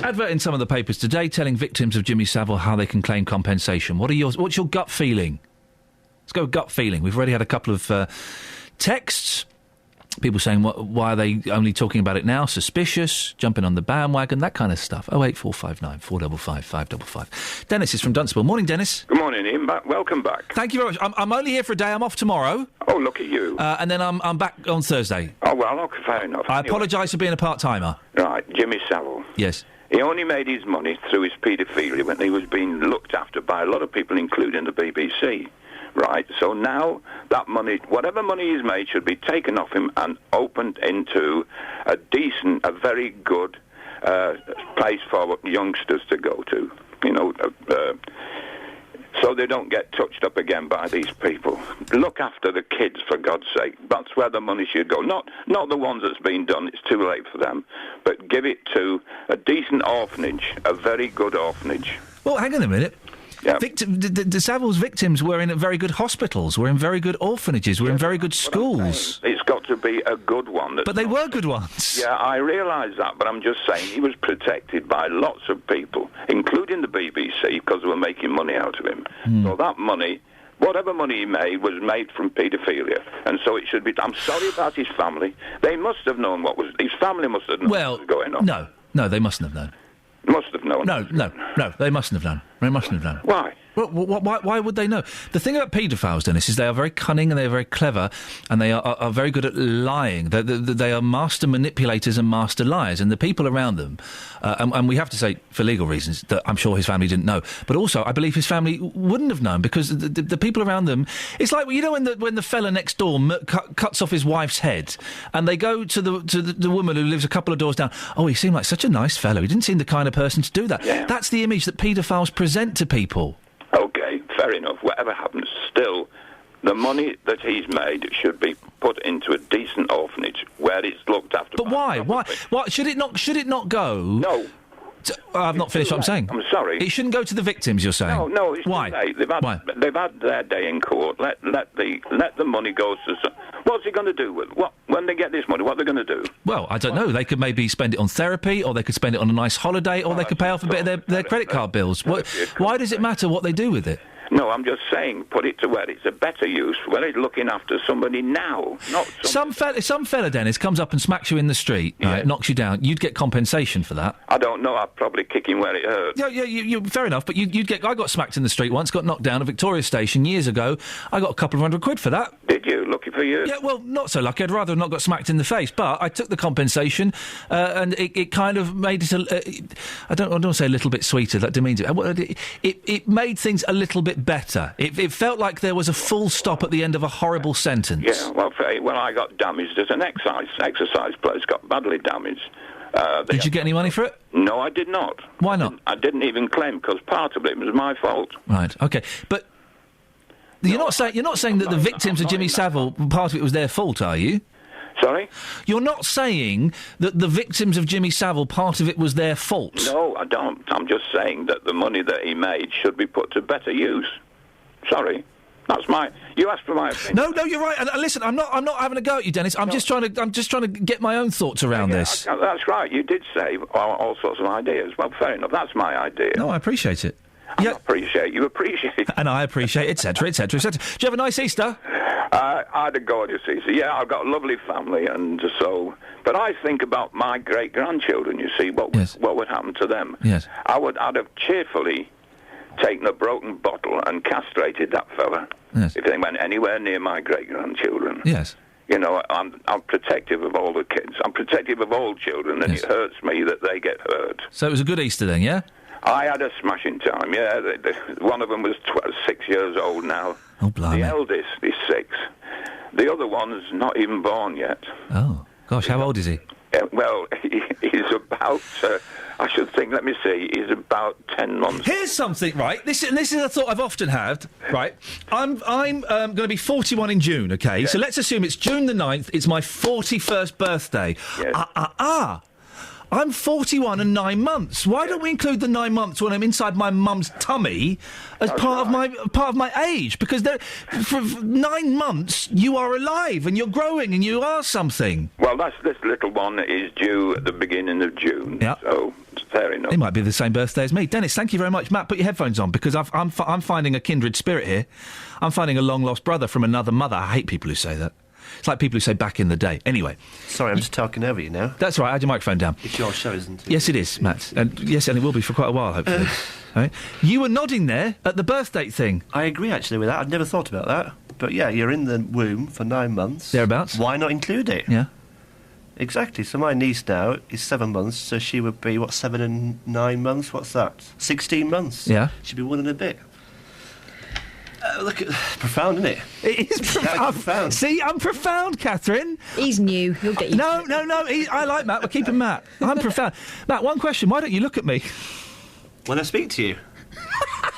[SPEAKER 11] Advert in some of the papers today telling victims of Jimmy Savile how they can claim compensation. What's your gut feeling? Let's go with gut feeling. We've already had a couple of texts. People saying, why are they only talking about it now? Suspicious, jumping on the bandwagon, that kind of stuff. 08459 455 555. Dennis is from Dunstable. Morning, Dennis.
[SPEAKER 26] Good morning, Ian. Welcome back.
[SPEAKER 11] Thank you very much. I'm only here for a day. I'm off tomorrow.
[SPEAKER 26] Oh, look at you.
[SPEAKER 11] And then I'm back on Thursday.
[SPEAKER 26] Oh, well, okay, fair enough.
[SPEAKER 11] I apologise for being a part-timer.
[SPEAKER 26] Right, Jimmy Savile.
[SPEAKER 11] Yes.
[SPEAKER 26] He only made his money through his paedophilia when he was being looked after by a lot of people, including the BBC. Right, so now that money, whatever money he's made, should be taken off him and opened into a decent, a very good place for youngsters to go to, so they don't get touched up again by these people. Look after the kids, for God's sake. That's where the money should go. Not the ones that's been done, it's too late for them, but give it to a decent orphanage, a very good orphanage.
[SPEAKER 11] Well, hang on a minute.
[SPEAKER 26] Yeah.
[SPEAKER 11] The Savile's victims were in very good hospitals, were in very good orphanages, were in very good schools.
[SPEAKER 26] It's got to be a good one.
[SPEAKER 11] But they were good ones.
[SPEAKER 26] Yeah, I realise that, but I'm just saying he was protected by lots of people, including the BBC, because they were making money out of him. So that money, whatever money he made, was made from paedophilia, and so it should be. I'm sorry about his family. They must have known his family must have known what was going on.
[SPEAKER 11] No, they mustn't have known.
[SPEAKER 26] Must have known.
[SPEAKER 11] No, they mustn't have known. They mustn't have known.
[SPEAKER 26] Why?
[SPEAKER 11] Well, why would they know? The thing about paedophiles, Dennis, is they are very cunning and they are very clever and they are very good at lying. They are master manipulators and master liars, and the people around them, and we have to say, for legal reasons, that I'm sure his family didn't know, but also I believe his family wouldn't have known, because the people around them, it's like, when the fella next door cuts off his wife's head and they go to the woman who lives a couple of doors down, oh, he seemed like such a nice fellow, he didn't seem the kind of person to do that.
[SPEAKER 26] Yeah.
[SPEAKER 11] That's the image that paedophiles present to people.
[SPEAKER 26] OK, fair enough. Whatever happens, still, the money that he's made should be put into a decent orphanage where it's looked after.
[SPEAKER 11] But why? Why should it not go?
[SPEAKER 26] No.
[SPEAKER 11] I've not finished what I'm saying.
[SPEAKER 26] I'm sorry.
[SPEAKER 11] It shouldn't go to the victims, you're saying?
[SPEAKER 26] No, it's
[SPEAKER 11] why?
[SPEAKER 26] Too late. They've had their day in court. Let the money go to. What's he going to do with when they get this money? What are they going to do?
[SPEAKER 11] Well, I don't know. They could maybe spend it on therapy, or they could spend it on a nice holiday, or they could pay off a bit of their credit card bills. Why does it matter what they do with it?
[SPEAKER 26] No, I'm just saying, put it to where it's a better use, where it's looking after somebody now, not
[SPEAKER 11] some fella, Dennis, comes up and smacks you in the street, right, knocks you down. You'd get compensation for that.
[SPEAKER 26] I don't know. I'd probably kick him where it hurts.
[SPEAKER 11] Yeah, you fair enough. But you'd get. I got smacked in the street once. Got knocked down at Victoria Station years ago. I got a couple of £100 for that.
[SPEAKER 26] Did you? Lucky for you.
[SPEAKER 11] Yeah, well, not so lucky. I'd rather have not got smacked in the face. But I took the compensation, and it kind of made it. I don't want to say a little bit sweeter. That demeans it. It made things a little bit better. It felt like there was a full stop at the end of a horrible sentence.
[SPEAKER 26] Yeah, well, when I got damaged as an exercise place, got badly damaged.
[SPEAKER 11] Did you get any money for it?
[SPEAKER 26] No, I did not.
[SPEAKER 11] Why not?
[SPEAKER 26] I didn't even claim, because part of it was my fault.
[SPEAKER 11] Right, OK. But you're not saying that the victims of Jimmy Savile, part of it was their fault, are you?
[SPEAKER 26] Sorry?
[SPEAKER 11] You're not saying that the victims of Jimmy Savile, part of it was their fault?
[SPEAKER 26] No, I don't. I'm just saying that the money that he made should be put to better use. Sorry. You asked for my opinion.
[SPEAKER 11] No, you're right. And listen, I'm not having a go at you, Dennis. I'm just trying to get my own thoughts around this.
[SPEAKER 26] That's right. You did say all sorts of ideas. Well, fair enough. That's my idea.
[SPEAKER 11] No, I appreciate it.
[SPEAKER 26] I appreciate you. Appreciate it.
[SPEAKER 11] And I appreciate etc., etc., etc. Do you have a nice Easter?
[SPEAKER 26] I had a gorgeous Easter. Yeah, I've got a lovely family, and so. But I think about my great grandchildren. You see, what would happen to them?
[SPEAKER 11] Yes.
[SPEAKER 26] I'd have cheerfully taken a broken bottle and castrated that fella.
[SPEAKER 11] Yes.
[SPEAKER 26] If they went anywhere near my great grandchildren.
[SPEAKER 11] Yes.
[SPEAKER 26] You know, I'm protective of all the kids. I'm protective of all children, and it hurts me that they get hurt.
[SPEAKER 11] So it was a good Easter then, yeah?
[SPEAKER 26] I had a smashing time, yeah. One of them was 6 years old now.
[SPEAKER 11] Oh, blimey.
[SPEAKER 26] The eldest is 6. The other one's not even born yet.
[SPEAKER 11] Oh, gosh, how old is he?
[SPEAKER 26] Well, he's about, I should think, let me see, he's about 10 months.
[SPEAKER 11] Here's something, right? This is a thought I've often had, right? I'm going to be 41 in June, OK? So let's assume it's June the 9th, it's my 41st birthday.
[SPEAKER 26] Yes.
[SPEAKER 11] I'm 41 and 9 months. Why don't we include the 9 months when I'm inside my mum's tummy as part of my age? Because for 9 months you are alive and you're growing and you are something.
[SPEAKER 26] Well, this little one is due at the beginning of June.
[SPEAKER 11] Yeah.
[SPEAKER 26] So fair enough.
[SPEAKER 11] He might be the same birthday as me. Dennis, thank you very much. Matt, put your headphones on because I'm finding a kindred spirit here. I'm finding a long lost brother from another mother. I hate people who say that. It's like people who say back in the day. Anyway.
[SPEAKER 1] Sorry, I'm just talking over you now.
[SPEAKER 11] That's all right. I had your microphone down.
[SPEAKER 1] It's your show, isn't it?
[SPEAKER 11] Yes, it is, Matt. And yes, and it will be for quite a while, hopefully. All right. You were nodding there at the birth date thing.
[SPEAKER 1] I agree, actually, with that. I'd never thought about that. But, yeah, you're in the womb for 9 months.
[SPEAKER 11] Thereabouts.
[SPEAKER 1] Why not include it?
[SPEAKER 11] Yeah.
[SPEAKER 1] Exactly. So my niece now is 7 months, so she would be, 7 and 9 months? What's that? 16 months.
[SPEAKER 11] Yeah.
[SPEAKER 1] She'd be 1 and a bit. Look at profound, isn't it?
[SPEAKER 11] It is profound. See, I'm profound, Catherine.
[SPEAKER 5] He's new. He'll get you.
[SPEAKER 11] No. I like Matt. We're keeping Matt. I'm profound. Matt, one question. Why don't you look at me
[SPEAKER 1] when I speak to you?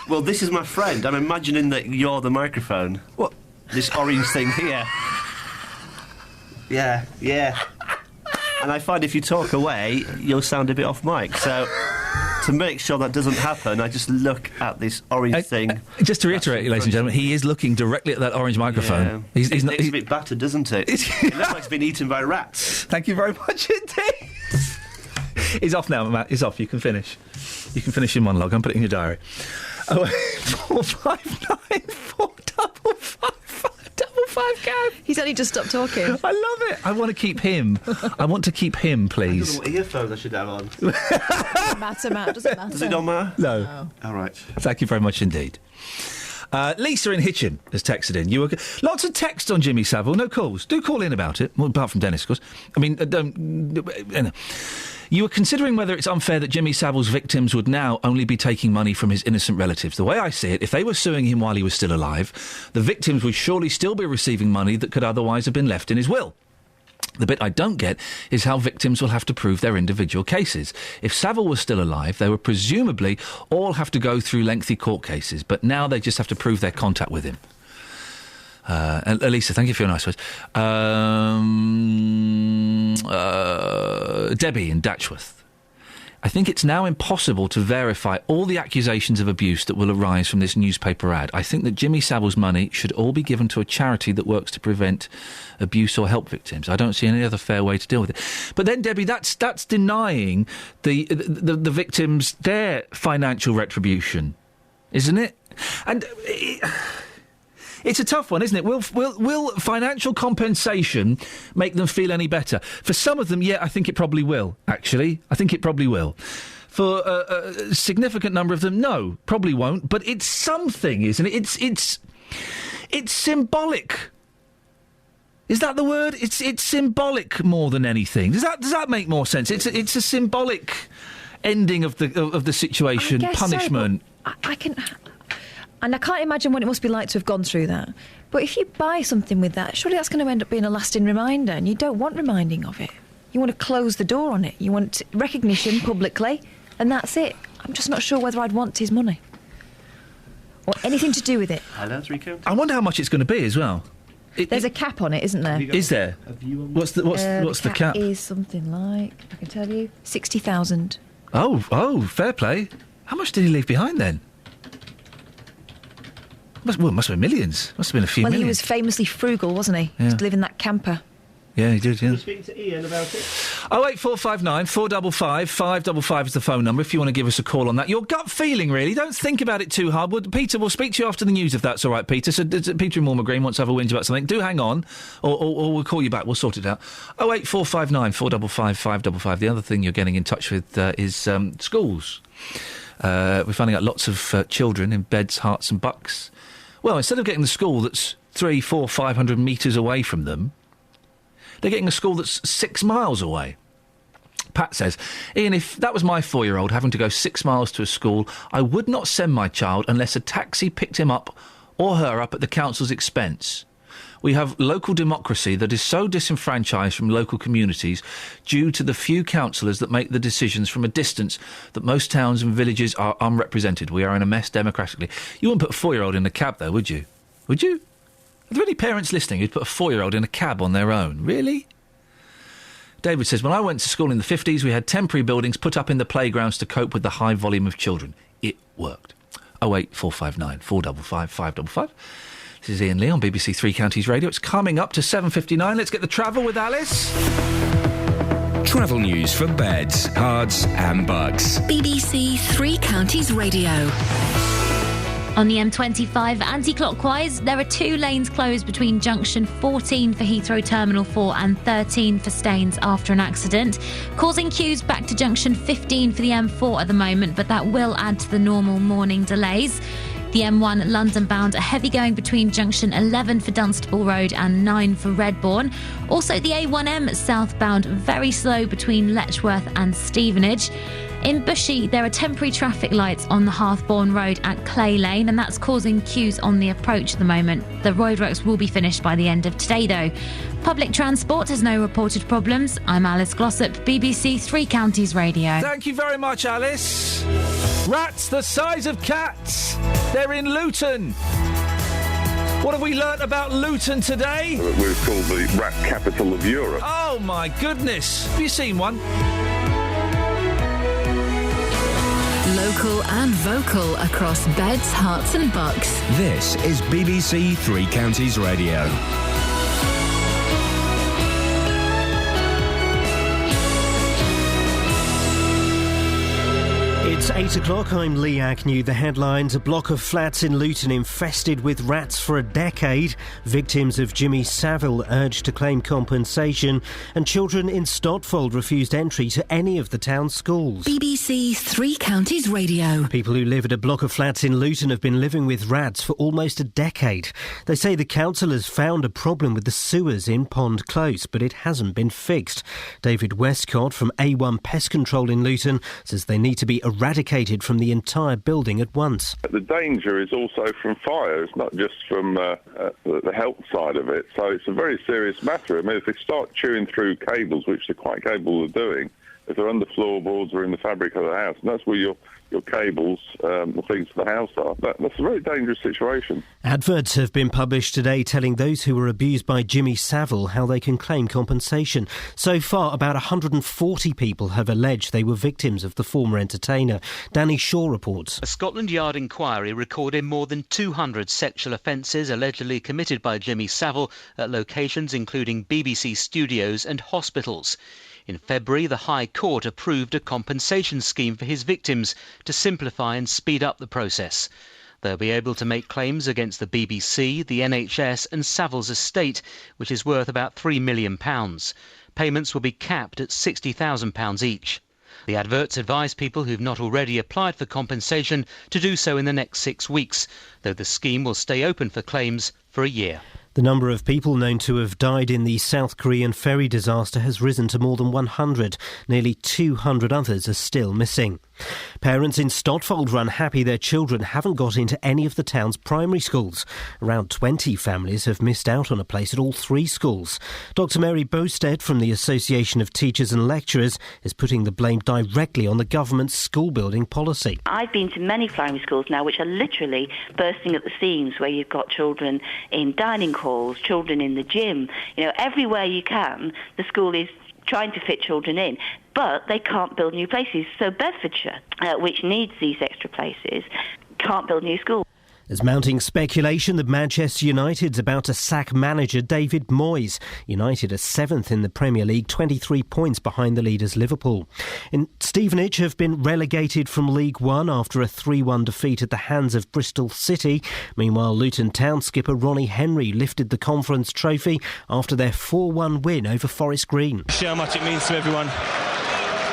[SPEAKER 1] Well, this is my friend. I'm imagining that you're the microphone.
[SPEAKER 11] What?
[SPEAKER 1] This orange thing here. Yeah. And I find if you talk away, you'll sound a bit off mic. So, to make sure that doesn't happen, I just look at this orange thing.
[SPEAKER 11] Just to reiterate, ladies and gentlemen, he is looking directly at that orange microphone.
[SPEAKER 1] Yeah. He's a bit battered, doesn't it? It looks like it's been eaten by rats.
[SPEAKER 11] Thank you very much indeed. He's off now, Matt. He's off. You can finish. You can finish your monologue. I'm putting it in your diary. 08459 455 555.
[SPEAKER 5] He's only just stopped talking.
[SPEAKER 11] I love it. I want to keep him. Please.
[SPEAKER 1] I don't know what earphones I should have on.
[SPEAKER 5] Doesn't matter.
[SPEAKER 1] Does it not matter?
[SPEAKER 11] No.
[SPEAKER 1] All right.
[SPEAKER 11] Thank you very much indeed. Lisa in Hitchin has texted in. Lots of text on Jimmy Savile, no calls. Do call in about it. Well, apart from Dennis, of course. I mean, don't. You were considering whether it's unfair that Jimmy Savile's victims would now only be taking money from his innocent relatives. The way I see it, if they were suing him while he was still alive, the victims would surely still be receiving money that could otherwise have been left in his will. The bit I don't get is how victims will have to prove their individual cases. If Savile was still alive, they would presumably all have to go through lengthy court cases, but now they just have to prove their contact with him. Elisa, thank you for your nice words. Debbie in Datchworth. I think it's now impossible to verify all the accusations of abuse that will arise from this newspaper ad. I think that Jimmy Savile's money should all be given to a charity that works to prevent abuse or help victims. I don't see any other fair way to deal with it. But then, Debbie, that's denying the victims their financial retribution, isn't it? And it's a tough one, isn't it? Will financial compensation make them feel any better? For some of them, yeah, I think it probably will, actually. I think it probably will. For a significant number of them, no, probably won't. But it's something, isn't it? It's symbolic. Is that the word? It's symbolic more than anything. Does that make more sense? It's a symbolic ending of the situation, punishment.
[SPEAKER 5] So, I can, and I can't imagine what it must be like to have gone through that. But if you buy something with that, surely that's going to end up being a lasting reminder, and you don't want reminding of it. You want to close the door on it. You want recognition publicly, and that's it. I'm just not sure whether I'd want his money or anything to do with it.
[SPEAKER 11] I wonder how much it's going to be as well.
[SPEAKER 5] There's a cap on it, isn't there?
[SPEAKER 11] Is there? What's the cap?
[SPEAKER 5] Is something like, I can tell you, 60,000.
[SPEAKER 11] Oh, fair play. How much did he leave behind then? Must have been millions. Must have been a few million.
[SPEAKER 5] Well, he was famously frugal, wasn't he?
[SPEAKER 11] Yeah.
[SPEAKER 5] Just living in that camper.
[SPEAKER 11] Yeah, he did, yeah.
[SPEAKER 1] Can you speak to Iain about it?
[SPEAKER 11] 08459 455 555 is the phone number if you want to give us a call on that. Your gut feeling, really. Don't think about it too hard. Peter, we'll speak to you after the news if that's all right, Peter. So Peter in Walmer Green wants to have a whinge about something. Do hang on, or we'll call you back. We'll sort it out. 08459 455 555. The other thing you're getting in touch with is schools. We're finding out lots of children in Beds, Herts and Bucks. Well, instead of getting the school that's 300, 400, 500 metres away from them, they're getting a school that's 6 miles away. Pat says, Iain, if that was my 4-year-old having to go 6 miles to a school, I would not send my child unless a taxi picked him up or her up at the council's expense. We have local democracy that is so disenfranchised from local communities due to the few councillors that make the decisions from a distance that most towns and villages are unrepresented. We are in a mess democratically. You wouldn't put a 4-year-old in a cab, though, would you? Would you? Are there any parents listening who'd put a 4-year-old in a cab on their own? Really? David says, when I went to school in the 50s, we had temporary buildings put up in the playgrounds to cope with the high volume of children. It worked. 08459 455 555. This is Iain Lee on BBC Three Counties Radio. It's coming up to 7:59. Let's get the travel with Alice.
[SPEAKER 13] Travel news for Beds, Herts and Bucks.
[SPEAKER 7] BBC Three Counties Radio.
[SPEAKER 18] On the M25 anti-clockwise, there are 2 lanes closed between junction 14 for Heathrow Terminal 4 and 13 for Staines after an accident, causing queues back to junction 15 for the M4 at the moment, but that will add to the normal morning delays. The M1 London bound are heavy going between junction 11 for Dunstable Road and 9 for Redbourne. Also the A1M southbound very slow between Letchworth and Stevenage. In Bushey, there are temporary traffic lights on the Heathbourne Road at Clay Lane, and that's causing queues on the approach at the moment. The roadworks will be finished by the end of today, though. Public transport has no reported problems. I'm Alice Glossop, BBC Three Counties Radio.
[SPEAKER 11] Thank you very much, Alice. Rats the size of cats. They're in Luton. What have we learnt about Luton today?
[SPEAKER 24] We're called the rat capital of Europe.
[SPEAKER 11] Oh, my goodness. Have you seen one?
[SPEAKER 7] Local and vocal across Beds, Herts and Bucks.
[SPEAKER 13] This is BBC Three Counties Radio.
[SPEAKER 2] It's 8 o'clock. I'm Lee Agnew. The headlines: a block of flats in Luton infested with rats for a decade. Victims of Jimmy Savile urged to claim compensation. And children in Stotfold refused entry to any of the town's schools.
[SPEAKER 7] BBC Three Counties Radio.
[SPEAKER 2] People who live at a block of flats in Luton have been living with rats for almost a decade. They say the council has found a problem with the sewers in Pond Close, but it hasn't been fixed. David Westcott from A1 Pest Control in Luton says they need to be eradicated from the entire building at once.
[SPEAKER 24] The danger is also from fire. It's not just from the health side of it. So it's a very serious matter. I mean, if they start chewing through cables, which they're quite capable of doing, if they're under floorboards or in the fabric of the house, and that's where your cables, the things for the house are. That's a very dangerous situation.
[SPEAKER 2] Adverts have been published today telling those who were abused by Jimmy Savile how they can claim compensation. So far, about 140 people have alleged they were victims of the former entertainer. Danny Shaw reports.
[SPEAKER 3] A Scotland Yard inquiry recorded more than 200 sexual offences allegedly committed by Jimmy Savile at locations including BBC studios and hospitals. In February, the High Court approved a compensation scheme for his victims to simplify and speed up the process. They'll be able to make claims against the BBC, the NHS and Savills estate, which is worth about £3 million. Payments will be capped at £60,000 each. The adverts advise people who've not already applied for compensation to do so in the next 6 weeks, though the scheme will stay open for claims for a year.
[SPEAKER 2] The number of people known to have died in the South Korean ferry disaster has risen to more than 100. Nearly 200 others are still missing. Parents in Stotfold are unhappy their children haven't got into any of the town's primary schools. Around 20 families have missed out on a place at all 3 schools. Dr Mary Bowstead from the Association of Teachers and Lecturers is putting the blame directly on the government's school building policy.
[SPEAKER 9] I've been to many primary schools now which are literally bursting at the seams, where you've got children in dining halls, children in the gym. You know, everywhere you can, the school is trying to fit children in, but they can't build new places. So Bedfordshire, which needs these extra places, can't build new schools.
[SPEAKER 2] There's mounting speculation that Manchester United's about to sack manager David Moyes. United are 7th in the Premier League, 23 points behind the leaders Liverpool. In Stevenage have been relegated from League One after a 3-1 defeat at the hands of Bristol City. Meanwhile, Luton Town skipper Ronnie Henry lifted the Conference Trophy after their 4-1 win over Forest Green.
[SPEAKER 6] See how much it means to everyone.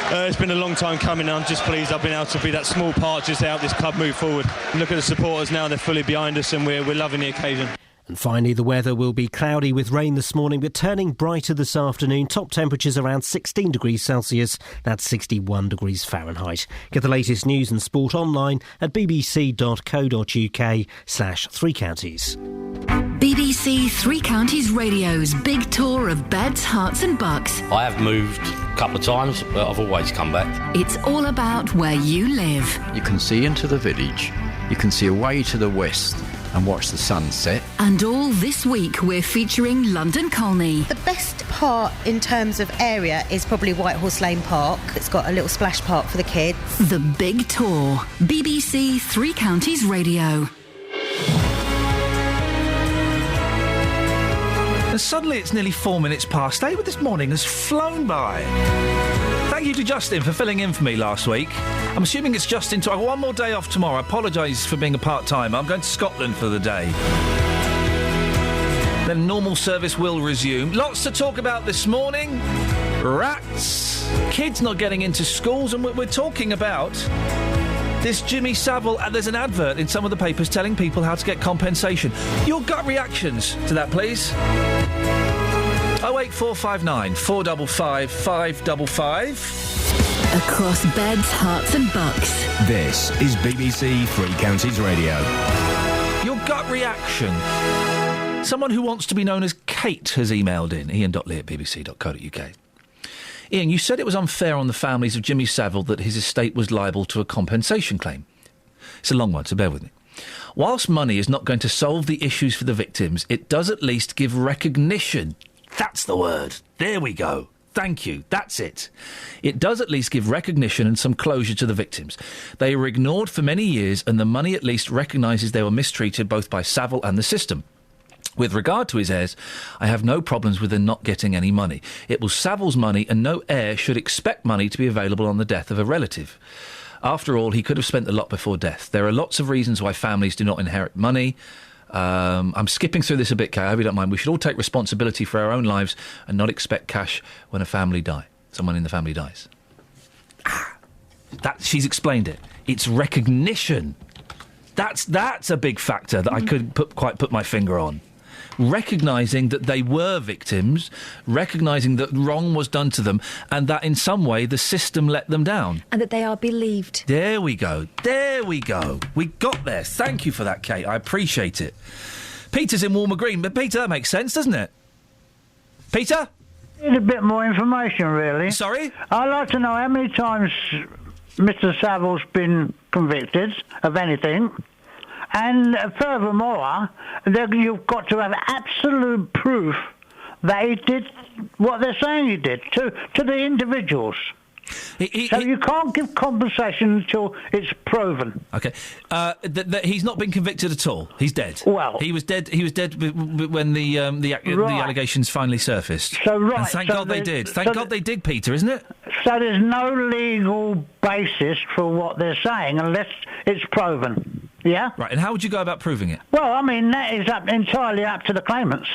[SPEAKER 6] It's been a long time coming, and I'm just pleased I've been able to be that small part just to help this club move forward. And look at the supporters now, they're fully behind us and we're loving the occasion.
[SPEAKER 2] And finally, the weather will be cloudy with rain this morning, but turning brighter this afternoon. Top temperatures around 16 degrees Celsius, that's 61 degrees Fahrenheit. Get the latest news and sport online at bbc.co.uk/Three Counties.
[SPEAKER 7] BBC Three Counties Radio's big tour of beds, hearts and bucks.
[SPEAKER 8] I have moved a couple of times, but I've always come back.
[SPEAKER 7] It's all about where you live.
[SPEAKER 16] You can see into the village, you can see away to the west and watch the sunset.
[SPEAKER 7] And all this week we're featuring London Colney.
[SPEAKER 17] The best part in terms of area is probably White Horse Lane Park. It's got a little splash park for the kids.
[SPEAKER 7] The big tour. BBC Three Counties Radio.
[SPEAKER 11] And suddenly it's nearly 4 minutes past 8, but this morning has flown by. Thank you to Justin for filling in for me last week. I'm assuming it's Justin. I've got one more day off tomorrow. I apologise for being a part-timer. I'm going to Scotland for the day. Then normal service will resume. Lots to talk about this morning. Rats, kids not getting into schools, and we're talking about this Jimmy Savile. There's an advert in some of the papers telling people how to get compensation. Your gut reactions to that, please. 08459 455 555.
[SPEAKER 7] Across beds, hearts and bucks.
[SPEAKER 13] This is BBC Three Counties Radio.
[SPEAKER 11] Your gut reaction. Someone who wants to be known as Kate has emailed in. Iain.lee@bbc.co.uk. Iain, you said it was unfair on the families of Jimmy Savile that his estate was liable to a compensation claim. It's a long one, so bear with me. Whilst money is not going to solve the issues for the victims, it does at least give recognition. That's the word. There we go. Thank you. That's it. It does at least give recognition and some closure to the victims. They were ignored for many years, and the money at least recognises they were mistreated both by Savile and the system. With regard to his heirs, I have no problems with them not getting any money. It was Savile's money, and no heir should expect money to be available on the death of a relative. After all, he could have spent the lot before death. There are lots of reasons why families do not inherit money. I'm skipping through this a bit, Kay. I hope you don't mind. We should all take responsibility for our own lives and not expect cash when someone in the family dies. She's explained it. It's recognition. That's a big factor that I couldn't quite put my finger on. Recognising that they were victims, recognising that wrong was done to them, and that in some way the system let them down.
[SPEAKER 5] And that they are believed.
[SPEAKER 11] There we go. We got there. Thank you for that, Kate. I appreciate it. Peter's in Walmer Green, but Peter, that makes sense, doesn't it? Peter?
[SPEAKER 22] Need a bit more information, really.
[SPEAKER 11] Sorry?
[SPEAKER 22] I'd like to know how many times Mr. Savile's been convicted of anything. And furthermore, you've got to have absolute proof that he did what they're saying he did to the individuals. So you can't give compensation until it's proven.
[SPEAKER 11] Okay. He's not been convicted at all. He's dead.
[SPEAKER 22] Well,
[SPEAKER 11] he was dead. He was dead when the allegations finally surfaced.
[SPEAKER 22] So right.
[SPEAKER 11] And thank God they did. Thank God they did, Peter, isn't it?
[SPEAKER 22] So there's no legal basis for what they're saying unless it's proven. Yeah.
[SPEAKER 11] Right, and how would you go about proving it?
[SPEAKER 22] Well, I mean, that is entirely up to the claimants.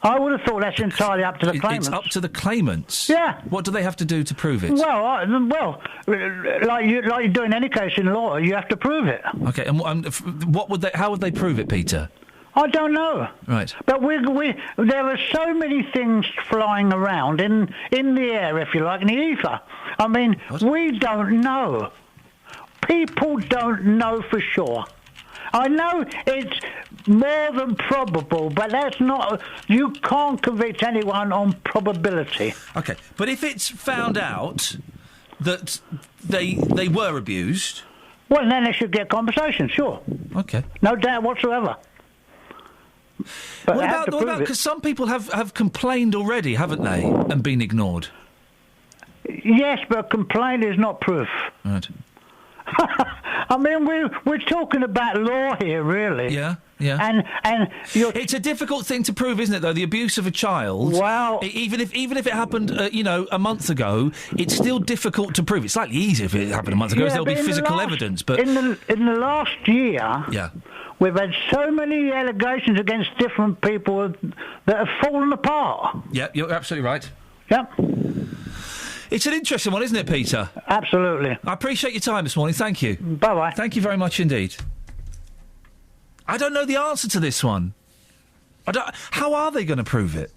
[SPEAKER 22] I would have thought that's entirely up to the claimants.
[SPEAKER 11] It's up to the claimants?
[SPEAKER 22] Yeah.
[SPEAKER 11] What do they have to do to prove it?
[SPEAKER 22] Well, like you do in any case in law, you have to prove it.
[SPEAKER 11] Okay, and what would they? How would they prove it, Peter?
[SPEAKER 22] I don't know.
[SPEAKER 11] Right.
[SPEAKER 22] But there are so many things flying around in the air, if you like, in the ether. I mean, we don't know. People don't know for sure. I know it's more than probable, but that's not... You can't convict anyone on probability.
[SPEAKER 11] Okay, but if it's found out that they were abused...
[SPEAKER 22] Well, then they should get compensation, sure.
[SPEAKER 11] Okay.
[SPEAKER 22] No doubt whatsoever. But
[SPEAKER 11] what about... Because some people have complained already, haven't they, and been ignored?
[SPEAKER 22] Yes, but complaint is not proof.
[SPEAKER 11] Right.
[SPEAKER 22] I mean, we're talking about law here, really.
[SPEAKER 11] Yeah, yeah.
[SPEAKER 22] And
[SPEAKER 11] it's a difficult thing to prove, isn't it? Though the abuse of a child.
[SPEAKER 22] Well,
[SPEAKER 11] even if it happened, a month ago, it's still difficult to prove. It's slightly easier if it happened a month ago, because there'll be physical evidence. But
[SPEAKER 22] in the last year,
[SPEAKER 11] yeah,
[SPEAKER 22] we've had so many allegations against different people that have fallen apart.
[SPEAKER 11] Yeah, you're absolutely right.
[SPEAKER 22] Yep.
[SPEAKER 11] It's an interesting one, isn't it, Peter?
[SPEAKER 22] Absolutely.
[SPEAKER 11] I appreciate your time this morning. Thank you.
[SPEAKER 22] Bye-bye.
[SPEAKER 11] Thank you very much indeed. I don't know the answer to this one. How are they going to prove it?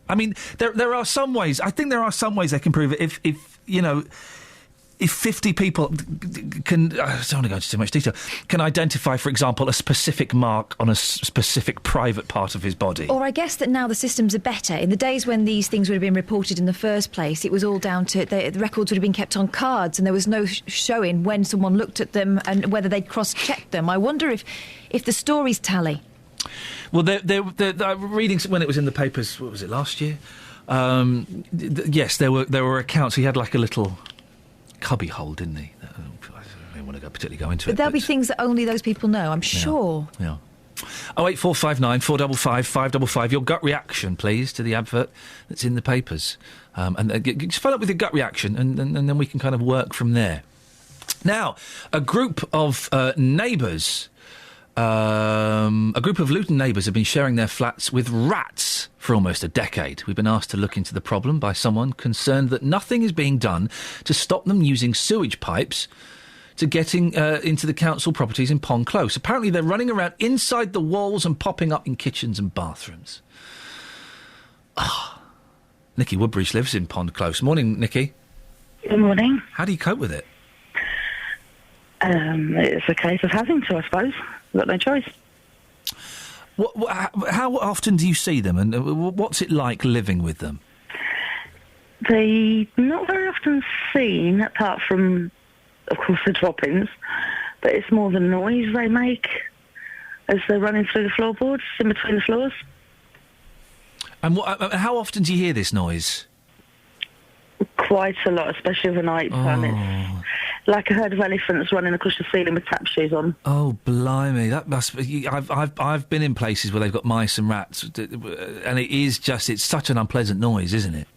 [SPEAKER 11] I mean, there are some ways. I think there are some ways they can prove it. If 50 people can, I don't want to go into too much detail, can identify, for example, a specific mark on a specific private part of his body.
[SPEAKER 5] Or I guess that now the systems are better. In the days when these things would have been reported in the first place, it was all down to the records would have been kept on cards, and there was no showing when someone looked at them and whether they'd cross-checked them. I wonder if the stories tally.
[SPEAKER 11] Well, they're reading when it was in the papers. What was it, last year? Yes, there were accounts. He had like a little cubby hole, didn't he? I don't want to particularly go into it.
[SPEAKER 5] But there'll be things that only those people know, I'm sure.
[SPEAKER 11] Yeah. 08459 455 555. Your gut reaction, please, to the advert that's in the papers. And just follow up with your gut reaction, and then we can kind of work from there. Now, a group of neighbours... a group of Luton neighbours have been sharing their flats with rats for almost a decade. We've been asked to look into the problem by someone concerned that nothing is being done to stop them using sewage pipes to getting into the council properties in Pond Close. Apparently they're running around inside the walls and popping up in kitchens and bathrooms. Nikki Woodbridge lives in Pond Close. Morning, Nikki.
[SPEAKER 10] Good morning.
[SPEAKER 11] How do you cope with it?
[SPEAKER 10] It's a case of having to, I suppose. I've got no choice.
[SPEAKER 11] How often do you see them, and what's it like living with them?
[SPEAKER 10] They're not very often seen, apart from, of course, the drop-ins, but it's more the noise they make as they're running through the floorboards, in between the floors.
[SPEAKER 11] And how often do you hear this noise?
[SPEAKER 10] Quite a lot, especially overnight time. It's like a herd of elephants running across the ceiling with tap shoes on.
[SPEAKER 11] Oh, blimey! That must be. I've been in places where they've got mice and rats, and it's such an unpleasant noise, isn't it?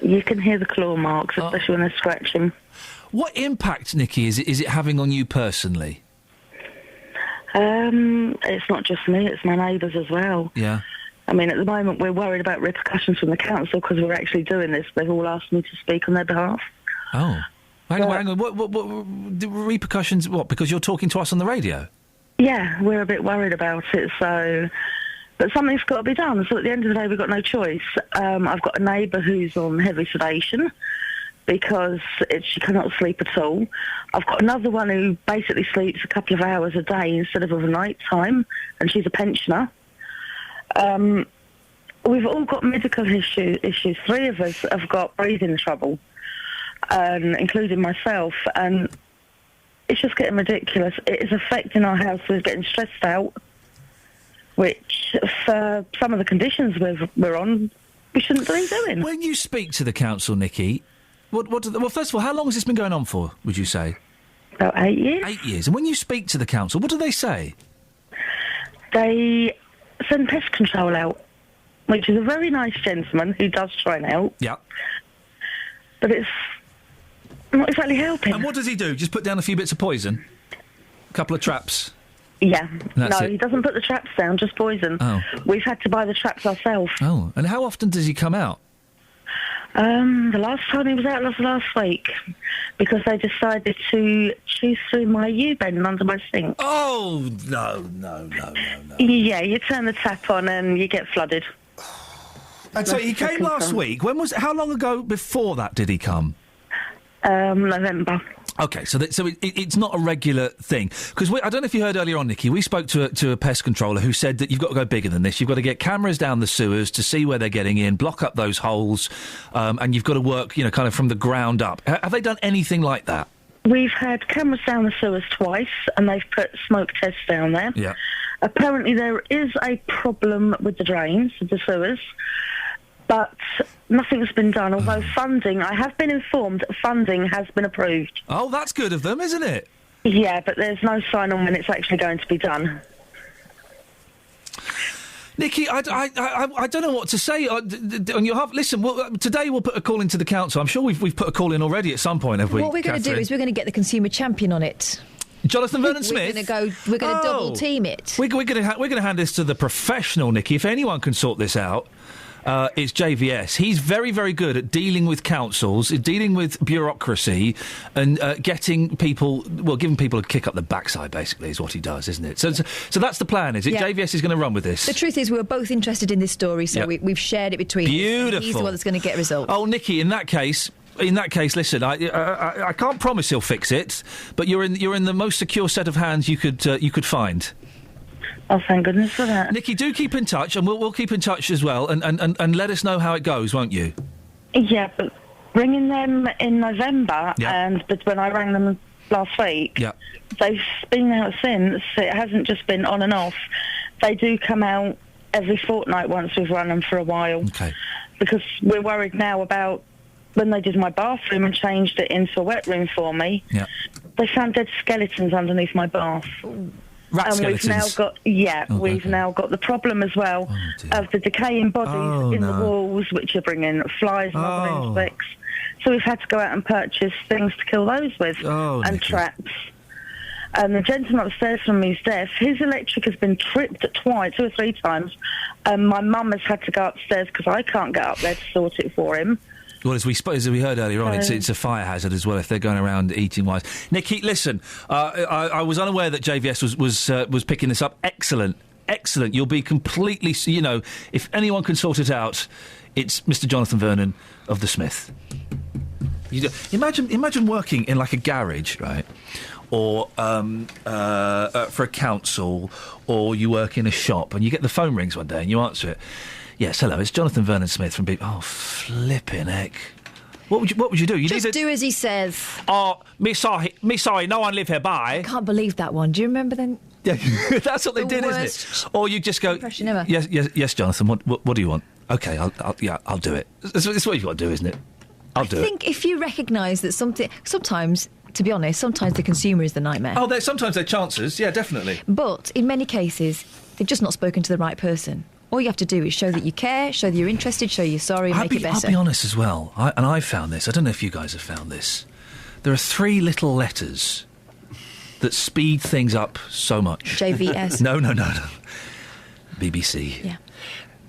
[SPEAKER 10] You can hear the claw marks, especially when they're scratching.
[SPEAKER 11] What impact, Nikki, is it having on you personally?
[SPEAKER 10] It's not just me; it's my neighbours as well.
[SPEAKER 11] Yeah.
[SPEAKER 10] I mean, at the moment, we're worried about repercussions from the council because we're actually doing this. They've all asked me to speak on their behalf.
[SPEAKER 11] Oh. Hang on. What the repercussions? What? Because you're talking to us on the radio?
[SPEAKER 10] Yeah, we're a bit worried about it. So, but something's got to be done. So at the end of the day, we've got no choice. I've got a neighbour who's on heavy sedation because she cannot sleep at all. I've got another one who basically sleeps a couple of hours a day instead of overnight time, and she's a pensioner. We've all got medical issues. 3 of us have got breathing trouble, including myself, and it's just getting ridiculous. It is affecting our health. We're getting stressed out, which for some of the conditions we're on, we shouldn't be doing.
[SPEAKER 11] When you speak to the council, Nikki, well, first of all, how long has this been going on for, would you say?
[SPEAKER 10] About 8 years.
[SPEAKER 11] 8 years. And when you speak to the council, what do they say?
[SPEAKER 10] They send pest control out, which is a very nice gentleman who does try and help.
[SPEAKER 11] Yeah.
[SPEAKER 10] But it's not exactly helping.
[SPEAKER 11] And what does he do? Just put down a few bits of poison? Couple of traps.
[SPEAKER 10] Yeah.
[SPEAKER 11] That's
[SPEAKER 10] No,
[SPEAKER 11] it.
[SPEAKER 10] he doesn't put the traps down, just poison.
[SPEAKER 11] Oh.
[SPEAKER 10] We've had to buy the traps ourselves.
[SPEAKER 11] Oh, and how often does he come out?
[SPEAKER 10] The last time he was out was last week because they decided to choose through my U-bend under my sink.
[SPEAKER 11] Oh, no.
[SPEAKER 10] Yeah, you turn the tap on and you get flooded.
[SPEAKER 11] And so he came last week. How long ago before that did he come?
[SPEAKER 10] November.
[SPEAKER 11] Okay, so it's not a regular thing. Because I don't know if you heard earlier on, Nikki, we spoke to a pest controller who said that you've got to go bigger than this. You've got to get cameras down the sewers to see where they're getting in, block up those holes, and you've got to work, kind of from the ground up. Have they done anything like that?
[SPEAKER 10] We've had cameras down the sewers twice, and they've put smoke tests down there.
[SPEAKER 11] Yeah.
[SPEAKER 10] Apparently there is a problem with the drains of the sewers, but nothing's been done, although I have been informed funding has been approved.
[SPEAKER 11] Oh, that's good of them, isn't it?
[SPEAKER 10] Yeah, but there's no sign on when it's actually going to be done.
[SPEAKER 11] Nikki, I don't know what to say on your half. Listen, today we'll put a call into the council. I'm sure we've put a call in already at some point, have we?
[SPEAKER 5] What we're going to do is we're going to get the consumer champion on it.
[SPEAKER 11] Jonathan Vernon-Smith?
[SPEAKER 5] We're going to double team it.
[SPEAKER 11] We're going to hand this to the professional, Nikki. If anyone can sort this out, it's JVS. He's very, very good at dealing with councils, dealing with bureaucracy, and giving people a kick up the backside, basically, is what he does, isn't it? So that's the plan, is it?
[SPEAKER 5] Yeah.
[SPEAKER 11] JVS is going to run with this.
[SPEAKER 5] The truth is we were both interested in this story, so we've shared it between us.
[SPEAKER 11] Beautiful.
[SPEAKER 5] He's the one that's going to get results.
[SPEAKER 11] Oh, Nikki, in that case, listen, I can't promise he'll fix it, but you're in the most secure set of hands you could find.
[SPEAKER 10] Oh, thank goodness for that.
[SPEAKER 11] Nikki, do keep in touch, and we'll keep in touch as well, and let us know how it goes, won't you?
[SPEAKER 10] Yeah, but ringing them in November, but when I rang them last week, they've been out since. It hasn't just been on and off. They do come out every fortnight once we've run them for a while.
[SPEAKER 11] Okay.
[SPEAKER 10] Because we're worried now about when they did my bathroom and changed it into a wet room for me.
[SPEAKER 11] Yeah.
[SPEAKER 10] They found dead skeletons underneath my bath.
[SPEAKER 11] Rat
[SPEAKER 10] skeletons? We've now got the problem as well of the decaying bodies in the walls, which are bringing flies and other insects. So we've had to go out and purchase things to kill those with, and
[SPEAKER 11] Nikki.
[SPEAKER 10] traps. And the gentleman upstairs from me's deaf, his electric has been tripped twice, 2 or 3 times. My mum has had to go upstairs because I can't get up there to sort it for him.
[SPEAKER 11] Well, as we heard earlier on, it's a fire hazard as well if they're going around eating wise. Nikki, listen, I was unaware that JVS was picking this up. Excellent. You'll be completely, if anyone can sort it out, it's Mr. Jonathan Vernon of the Smith. Imagine working in like a garage, right? Or for a council, or you work in a shop and you get the phone rings one day and you answer it. Yes, hello, it's Jonathan Vernon-Smith from Oh, flipping heck. What would you do? You
[SPEAKER 5] Just do as he says.
[SPEAKER 11] Oh, me sorry, no one live here, bye.
[SPEAKER 5] I can't believe that one. Do you remember then?
[SPEAKER 11] Yeah, that's what they did, isn't it? Or you just go,
[SPEAKER 5] impression ever.
[SPEAKER 11] Yes, Jonathan, what do you want? Okay, I'll do it. That's what you've got to do, isn't it? I'll do it.
[SPEAKER 5] I think if you recognise that sometimes, to be honest, sometimes the consumer is the nightmare.
[SPEAKER 11] Oh, sometimes they're chances, yeah, definitely.
[SPEAKER 5] But in many cases, they've just not spoken to the right person. All you have to do is show that you care, show that you're interested, show you're sorry, make it better.
[SPEAKER 11] I'll be honest as well, I've found this. I don't know if you guys have found this. There are 3 little letters that speed things up so much.
[SPEAKER 5] JVS.
[SPEAKER 11] No. BBC.
[SPEAKER 5] Yeah.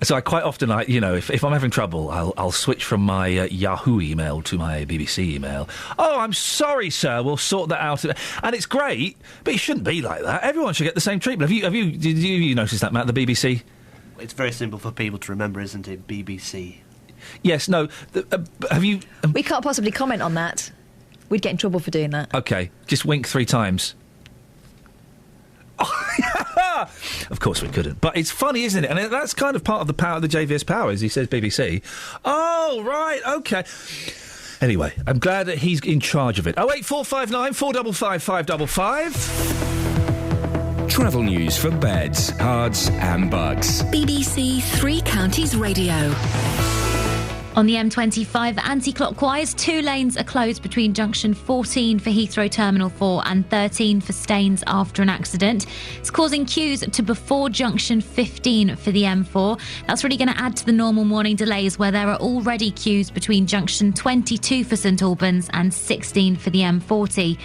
[SPEAKER 11] So I quite often, if I'm having trouble, I'll switch from my Yahoo email to my BBC email. Oh, I'm sorry, sir. We'll sort that out. And it's great, but it shouldn't be like that. Everyone should get the same treatment. Did you notice that, Matt? The BBC.
[SPEAKER 1] It's very simple for people to remember, isn't it? BBC.
[SPEAKER 11] Yes. No. Have you?
[SPEAKER 5] We can't possibly comment on that. We'd get in trouble for doing that.
[SPEAKER 11] Okay. Just wink 3 times. Of course we couldn't. But it's funny, isn't it? And that's kind of part of the power of the JVS power, as he says BBC. Oh, right, OK. Anyway, I'm glad that he's in charge of it. 08459 455 555.
[SPEAKER 13] Travel news for beds, cards and bugs.
[SPEAKER 7] BBC Three Counties Radio.
[SPEAKER 18] On the M25, anti-clockwise, 2 lanes are closed between junction 14 for Heathrow Terminal 4 and 13 for Staines after an accident. It's causing queues to before junction 15 for the M4. That's really going to add to the normal morning delays where there are already queues between junction 22 for St Albans and 16 for the M40.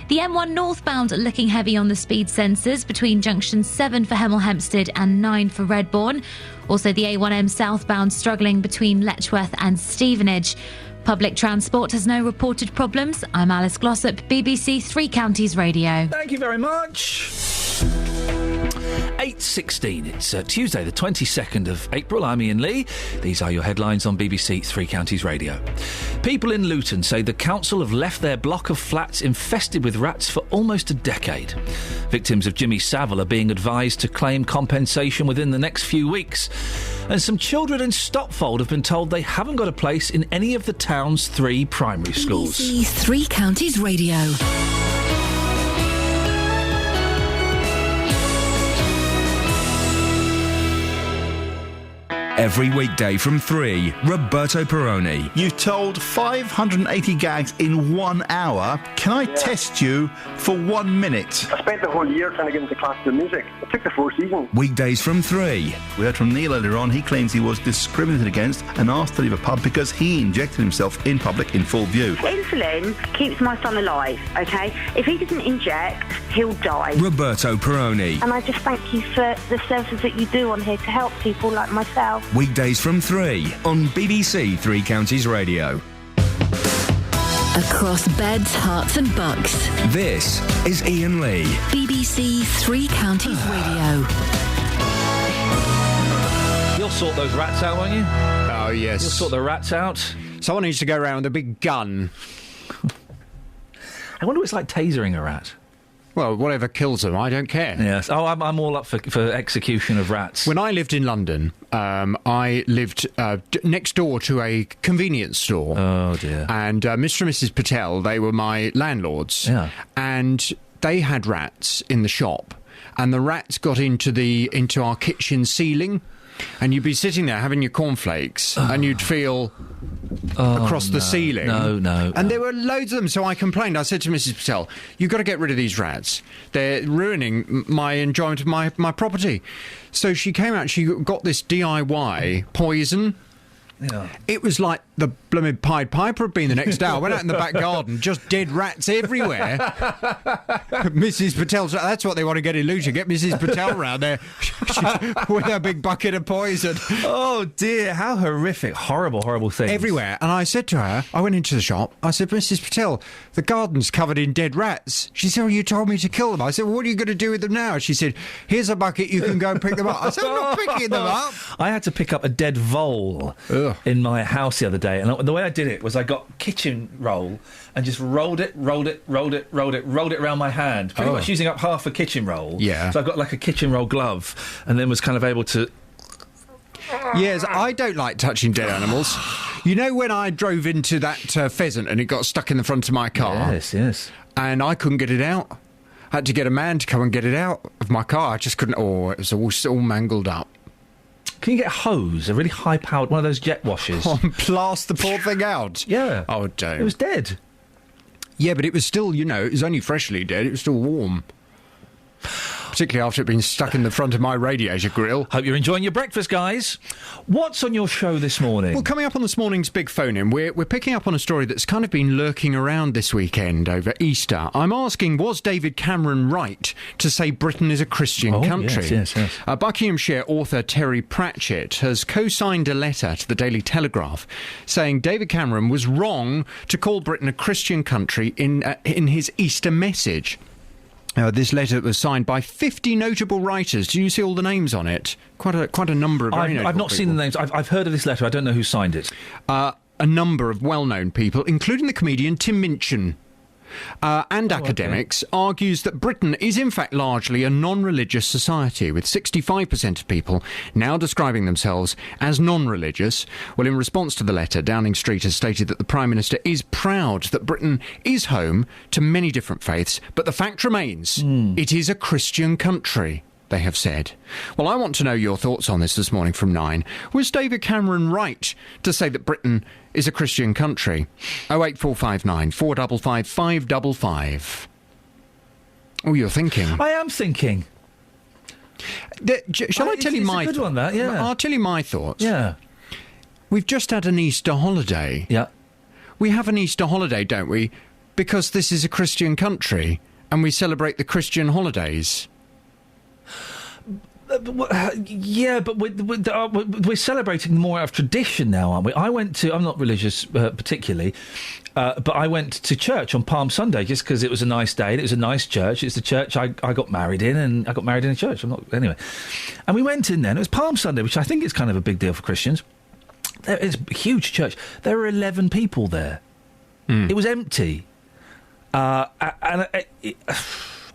[SPEAKER 18] The M1 northbound looking heavy on the speed sensors between junction 7 for Hemel Hempstead and 9 for Redbourne. Also the A1M southbound struggling between Letchworth and Stevenage. Public transport has no reported problems. I'm Alice Glossop, BBC Three Counties Radio.
[SPEAKER 11] Thank you very much. 8:16. It's Tuesday, the 22nd of April. I'm Iain Lee. These are your headlines on BBC Three Counties Radio. People in Luton say the council have left their block of flats infested with rats for almost a decade. Victims of Jimmy Savile are being advised to claim compensation within the next few weeks. And some children in Stopfold have been told they haven't got a place in any of the town's 3 primary schools.
[SPEAKER 7] BBC Three Counties Radio.
[SPEAKER 13] Every weekday from 3, Roberto Perrone.
[SPEAKER 4] You've told 580 gags in 1 hour. Can I test you for 1 minute?
[SPEAKER 12] I spent the whole year trying to get into classical music. It took the 4 seasons.
[SPEAKER 13] Weekdays from 3.
[SPEAKER 4] We heard from Neil earlier on. He claims he was discriminated against and asked to leave a pub because he injected himself in public in full view.
[SPEAKER 14] Insulin keeps my son alive, OK? If he doesn't inject, he'll die.
[SPEAKER 13] Roberto Perrone.
[SPEAKER 14] And I just thank you for the services that you do on here to help people like myself.
[SPEAKER 13] Weekdays from 3 on BBC Three Counties Radio.
[SPEAKER 7] Across beds, hearts and bucks.
[SPEAKER 13] This is Iain Lee.
[SPEAKER 7] BBC Three Counties Radio.
[SPEAKER 11] You'll sort those rats out, won't you?
[SPEAKER 15] Oh, yes.
[SPEAKER 11] You'll sort the rats out.
[SPEAKER 15] Someone needs to go around with a big gun.
[SPEAKER 11] I wonder what it's like tasering a rat.
[SPEAKER 15] Well, whatever kills them, I don't care.
[SPEAKER 11] Yes. Oh, I'm all up for execution of rats.
[SPEAKER 15] When I lived in London, I lived next door to a convenience store.
[SPEAKER 11] Oh, dear.
[SPEAKER 15] And Mr. and Mrs. Patel, they were my landlords.
[SPEAKER 11] Yeah.
[SPEAKER 15] And they had rats in the shop. And the rats got into our kitchen ceiling. And you'd be sitting there having your cornflakes, and you'd feel across the ceiling.
[SPEAKER 11] No.
[SPEAKER 15] And there were loads of them, so I complained. I said to Mrs. Patel, you've got to get rid of these rats. They're ruining my enjoyment of my property. So she came out, she got this DIY poison.
[SPEAKER 11] Yeah.
[SPEAKER 15] It was like the blooming Pied Piper had been the next day. I went out in the back garden, just dead rats everywhere. Mrs. Patel, that's what they want to get in Luton. Get Mrs. Patel round there with a big bucket of poison.
[SPEAKER 11] Oh, dear, how horrific. Horrible, horrible things.
[SPEAKER 15] Everywhere. And I said to her, I went into the shop, I said, Mrs. Patel, the garden's covered in dead rats. She said, well, you told me to kill them. I said, well, what are you going to do with them now? She said, here's a bucket, you can go and pick them up. I said, I'm not picking them up.
[SPEAKER 11] I had to pick up a dead vole in my house the other day, and the way I did it was I got kitchen roll and just rolled it around my hand, pretty much using up half a kitchen roll.
[SPEAKER 15] Yeah.
[SPEAKER 11] So I've got like a kitchen roll glove, and then was kind of able to...
[SPEAKER 15] Yes, I don't like touching dead animals. You know when I drove into that pheasant and it got stuck in the front of my car?
[SPEAKER 11] Yes.
[SPEAKER 15] And I couldn't get it out. I had to get a man to come and get it out of my car. I just couldn't... Oh, it was all mangled up.
[SPEAKER 11] Can you get a hose, a really high-powered, one of those jet washers?
[SPEAKER 15] And blast the poor thing out?
[SPEAKER 11] Yeah.
[SPEAKER 15] Oh, don't.
[SPEAKER 11] It was dead.
[SPEAKER 15] Yeah, but it was still, it was only freshly dead. It was still warm. Particularly after it had been stuck in the front of my radiator grill.
[SPEAKER 11] Hope you're enjoying your breakfast, guys. What's on your show this morning?
[SPEAKER 15] Well, coming up on this morning's Big Phone-In, we're picking up on a story that's kind of been lurking around this weekend over Easter. I'm asking, was David Cameron right to say Britain is a Christian country?
[SPEAKER 11] Yes.
[SPEAKER 15] Buckinghamshire author Terry Pratchett has co-signed a letter to the Daily Telegraph saying David Cameron was wrong to call Britain a Christian country in his Easter message. This letter was signed by 50 notable writers. Do you see all the names on it? Quite a number of very notable
[SPEAKER 11] I've not seen the names. I've heard of this letter. I don't know who signed it.
[SPEAKER 15] A number of well-known people, including the comedian Tim Minchin. And academics, argues that Britain is in fact largely a non-religious society, with 65% of people now describing themselves as non-religious. Well, in response to the letter, Downing Street has stated that the Prime Minister is proud that Britain is home to many different faiths, but the fact remains, it is a Christian country, they have said. Well, I want to know your thoughts on this morning from 9. Was David Cameron right to say that Britain is a Christian country? 08459 455 555. Oh, you're thinking.
[SPEAKER 11] I am thinking.
[SPEAKER 15] Shall I tell you my thoughts?
[SPEAKER 11] It's a good one, that, yeah.
[SPEAKER 15] I'll tell you my thoughts.
[SPEAKER 11] Yeah.
[SPEAKER 15] We've just had an Easter holiday.
[SPEAKER 11] Yeah.
[SPEAKER 15] We have an Easter holiday, don't we? Because this is a Christian country. And we celebrate the Christian holidays.
[SPEAKER 11] Yeah, but we're celebrating more out of tradition now, aren't we? I'm not religious particularly, but I went to church on Palm Sunday just because it was a nice day and it was a nice church. It's the church I got married in, and I got married in a church. Anyway. And we went in then. It was Palm Sunday, which I think is kind of a big deal for Christians. It's a huge church. There were 11 people there. It was empty. I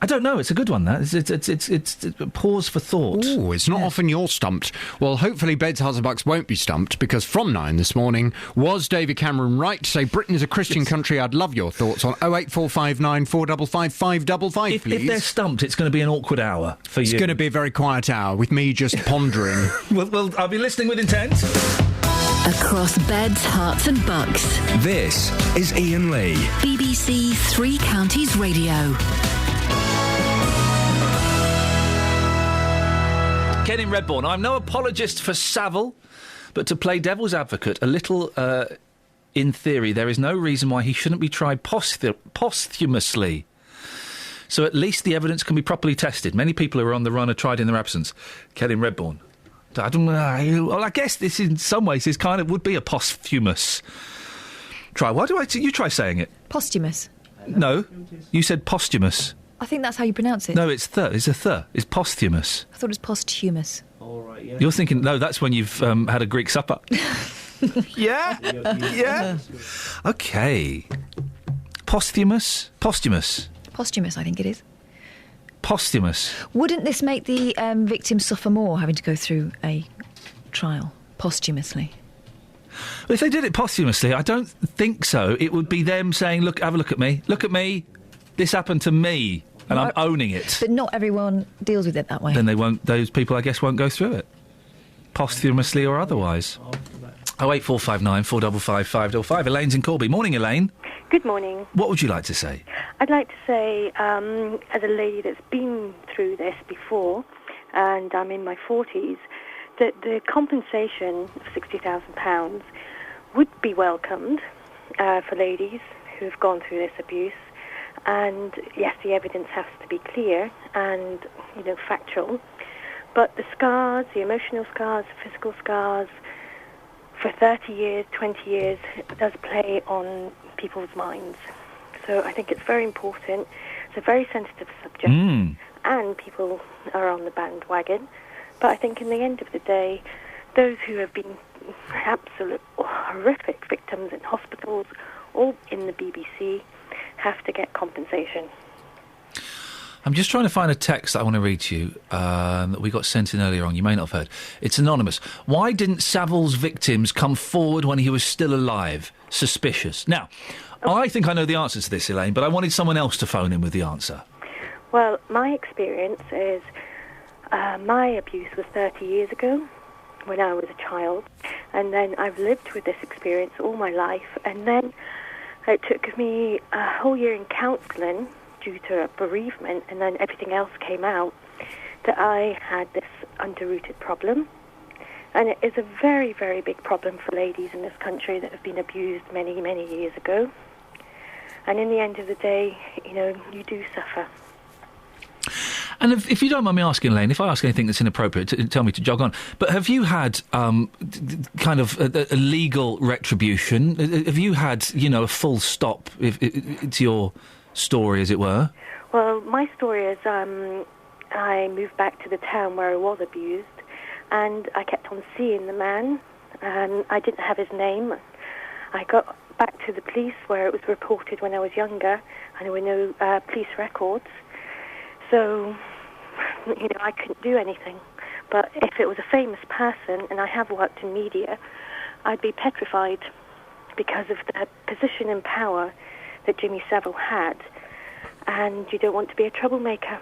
[SPEAKER 11] don't know. It's a good one, that. It's a pause for thought.
[SPEAKER 15] Oh, it's not often you're stumped. Well, hopefully Beds, Hearts and Bucks won't be stumped, because from 9 this morning, was David Cameron right to say Britain is a Christian country? I'd love your thoughts on 08459 455 555, please.
[SPEAKER 11] If they're stumped, it's going to be an awkward hour for you.
[SPEAKER 15] It's going to be a very quiet hour with me just pondering.
[SPEAKER 11] Well, I'll be listening with intent.
[SPEAKER 7] Across Beds, Hearts and Bucks.
[SPEAKER 13] This is Iain Lee.
[SPEAKER 7] BBC Three Counties Radio.
[SPEAKER 11] Ken in Redbourne. I'm no apologist for Savile, but to play devil's advocate, a little in theory, there is no reason why he shouldn't be tried posthumously. So at least the evidence can be properly tested. Many people who are on the run are tried in their absence. Ken in Redbourne. I don't know. Well, I guess this in some ways is would be a posthumous try. Why do you try saying it?
[SPEAKER 5] Posthumous.
[SPEAKER 11] No, you said posthumous.
[SPEAKER 5] I think that's how you pronounce it.
[SPEAKER 11] No, it's It's posthumous.
[SPEAKER 5] I thought it was posthumous.
[SPEAKER 1] All right, yeah.
[SPEAKER 11] You're thinking, no, that's when you've had a Greek supper. Yeah? Yeah? OK. Posthumous? Posthumous,
[SPEAKER 5] I think it is.
[SPEAKER 11] Posthumous.
[SPEAKER 5] Wouldn't this make the victim suffer more, having to go through a trial posthumously?
[SPEAKER 11] Well, if they did it posthumously, I don't think so. It would be them saying, look, have a look at me. Look at me. This happened to me, and I'm owning it.
[SPEAKER 5] But not everyone deals with it that way.
[SPEAKER 11] Then they won't. Those people, I guess, won't go through it, posthumously or otherwise. 08459 455 555. Elaine's in Corby. Morning, Elaine.
[SPEAKER 19] Good morning.
[SPEAKER 11] What would you like to say?
[SPEAKER 19] I'd like to say, as a lady that's been through this before, and I'm in my 40s, that the compensation of £60,000 would be welcomed for ladies who have gone through this abuse. And yes, the evidence has to be clear and, factual. But the scars, the emotional scars, the physical scars, for 30 years, 20 years, it does play on people's minds. So I think it's very important. It's a very sensitive subject, and people are on the bandwagon. But I think in the end of the day, those who have been absolute horrific victims in hospitals or in the BBC have to get compensation.
[SPEAKER 11] I'm just trying to find a text that I want to read to you that we got sent in earlier on. You may not have heard. It's anonymous. Why didn't Savile's victims come forward when he was still alive? Suspicious. Now, I think I know the answer to this, Elaine, but I wanted someone else to phone in with the answer.
[SPEAKER 19] Well, my experience is my abuse was 30 years ago when I was a child, and then I've lived with this experience all my life, and then it took me a whole year in counselling due to a bereavement, and then everything else came out, that I had this underrooted problem. And it is a very, very big problem for ladies in this country that have been abused many, many years ago. And in the end of the day, you do suffer.
[SPEAKER 11] And if you don't mind me asking, Elaine, if I ask anything that's inappropriate, tell me to jog on. But have you had kind of a legal retribution? Have you had, a full stop to your story, as it were?
[SPEAKER 19] Well, my story is I moved back to the town where I was abused, and I kept on seeing the man, and I didn't have his name. I got back to the police where it was reported when I was younger, and there were no police records. So, I couldn't do anything. But if it was a famous person, and I have worked in media, I'd be petrified because of the position and power that Jimmy Savile had, and you don't want to be a troublemaker.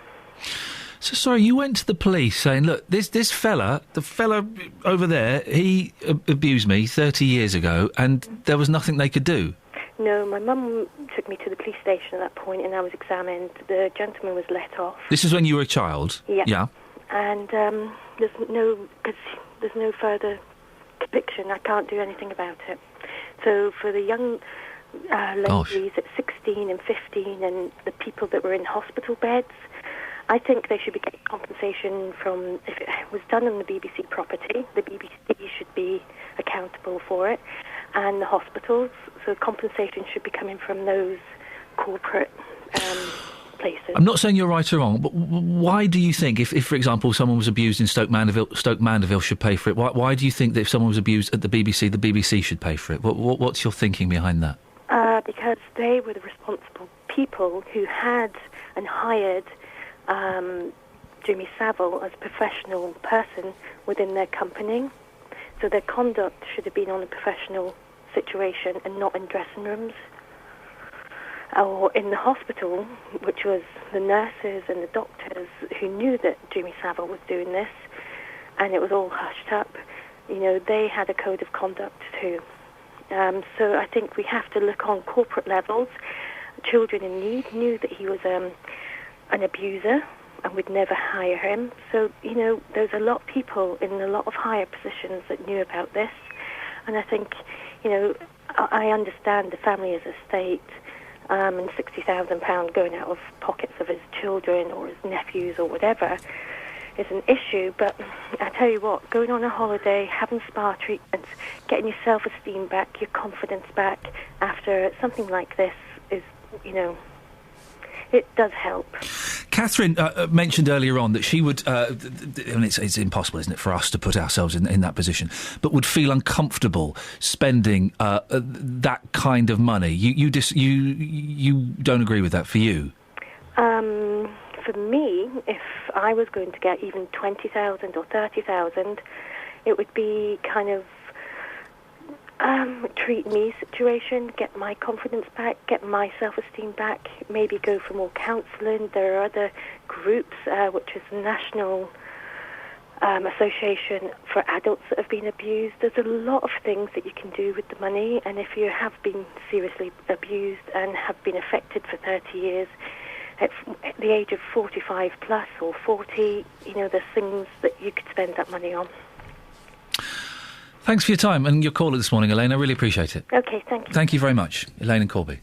[SPEAKER 11] So, sorry, you went to the police saying, look, this fella, the fella over there, he abused me 30 years ago, and there was nothing they could do?
[SPEAKER 19] No, my mum took me to the police station at that point, and I was examined. The gentleman was let off.
[SPEAKER 11] This is when you were a child?
[SPEAKER 19] Yeah.
[SPEAKER 11] Yeah.
[SPEAKER 19] And there's no further conviction. I can't do anything about it. So for the young ladies at 16 and 15 and the people that were in hospital beds. I think they should be getting compensation from, if it was done on the BBC property, the BBC should be accountable for it, and the hospitals. So compensation should be coming from those corporate places.
[SPEAKER 11] I'm not saying you're right or wrong, but why do you think, if for example, someone was abused in Stoke Mandeville should pay for it? Why do you think that if someone was abused at the BBC should pay for it? What's your thinking behind that?
[SPEAKER 19] Because they were the responsible people who had and hired Jimmy Savile as a professional person within their company. So their conduct should have been on a professional situation and not in dressing rooms. Or in the hospital, which was the nurses and the doctors who knew that Jimmy Savile was doing this, and it was all hushed up. They had a code of conduct too. So I think we have to look on corporate levels. Children in Need knew that he was an abuser and would never hire him. So, there's a lot of people in a lot of higher positions that knew about this. And I think, I understand the family as a state, and £60,000 going out of pockets of his children or his nephews or whatever is an issue. But I tell you what, going on a holiday, having spa treatments, getting your self-esteem back, your confidence back after something like this is, it does help.
[SPEAKER 11] Catherine mentioned earlier on that she would, it's impossible, isn't it, for us to put ourselves in that position, but would feel uncomfortable spending that kind of money. You don't agree with that, for you?
[SPEAKER 19] For me, if I was going to get even 20,000 or 30,000, it would be kind of treat me situation, get my confidence back, get my self-esteem back, maybe go for more counselling. There are other groups, which is the National Association for Adults that have been abused. There's a lot of things that you can do with the money, and if you have been seriously abused and have been affected for 30 years, at the age of 45 plus or 40, there's things that you could spend that money on.
[SPEAKER 11] Thanks for your time and your call this morning, Elaine. I really appreciate it.
[SPEAKER 19] OK, thank you.
[SPEAKER 11] Thank you very much. Elaine and Corby.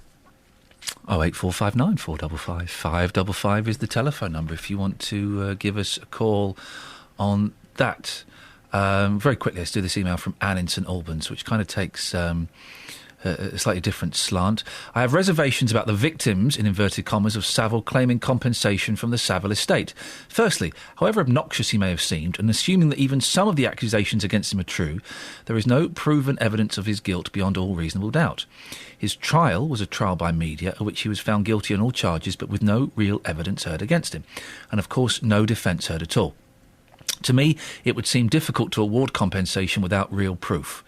[SPEAKER 11] 08459 455 555 is the telephone number if you want to give us a call on that. Very quickly, let's do this email from Anne in St Albans, which kind of takes a slightly different slant. I have reservations about the victims, in inverted commas, of Savile claiming compensation from the Savile estate. Firstly, however obnoxious he may have seemed, and assuming that even some of the accusations against him are true, there is no proven evidence of his guilt beyond all reasonable doubt. His trial was a trial by media, at which he was found guilty on all charges, but with no real evidence heard against him. And of course, no defence heard at all. To me, it would seem difficult to award compensation without real proof.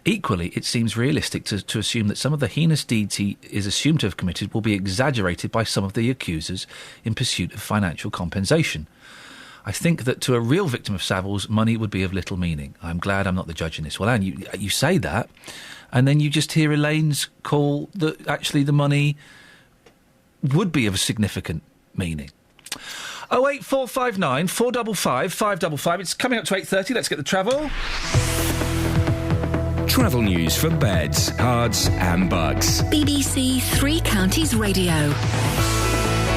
[SPEAKER 11] Equally, it seems realistic to assume that some of the heinous deeds he is assumed to have committed will be exaggerated by some of the accusers in pursuit of financial compensation. I think that to a real victim of Savile's, money would be of little meaning. I'm glad I'm not the judge in this. Well, Anne, you say that, and then you just hear Elaine's call that actually the money would be of significant meaning. 08459 455 555. It's coming up to 8:30. Let's get the travel.
[SPEAKER 13] Travel news for beds, cards and bugs.
[SPEAKER 7] BBC Three Counties Radio.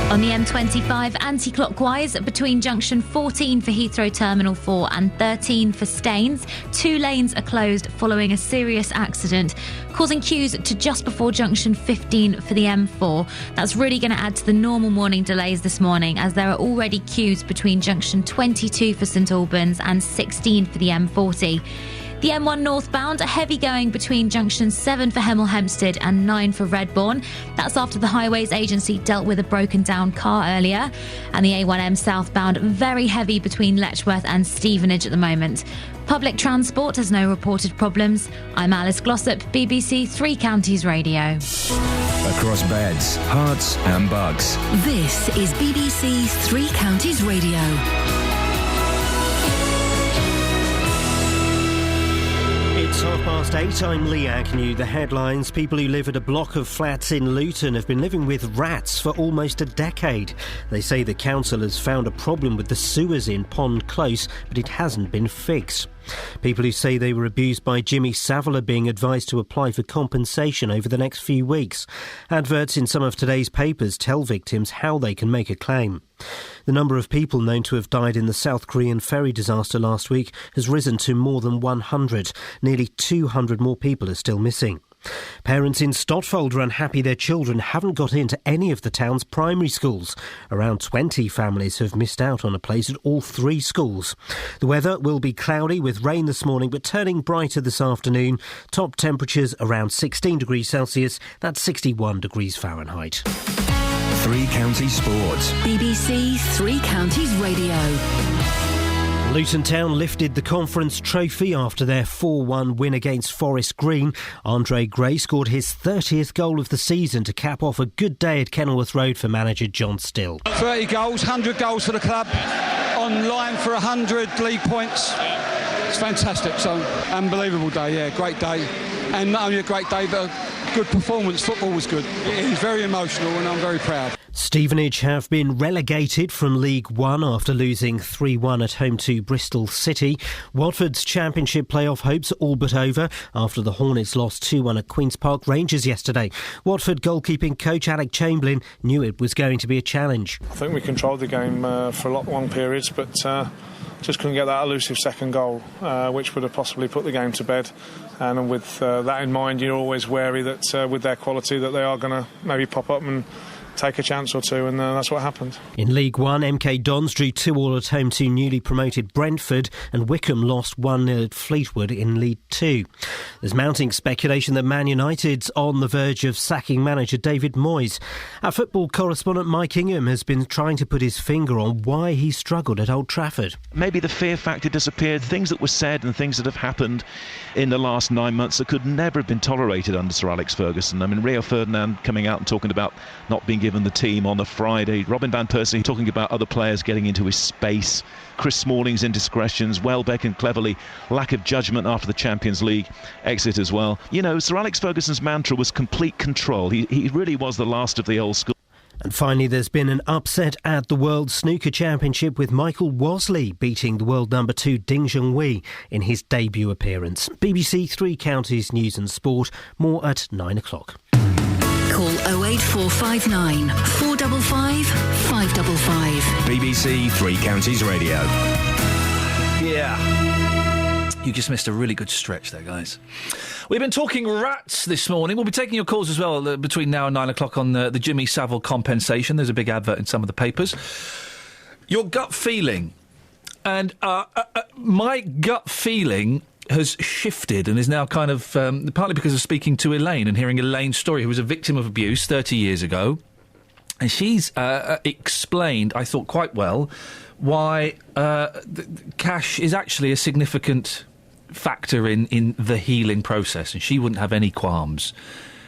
[SPEAKER 18] On the M25, anti-clockwise between junction 14 for Heathrow Terminal 4 and 13 for Staines, 2 lanes are closed following a serious accident, causing queues to just before junction 15 for the M4. That's really going to add to the normal morning delays this morning, as there are already queues between junction 22 for St Albans and 16 for the M40. The M1 northbound, heavy going between junctions 7 for Hemel Hempstead and 9 for Redbourne. That's after the Highways Agency dealt with a broken down car earlier. And the A1M southbound, very heavy between Letchworth and Stevenage at the moment. Public transport has no reported problems. I'm Alice Glossop, BBC Three Counties Radio.
[SPEAKER 13] Across beds, hearts and bugs.
[SPEAKER 7] This is BBC Three Counties Radio.
[SPEAKER 2] It's 8:30. I'm Lee Agnew. The headlines: people who live at a block of flats in Luton have been living with rats for almost a decade. They say the council has found a problem with the sewers in Pond Close, but it hasn't been fixed. People who say they were abused by Jimmy Savile are being advised to apply for compensation over the next few weeks. Adverts in some of today's papers tell victims how they can make a claim. The number of people known to have died in the South Korean ferry disaster last week has risen to more than 100. Nearly 200 more people are still missing. Parents in Stotfold are unhappy their children haven't got into any of the town's primary schools. Around 20 families have missed out on a place at all 3 schools. The weather will be cloudy with rain this morning but turning brighter this afternoon. Top temperatures around 16 degrees Celsius, that's 61 degrees Fahrenheit.
[SPEAKER 13] 3 Counties Sports.
[SPEAKER 7] BBC 3 Counties Radio.
[SPEAKER 2] Luton Town lifted the Conference Trophy after their 4-1 win against Forest Green. Andre Gray scored his 30th goal of the season to cap off a good day at Kenilworth Road for manager John Still.
[SPEAKER 20] 30 goals, 100 goals for the club, on line for 100 league points. It's fantastic, so unbelievable day, yeah, great day. And not only a great day, but a good performance. Football was good. It is very emotional and I'm very proud.
[SPEAKER 2] Stevenage have been relegated from League One after losing 3-1 at home to Bristol City. Watford's Championship playoff hopes are all but over after the Hornets lost 2-1 at Queen's Park Rangers yesterday. Watford goalkeeping coach Alec Chamberlain knew it was going to be a challenge.
[SPEAKER 21] I think we controlled the game for long periods, but just couldn't get that elusive second goal, which would have possibly put the game to bed. And with that in mind, you're always wary that with their quality that they are going to maybe pop up and take a chance or two, and that's what happened.
[SPEAKER 2] In League One, MK Dons drew 2-2 at home to newly promoted Brentford, and Wickham lost 1-0 at Fleetwood in League Two. There's mounting speculation that Man United's on the verge of sacking manager David Moyes. Our football correspondent Mike Ingham has been trying to put his finger on why he struggled at Old Trafford.
[SPEAKER 23] Maybe the fear factor disappeared, things that were said and things that have happened in the last 9 months that could never have been tolerated under Sir Alex Ferguson. I mean, Rio Ferdinand coming out and talking about not being given the team on a Friday, Robin van Persie talking about other players getting into his space, Chris Smalling's indiscretions, Welbeck and Cleverley, lack of judgment after the Champions League exit as well. You know, Sir Alex Ferguson's mantra was complete control. He really was the last of the old school.
[SPEAKER 2] And finally, there's been an upset at the World Snooker Championship with Michael Wosley beating the world number 2 Ding Junhui in his debut appearance. BBC 3 Counties News and Sport, more at 9 o'clock.
[SPEAKER 7] Call 08459 455 555.
[SPEAKER 13] BBC 3 Counties Radio.
[SPEAKER 11] Yeah. You just missed a really good stretch there, guys. We've been talking rats this morning. We'll be taking your calls as well between now and 9 o'clock on the Jimmy Savile compensation. There's a big advert in some of the papers. Your gut feeling. And my gut feeling has shifted and is now kind of partly because of speaking to Elaine and hearing Elaine's story, who was a victim of abuse 30 years ago. And she's explained, I thought quite well, why cash is actually a significant factor in the healing process, and she wouldn't have any qualms.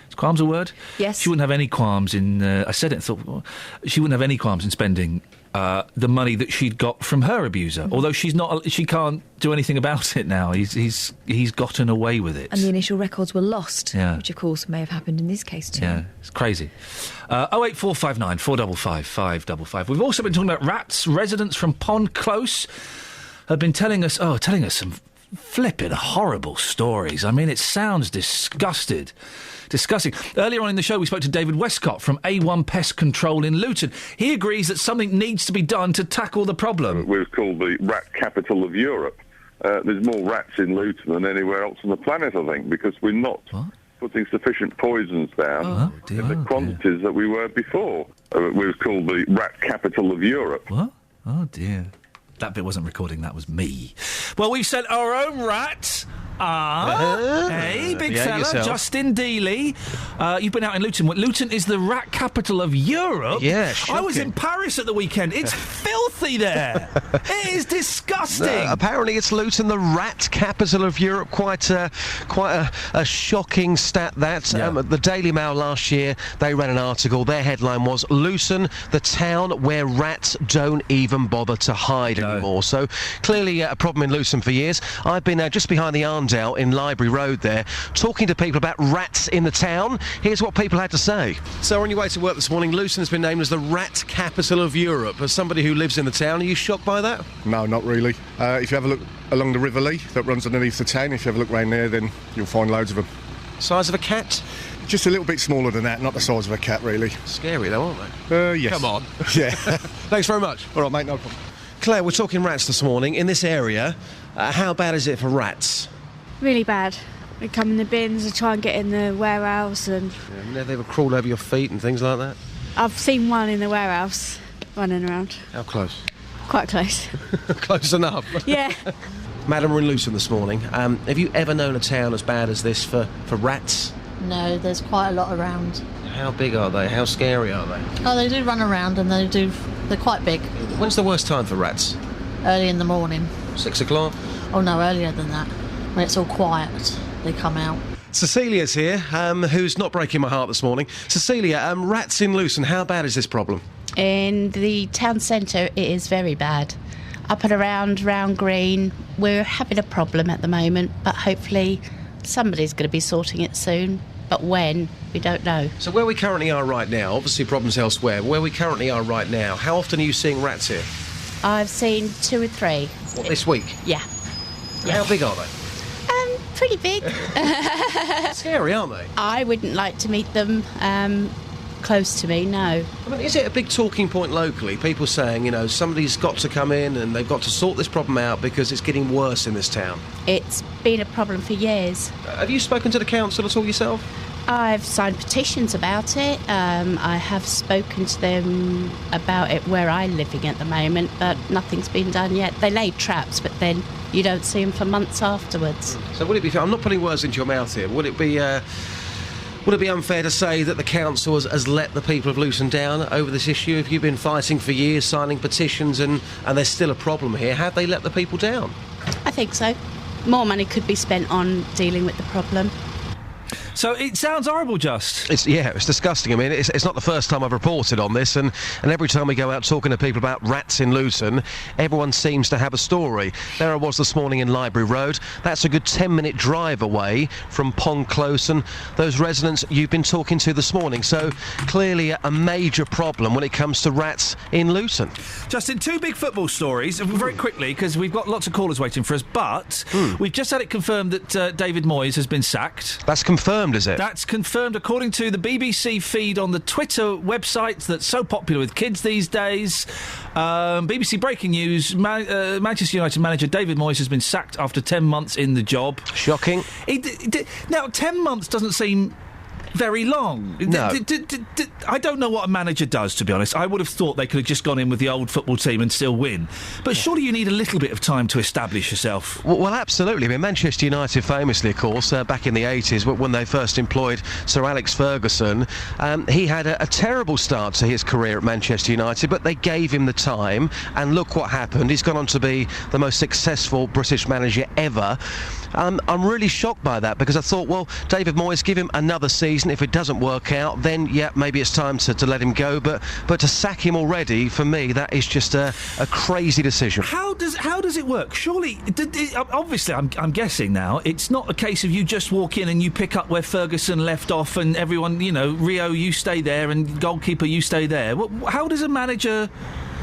[SPEAKER 11] Is qualms a word?
[SPEAKER 5] Yes.
[SPEAKER 11] She wouldn't have any qualms in... I said it and thought... She wouldn't have any qualms in spending the money that she'd got from her abuser. Mm-hmm. Although she can't do anything about it now. He's gotten away with it.
[SPEAKER 5] And the initial records were lost,
[SPEAKER 11] yeah.
[SPEAKER 5] Which of course may have happened in this case too.
[SPEAKER 11] Yeah, it's crazy. 08459 455 555. We've also been talking about rats. Residents from Pond Close have been telling us some flipping horrible stories. I mean, it sounds disgusting. Earlier on in the show, we spoke to David Westcott from A1 Pest Control in Luton. He agrees that something needs to be done to tackle the problem.
[SPEAKER 24] We're called the rat capital of Europe. There's more rats in Luton than anywhere else on the planet, I think, because we're not putting sufficient poisons down in the quantities that we were before. We're called the rat capital of Europe.
[SPEAKER 11] What? Oh, dear. That bit wasn't recording, that was me. Well, we've sent our own rat. Hey, big fella, yourself. Justin Dealey. You've been out in Luton. Luton is the rat capital of Europe.
[SPEAKER 25] Yeah, shocking.
[SPEAKER 11] I was in Paris at the weekend. It's filthy there. It is disgusting.
[SPEAKER 25] Apparently, it's Luton, the rat capital of Europe. Quite a shocking stat. That the Daily Mail last year, they ran an article. Their headline was "Luton, the town where rats don't even bother to hide anymore." So clearly, a problem in Luton for years. I've been just behind the Arn found out in Library Road there, talking to people about rats in the town. Here's what people had to say. So on your way to work this morning, Luton has been named as the rat capital of Europe. As somebody who lives in the town, are you shocked by that?
[SPEAKER 3] No, not really. If you have a look along the River Lee that runs underneath the town, if you have a look round there, then you'll find loads of them.
[SPEAKER 25] Size of a cat?
[SPEAKER 3] Just a little bit smaller than that, not the size of a cat, really.
[SPEAKER 25] Scary though, aren't they?
[SPEAKER 3] Yes.
[SPEAKER 25] Come on.
[SPEAKER 3] Yeah.
[SPEAKER 25] Thanks very much.
[SPEAKER 3] All right, mate, no problem.
[SPEAKER 25] Claire, we're talking rats this morning. In this area, how bad is it for rats?
[SPEAKER 6] Really bad. They come in the bins, they try and get in the warehouse and...
[SPEAKER 25] Yeah, they ever crawl over your feet and things like that?
[SPEAKER 6] I've seen one in the warehouse running around.
[SPEAKER 25] How close?
[SPEAKER 6] Quite close.
[SPEAKER 25] Close enough?
[SPEAKER 6] Yeah.
[SPEAKER 25] Madam, we're in Luton this morning. Have you ever known a town as bad as this for rats?
[SPEAKER 8] No, there's quite a lot around.
[SPEAKER 25] How big are they? How scary are they?
[SPEAKER 8] Oh, they do run around and they're quite big.
[SPEAKER 25] When's the worst time for rats?
[SPEAKER 8] Early in the morning.
[SPEAKER 25] 6 o'clock?
[SPEAKER 8] Oh no, earlier than that. When it's all quiet, they come out.
[SPEAKER 25] Cecilia's here, who's not breaking my heart this morning. Cecilia, rats in Luton, how bad is this problem?
[SPEAKER 9] In the town centre, it is very bad. Up and around Round Green, we're having a problem at the moment, but hopefully somebody's going to be sorting it soon. But when, we don't know.
[SPEAKER 25] So where we currently are right now, obviously problems elsewhere, where we currently are right now, how often are you seeing rats here?
[SPEAKER 9] I've seen 2 or 3.
[SPEAKER 25] What, this week?
[SPEAKER 9] Yeah.
[SPEAKER 25] How big are they?
[SPEAKER 9] Pretty big.
[SPEAKER 25] Scary, aren't they?
[SPEAKER 9] I wouldn't like to meet them close to me, no.
[SPEAKER 25] I mean, is it a big talking point locally? People saying, somebody's got to come in and they've got to sort this problem out because it's getting worse in this town.
[SPEAKER 9] It's been a problem for years.
[SPEAKER 25] Have you spoken to the council at all yourself?
[SPEAKER 9] I've signed petitions about it. I have spoken to them about it where I'm living at the moment, but nothing's been done yet. They laid traps, but then you don't see them for months afterwards.
[SPEAKER 25] So would it be fair? I'm not putting words into your mouth here. Would it be unfair to say that the council has let the people of Luton down over this issue? If you've been fighting for years, signing petitions, and there's still a problem here, have they let the people down?
[SPEAKER 9] I think so. More money could be spent on dealing with the problem.
[SPEAKER 11] So it sounds horrible, Just.
[SPEAKER 25] It's disgusting. I mean, it's not the first time I've reported on this, and every time we go out talking to people about rats in Luton, everyone seems to have a story. There I was this morning in Library Road. That's a good 10-minute drive away from Pond Close and those residents you've been talking to this morning. So clearly a major problem when it comes to rats in Luton.
[SPEAKER 11] Justin, 2 big football stories, very quickly, because we've got lots of callers waiting for us, but we've just had it confirmed that David Moyes has been sacked.
[SPEAKER 25] That's confirmed, is it?
[SPEAKER 11] That's confirmed according to the BBC feed on the Twitter website that's so popular with kids these days. BBC breaking news, Manchester United manager David Moyes has been sacked after 10 months in the job.
[SPEAKER 25] Shocking.
[SPEAKER 11] Now, 10 months doesn't seem very long.
[SPEAKER 25] No.
[SPEAKER 11] I don't know what a manager does, to be honest. I would have thought they could have just gone in with the old football team and still win. But surely you need a little bit of time to establish yourself.
[SPEAKER 25] Well, absolutely. I mean, Manchester United famously, of course, back in the 80s, when they first employed Sir Alex Ferguson, he had a terrible start to his career at Manchester United, but they gave him the time, and look what happened. He's gone on to be the most successful British manager ever. I'm really shocked by that, because I thought, well, David Moyes, give him another season. If it doesn't work out, then, yeah, maybe it's time to let him go. But to sack him already, for me, that is just a crazy decision.
[SPEAKER 11] How does it work? Surely, obviously, I'm guessing now, it's not a case of you just walk in and you pick up where Ferguson left off and everyone, Rio, you stay there, and goalkeeper, you stay there.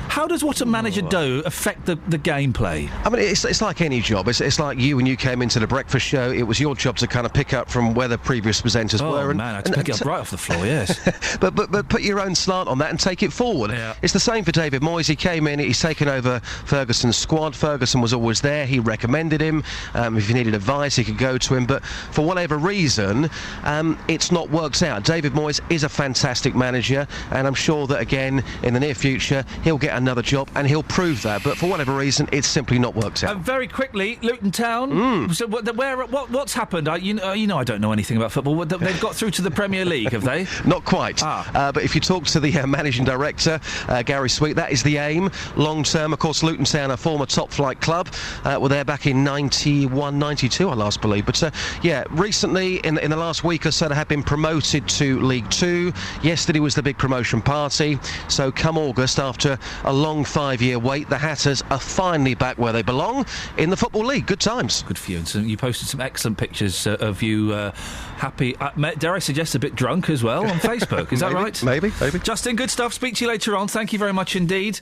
[SPEAKER 11] How does what a manager do affect the gameplay?
[SPEAKER 25] I mean, it's like any job. It's like you, when you came into the breakfast show, it was your job to kind of pick up from where the previous presenters were.
[SPEAKER 11] Oh, man, I had to pick it up right off the floor, yes.
[SPEAKER 25] but put your own slant on that and take it forward.
[SPEAKER 11] Yeah.
[SPEAKER 25] It's the same for David Moyes. He came in, he's taken over Ferguson's squad. Ferguson was always there. He recommended him. If he needed advice, he could go to him. But for whatever reason, it's not worked out. David Moyes is a fantastic manager, and I'm sure that, again, in the near future, he'll get another job and he'll prove that, but for whatever reason it's simply not worked out.
[SPEAKER 11] Very quickly, Luton Town. So what's happened? I don't know anything about football. They've got through to the Premier League, have they?
[SPEAKER 25] Not quite. But if you talk to the managing director, Gary Sweet, that is the aim long term. Of course, Luton Town, a former top flight club, were there back in 91, 92 I last believe, but recently in the last week or so they have been promoted to League 2. Yesterday was the big promotion party, so come August, after a long 5-year wait. The Hatters are finally back where they belong in the Football League. Good times.
[SPEAKER 11] Good for you. And so you posted some excellent pictures of you happy, dare I suggest a bit drunk as well, on Facebook. Is that right?
[SPEAKER 25] Maybe.
[SPEAKER 11] Justin, good stuff. Speak to you later on. Thank you very much indeed.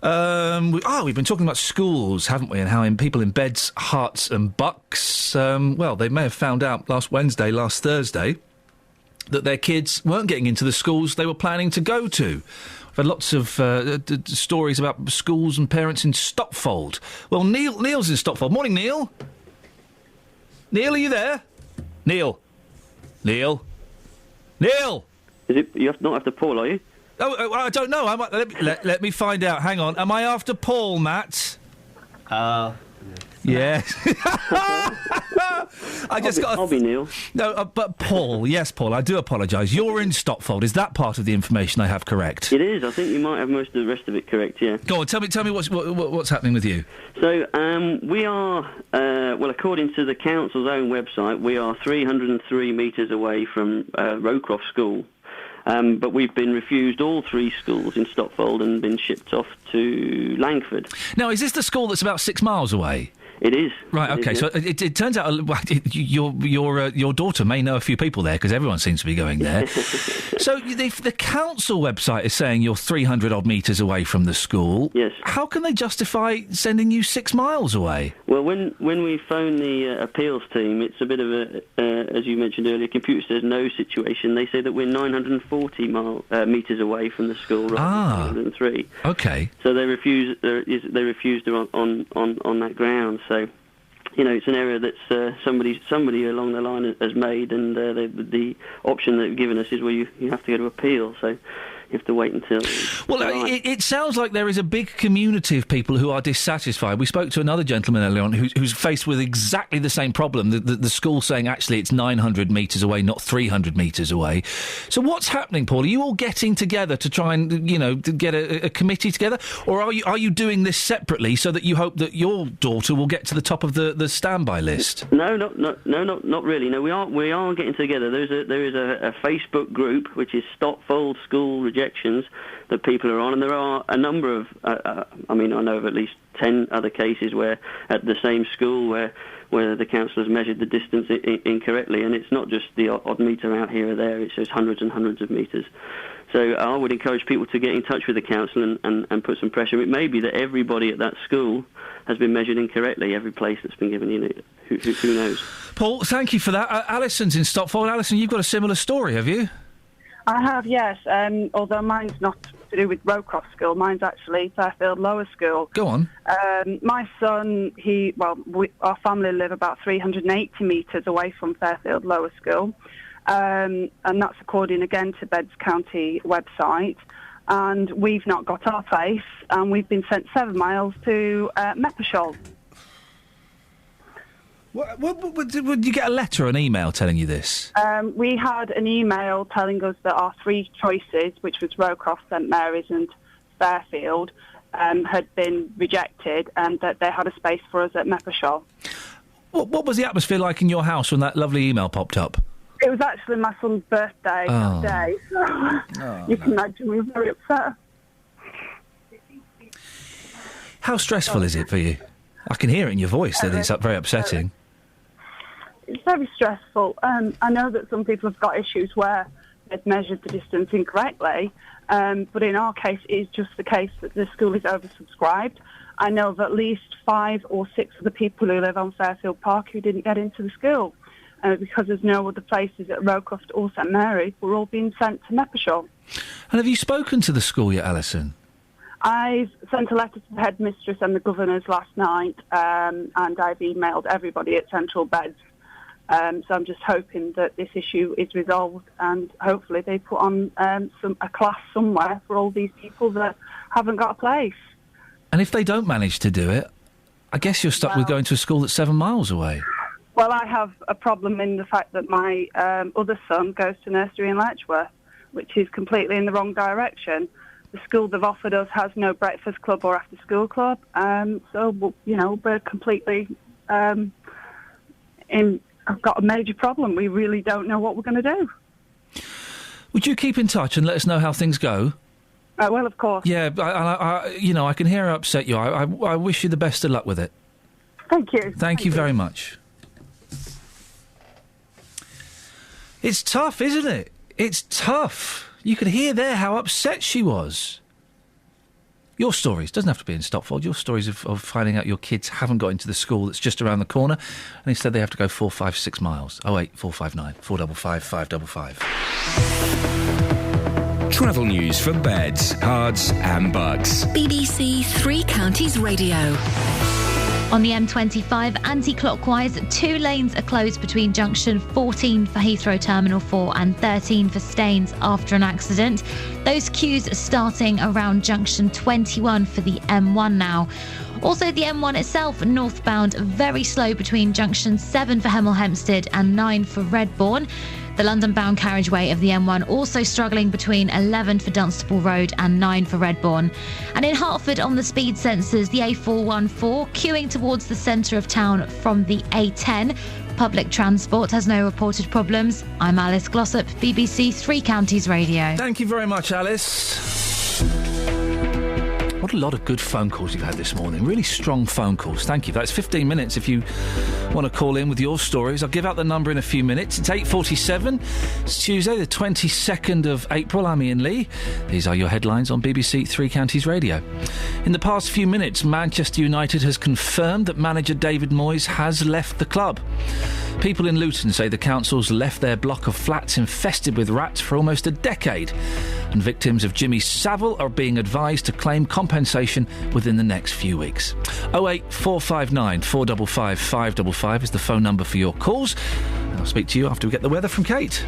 [SPEAKER 11] We've been talking about schools, haven't we, and how people in beds, hearts and bucks, they may have found out last Thursday, that their kids weren't getting into the schools they were planning to go to. We've had lots of stories about schools and parents in Stopfold. Well, Neil's in Stopfold. Morning, Neil. Neil, are you there? Neil. Neil.
[SPEAKER 10] You not after Paul, are you?
[SPEAKER 11] Oh, I don't know. Let me find out. Hang on. Am I after Paul, Matt? Yes.
[SPEAKER 10] I'll be Neil.
[SPEAKER 11] No, but Paul. Yes, Paul. I do apologise. You're in Stopfold. Is that part of the information I have correct?
[SPEAKER 10] It is. I think you might have most of the rest of it correct. Yeah.
[SPEAKER 11] Go on. Tell me what's happening with you.
[SPEAKER 10] So we are. According to the council's own website, we are 303 metres away from Rowcroft School. But we've been refused all 3 schools in Stopfold and been shipped off to Langford.
[SPEAKER 11] Now, is this the school that's about 6 miles away?
[SPEAKER 10] It is.
[SPEAKER 11] Right, OK, so it turns out your daughter may know a few people there, because everyone seems to be going there. So the council website is saying you're 300-odd metres away from the school.
[SPEAKER 10] Yes.
[SPEAKER 11] How can they justify sending you 6 miles away?
[SPEAKER 10] Well, when we phone the appeals team, it's a bit of a, as you mentioned earlier, computer says no situation. They say that we're 940 metres away from the school rather than 903.
[SPEAKER 11] OK.
[SPEAKER 10] So they refused her on that ground. So, it's an error that somebody along the line has made, and the option they've given us is you have to go to appeal. So you have to wait until...
[SPEAKER 11] Well, it sounds like there is a big community of people who are dissatisfied. We spoke to another gentleman earlier on who's faced with exactly the same problem. The school saying, actually, it's 900 metres away, not 300 metres away. So what's happening, Paul? Are you all getting together to try and, to get a committee together? Or are you doing this separately so that you hope that your daughter will get to the top of the standby list?
[SPEAKER 10] No, not really. No, we are getting together. There is a Facebook group, which is Stopfold School Rejections, that people are on, and there are a number of I know of at least 10 other cases where at the same school where the council has measured the distance incorrectly, and it's not just the odd metre out here or there, it's just hundreds and hundreds of metres. So I would encourage people to get in touch with the council and put some pressure. It may be that everybody at that school has been measured incorrectly, every place that's been given, who knows.
[SPEAKER 11] Paul, thank you for that. Alison's in Stopfold. Alison, you've got a similar story, have you?
[SPEAKER 12] I have, yes, although mine's not to do with Rowcroft School, mine's actually Fairfield Lower School.
[SPEAKER 11] Go on.
[SPEAKER 12] My son, our family live about 380 metres away from Fairfield Lower School, and that's according again to Beds County website, and we've not got our place, and we've been sent 7 miles to Meppershall.
[SPEAKER 11] Would you get a letter or an email telling you this?
[SPEAKER 12] We had an email telling us that our 3 choices, which was Rowcroft, St Mary's and Fairfield, had been rejected, and that they had a space for us at Meppershall.
[SPEAKER 11] What was the atmosphere like in your house when that lovely email popped up?
[SPEAKER 12] It was actually my son's birthday that day, so you can imagine we were very upset.
[SPEAKER 11] How stressful is it for you? I can hear it in your voice that it's very upsetting.
[SPEAKER 12] It's very stressful. I know that some people have got issues where they've measured the distance incorrectly, but in our case, it is just the case that the school is oversubscribed. I know of at least 5 or 6 of the people who live on Fairfield Park who didn't get into the school. Because there's no other places at Rowcroft or St Mary's, we're all being sent to Meppershall.
[SPEAKER 11] And have you spoken to the school yet, Alison?
[SPEAKER 12] I've sent a letter to the headmistress and the governors last night, and I've emailed everybody at Central Beds. So I'm just hoping that this issue is resolved, and hopefully they put on a class somewhere for all these people that haven't got a place.
[SPEAKER 11] And if they don't manage to do it, I guess you're stuck with going to a school that's 7 miles away.
[SPEAKER 12] Well, I have a problem in the fact that my other son goes to nursery in Letchworth, which is completely in the wrong direction. The school they've offered us has no breakfast club or after-school club, so, we're completely I've got a major problem. We really don't know what we're going to do.
[SPEAKER 11] Would you keep in touch and let us know how things go?
[SPEAKER 12] Well, of course.
[SPEAKER 11] Yeah, I can hear how upset you are. I wish you the best of luck with it.
[SPEAKER 12] Thank you.
[SPEAKER 11] Thank you very much. It's tough, isn't it? It's tough. You could hear there how upset she was. Your stories, doesn't have to be in Stopfold, your stories of finding out your kids haven't got into the school that's just around the corner, and instead they have to go 4, 5, 6 miles. 08459 455 555.
[SPEAKER 13] Travel news for beds, cards and bugs.
[SPEAKER 7] BBC Three Counties Radio.
[SPEAKER 18] On the M25, anti-clockwise, 2 lanes are closed between junction 14 for Heathrow Terminal 4 and 13 for Staines after an accident. Those queues are starting around junction 21 for the M1 now. Also, the M1 itself, northbound, very slow between junction 7 for Hemel Hempstead and 9 for Redbourne. The London-bound carriageway of the M1 also struggling between 11 for Dunstable Road and 9 for Redbourne. And in Hertford, on the speed sensors, the A414 queuing towards the centre of town from the A10. Public transport has no reported problems. I'm Alice Glossop, BBC Three Counties Radio.
[SPEAKER 11] Thank you very much, Alice. What a lot of good phone calls you've had this morning. Really strong phone calls. Thank you. That's 15 minutes if you want to call in with your stories. I'll give out the number in a few minutes. It's 8:47. It's Tuesday, the 22nd of April. I'm Iain Lee. These are your headlines on BBC Three Counties Radio. In the past few minutes, Manchester United has confirmed that manager David Moyes has left the club. People in Luton say the council's left their block of flats infested with rats for almost a decade, and victims of Jimmy Savile are being advised to claim compensation within the next few weeks. 08459 455 555 is the phone number for your calls. I'll speak to you after we get the weather from Kate.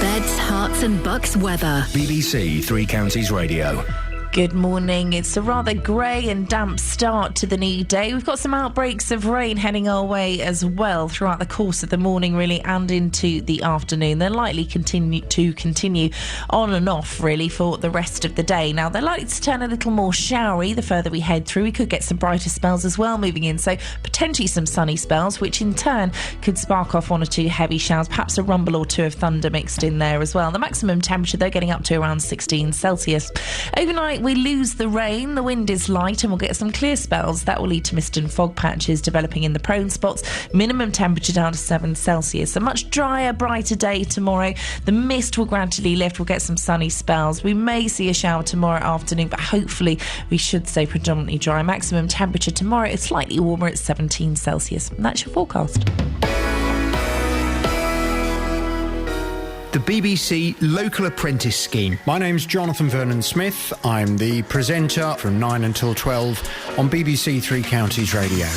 [SPEAKER 7] Beds, Herts and Bucks weather.
[SPEAKER 13] BBC Three Counties Radio.
[SPEAKER 4] Good morning. It's a rather grey and damp start to the new day. We've got some outbreaks of rain heading our way as well throughout the course of the morning, really, and into the afternoon. They're likely to continue on and off, really, for the rest of the day. Now, they're likely to turn a little more showery the further we head through. We could get some brighter spells as well moving in, so potentially some sunny spells, which in turn could spark off 1 or 2 heavy showers, perhaps a rumble or 2 of thunder mixed in there as well. The maximum temperature, they're getting up to around 16 Celsius. Overnight, we lose the rain, the wind is light, and we'll get some clear spells. That will lead to mist and fog patches developing in the prone spots. Minimum temperature down to 7 Celsius. A much drier, brighter day tomorrow. The mist will gradually lift. We'll get some sunny spells. We may see a shower tomorrow afternoon, but hopefully we should stay predominantly dry. Maximum temperature tomorrow is slightly warmer at 17 Celsius. And that's your forecast.
[SPEAKER 15] The BBC Local Apprentice Scheme. My name's Jonathan Vernon Smith. I'm the presenter from 9 until 12 on BBC Three Counties Radio.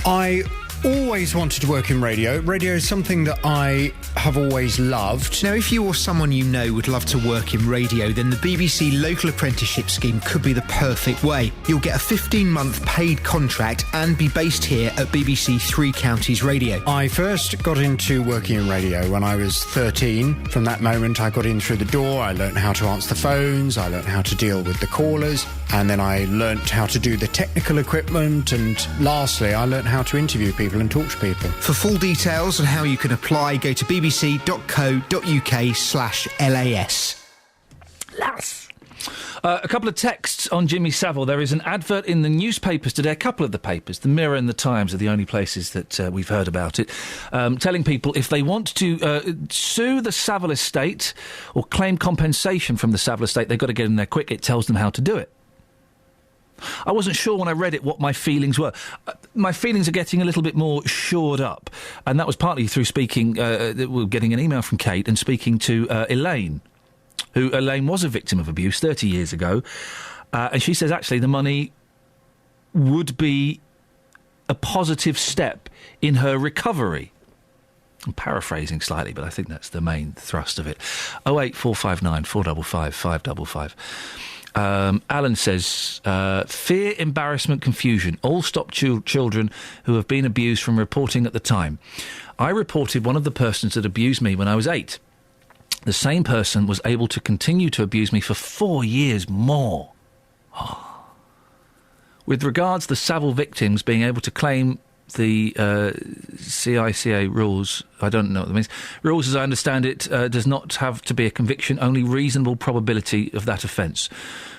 [SPEAKER 15] I always wanted to work in radio. Radio is something that I have always loved.
[SPEAKER 14] Now, if you or someone you know would love to work in radio, then the BBC Local Apprenticeship Scheme could be the perfect way. You'll get a 15-month paid contract and be based here at BBC Three Counties Radio.
[SPEAKER 15] I first got into working in radio when I was 13. From that moment, I got in through the door. I learnt how to answer the phones. I learnt how to deal with the callers. And then I learnt how to do the technical equipment. And lastly, I learnt how to interview people and talk to people.
[SPEAKER 14] For full details on how you can apply, go to bbc.co.uk/LAS.
[SPEAKER 11] LAS. A couple of texts on Jimmy Savile. There is an advert in the newspapers today, a couple of the papers, the Mirror and the Times are the only places that we've heard about it, telling people if they want to sue the Savile estate or claim compensation from the Savile estate, they've got to get in there quick. It tells them how to do it. I wasn't sure when I read it what my feelings were. My feelings are getting a little bit more shored up, and that was partly through speaking, getting an email from Kate and speaking to Elaine, who Elaine was a victim of abuse 30 years ago, and she says actually the money would be a positive step in her recovery. I'm paraphrasing slightly, but I think that's the main thrust of it. 08459 455 555. Alan says, fear, embarrassment, confusion all stop children who have been abused from reporting at the time. I reported one of the persons that abused me when I was 8. The same person was able to continue to abuse me for 4 years more. With regards to the Savile victims being able to claim the CICA rules. I don't know what that means. Rules, as I understand it, does not have to be a conviction, only reasonable probability of that offence.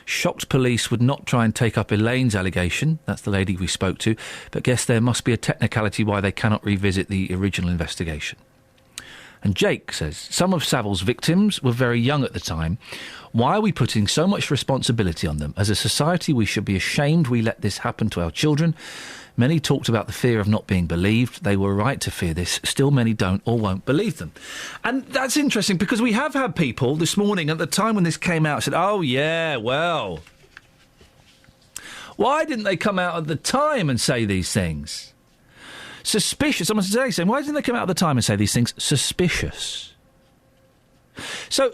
[SPEAKER 11] Shocked police would not try and take up Elaine's allegation, that's the lady we spoke to, but guess there must be a technicality why they cannot revisit the original investigation. And Jake says, some of Savile's victims were very young at the time. Why are we putting so much responsibility on them? As a society, we should be ashamed we let this happen to our children. Many talked about the fear of not being believed. They were right to fear this. Still, many don't or won't believe them. And that's interesting because we have had people this morning at the time when this came out said, oh, yeah, well, why didn't they come out at the time and say these things? Suspicious. Someone today saying, why didn't they come out at the time and say these things? Suspicious. So,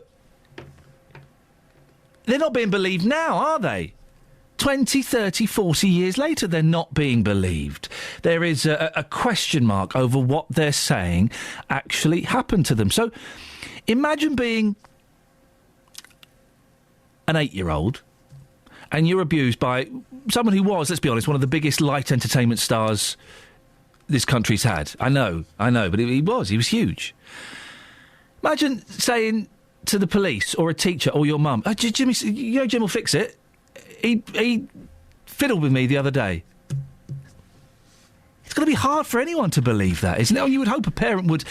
[SPEAKER 11] they're not being believed now, are they? 20, 30, 40 years later, they're not being believed. There is a question mark over what they're saying actually happened to them. So, imagine being an 8-year-old and you're abused by someone who was, let's be honest, one of the biggest light entertainment stars this country's had. I know, but he was huge. Imagine saying to the police or a teacher or your mum, oh, Jimmy, you know Jim will fix it. He fiddled with me the other day. It's going to be hard for anyone to believe that, isn't it? You would hope a parent would,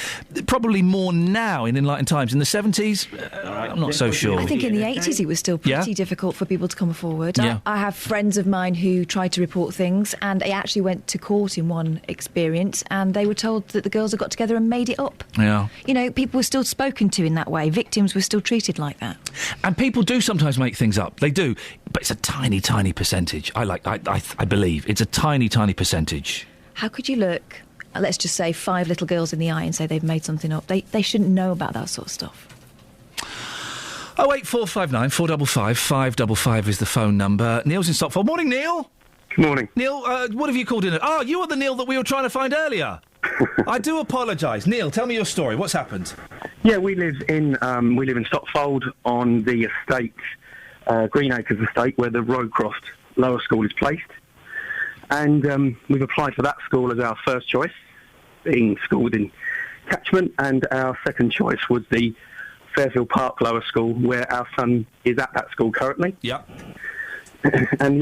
[SPEAKER 11] probably more now in enlightened times. In the 70s, I'm not so sure.
[SPEAKER 5] I think in the 80s it was still pretty difficult for people to come forward. Yeah. I have friends of mine who tried to report things and they actually went to court in one experience and they were told that the girls had got together and made it up. Yeah. You know, people were still spoken to in that way. Victims were still treated like that.
[SPEAKER 11] And people do sometimes make things up. They do. But it's a tiny, tiny percentage. I believe. It's a tiny, tiny percentage.
[SPEAKER 5] How could you look, let's just say, 5 little girls in the eye and say they've made something up? They shouldn't know about that sort of stuff.
[SPEAKER 11] 08459 455 555 is the phone number. Neil's in Stockport. Morning, Neil.
[SPEAKER 1] Good morning.
[SPEAKER 11] Neil, what have you called in? Oh, you are the Neil that we were trying to find earlier. I do apologise. Neil, tell me your story. What's happened?
[SPEAKER 1] Yeah, we live in Stockfold on the estate, Green Acres estate, where the Roadcroft Lower School is placed. And we've applied for that school as our first choice, being school within catchment, and our second choice was the Fairfield Park Lower School, where our son is at that school currently.
[SPEAKER 11] Yeah.
[SPEAKER 1] And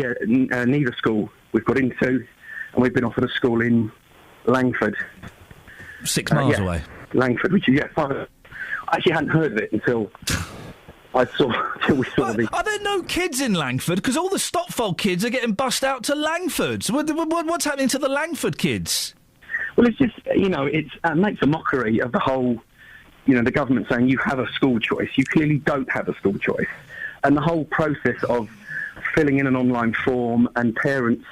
[SPEAKER 1] neither school we've got into, and we've been offered a school in Langford.
[SPEAKER 11] 6 miles away.
[SPEAKER 1] Langford, which is, I actually hadn't heard of it until we saw the...
[SPEAKER 11] Are there no kids in Langford? Because all the Stopfold kids are getting bussed out to Langford. So what's happening to the Langford kids?
[SPEAKER 1] Well, it's just, it makes a mockery of the whole, the government saying you have a school choice. You clearly don't have a school choice. And the whole process of filling in an online form and parents,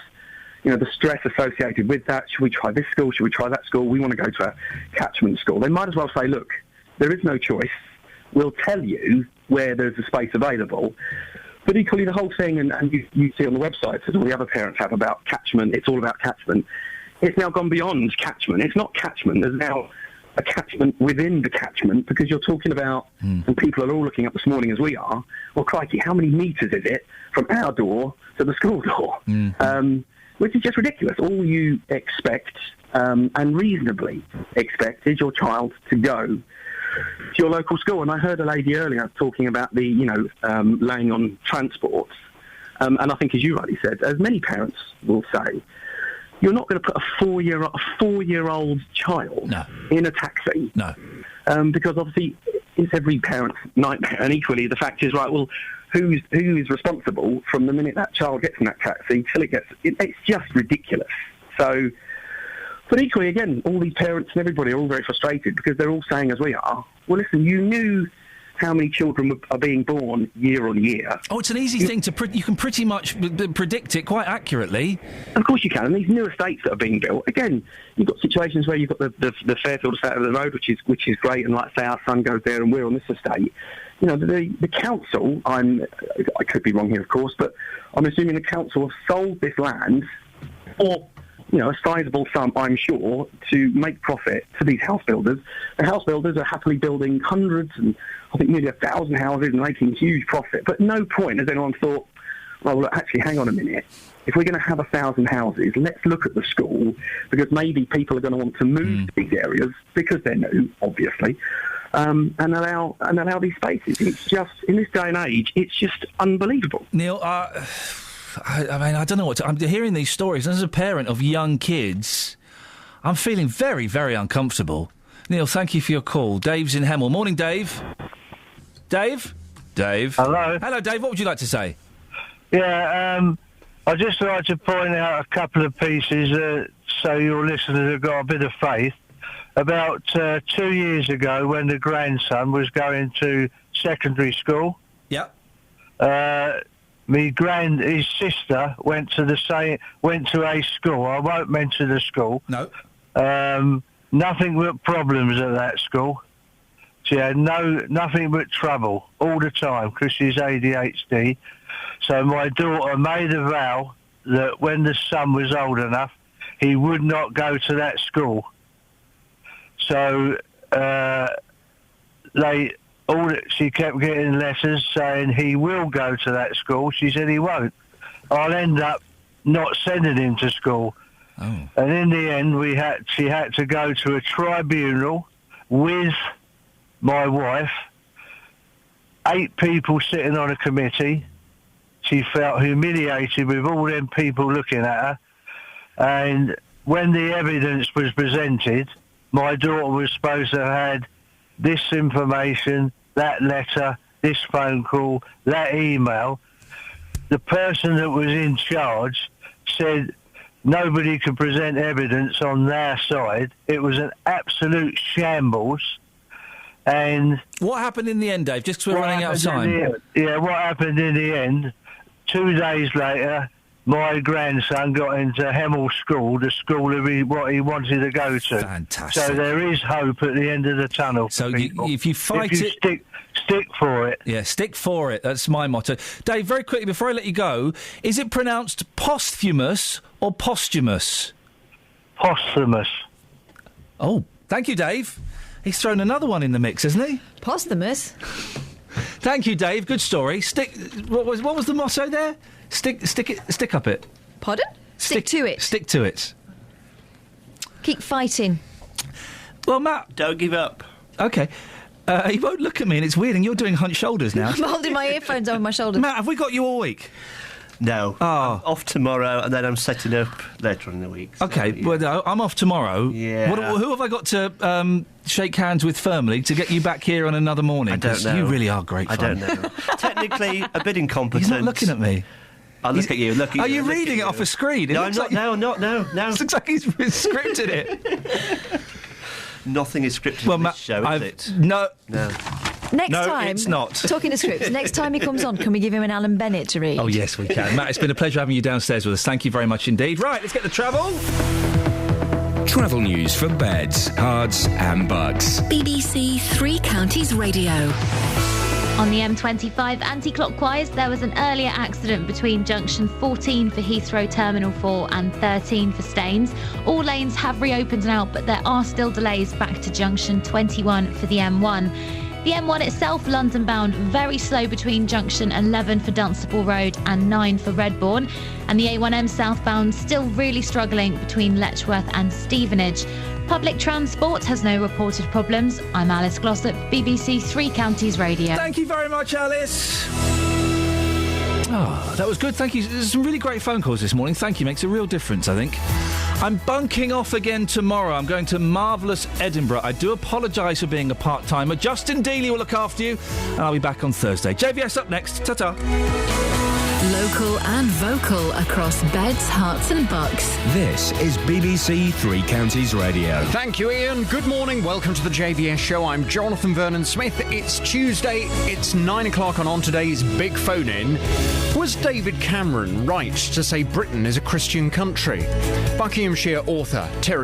[SPEAKER 1] the stress associated with that. Should we try this school? Should we try that school? We want to go to a catchment school. They might as well say, look, there is no choice. We'll tell you where there's a space available. But equally, the whole thing, and you see on the websites, as all the other parents have, about catchment, it's all about catchment. It's now gone beyond catchment. It's not catchment. There's now a catchment within the catchment, because you're talking about, and people are all looking up this morning as we are, well, crikey, how many metres is it from our door to the school door? Which is just ridiculous. All you expect, and reasonably expect, is your child to go to your local school. And I heard a lady earlier talking about the, laying on transports. And I think, as you rightly said, as many parents will say, you're not going to put a four-year-old child in a taxi.
[SPEAKER 11] No.
[SPEAKER 1] Because obviously it's every parent's nightmare. And equally, the fact is, right, well, who is responsible from the minute that child gets in that taxi till it gets... It's just ridiculous. So... But equally, again, all these parents and everybody are all very frustrated because they're all saying, as we are, well, listen, you knew how many children are being born year on year.
[SPEAKER 11] Oh, it's an easy thing to... you can pretty much predict it quite accurately.
[SPEAKER 1] Of course you can. And these new estates that are being built, again, you've got situations where you've got the Fairfield estate of the road, which is great, and like say our son goes there and we're on this estate. The council, I could be wrong here, of course, but I'm assuming the council have sold this land for... a sizable sum, I'm sure, to make profit to these house builders. The house builders are happily building hundreds and I think nearly 1,000 houses and making huge profit. But at no point has anyone thought, oh, look, actually, hang on a minute. If we're going to have 1,000 houses, let's look at the school, because maybe people are going to want to move to these areas because they're new, obviously, and allow these spaces. It's just, in this day and age, it's just unbelievable.
[SPEAKER 11] Neil, I mean, I don't know I'm hearing these stories, and as a parent of young kids, I'm feeling very, very uncomfortable. Neil, thank you for your call. Dave's in Hemel. Morning, Dave. Dave?
[SPEAKER 16] Hello.
[SPEAKER 11] Hello, Dave. What would you like to say?
[SPEAKER 16] Yeah, I'd just like to point out a couple of pieces so your listeners have got a bit of faith. About 2 years ago, when the grandson was going to secondary school,
[SPEAKER 11] his
[SPEAKER 16] sister went to a school. I won't mention the school.
[SPEAKER 11] No.
[SPEAKER 16] Nothing but problems at that school. She had nothing but trouble all the time because she's ADHD. So my daughter made a vow that when the son was old enough, he would not go to that school. So she kept getting letters saying he will go to that school. She said he won't. I'll end up not sending him to school.
[SPEAKER 11] Oh.
[SPEAKER 16] And in the end, she had to go to a tribunal with my wife, 8 people sitting on a committee. She felt humiliated with all them people looking at her. And when the evidence was presented, my daughter was supposed to have had this information, that letter, this phone call, that email. The person that was in charge said nobody could present evidence on their side. It was an absolute shambles. And
[SPEAKER 11] what happened in the end, Dave? Just 'cause we're running out of time.
[SPEAKER 16] What happened in the end, 2 days later, my grandson got into Hemel School, the school of what he wanted to go to.
[SPEAKER 11] Fantastic.
[SPEAKER 16] So there is hope at the end of the tunnel.
[SPEAKER 11] So if you fight it...
[SPEAKER 16] Stick for it.
[SPEAKER 11] Yeah, stick for it. That's my motto. Dave, very quickly, before I let you go, is it pronounced posthumous or posthumous?
[SPEAKER 16] Posthumous.
[SPEAKER 11] Oh, thank you, Dave. He's thrown another one in the mix, hasn't he?
[SPEAKER 5] Posthumous.
[SPEAKER 11] Thank you, Dave. Good story. What was the motto there? Stick up it.
[SPEAKER 5] Pardon? Stick to it.
[SPEAKER 11] Stick to it.
[SPEAKER 5] Keep fighting.
[SPEAKER 11] Well, Matt,
[SPEAKER 17] don't give up.
[SPEAKER 11] Okay. He won't look at me, and it's weird, and you're doing hunched shoulders now.
[SPEAKER 5] I'm holding my earphones over my shoulders.
[SPEAKER 11] Matt, have we got you all week?
[SPEAKER 17] No.
[SPEAKER 11] Oh.
[SPEAKER 17] I'm off tomorrow, and then I'm setting up later on in the week. So,
[SPEAKER 11] okay, well, I'm off tomorrow.
[SPEAKER 17] Yeah.
[SPEAKER 11] Who have I got to shake hands with firmly to get you back here on another morning?
[SPEAKER 17] I don't know.
[SPEAKER 11] You really are great fun.
[SPEAKER 17] I don't know. Technically, a bit incompetent.
[SPEAKER 11] He's not looking at me.
[SPEAKER 17] I'll look at you.
[SPEAKER 11] Are you reading it off a screen?
[SPEAKER 17] No, I'm not. No.
[SPEAKER 11] It looks like he's scripted it.
[SPEAKER 17] Nothing is scripted in this show, is it?
[SPEAKER 11] No.
[SPEAKER 5] Next
[SPEAKER 11] no,
[SPEAKER 5] time,
[SPEAKER 11] it's not.
[SPEAKER 5] Talking to scripts, next time he comes on, can we give him an Alan Bennett to read?
[SPEAKER 11] Oh, yes, we can. Matt, it's been a pleasure having you downstairs with us. Thank you very much indeed. Right, let's get the travel.
[SPEAKER 13] Travel news for beds, cards and bugs.
[SPEAKER 7] BBC Three Counties Radio.
[SPEAKER 18] On the M25 anti-clockwise, there was an earlier accident between junction 14 for Heathrow Terminal 4 and 13 for Staines. All lanes have reopened now, but there are still delays back to junction 21 for the M1. The M1 itself, London bound, very slow between junction 11 for Dunstable Road and 9 for Redbourne. And the A1M southbound still really struggling between Letchworth and Stevenage. Public transport has no reported problems. I'm Alice Glossop, BBC Three Counties Radio.
[SPEAKER 11] Thank you very much, Alice. Oh, that was good. Thank you. There's some really great phone calls this morning. Thank you. Makes a real difference, I think. I'm bunking off again tomorrow. I'm going to marvellous Edinburgh. I do apologise for being a part-timer. Justin Dealey will look after you, and I'll be back on Thursday. JVS up next. Ta-ta.
[SPEAKER 7] Local and vocal across beds, hearts and bucks.
[SPEAKER 13] This is BBC Three Counties Radio.
[SPEAKER 15] Thank you, Iain. Good morning. Welcome to the JVS show. I'm Jonathan Vernon Smith. It's Tuesday. It's 9 o'clock on today's Big Phone In. Was David Cameron right to say Britain is a Christian country? Buckinghamshire author Terry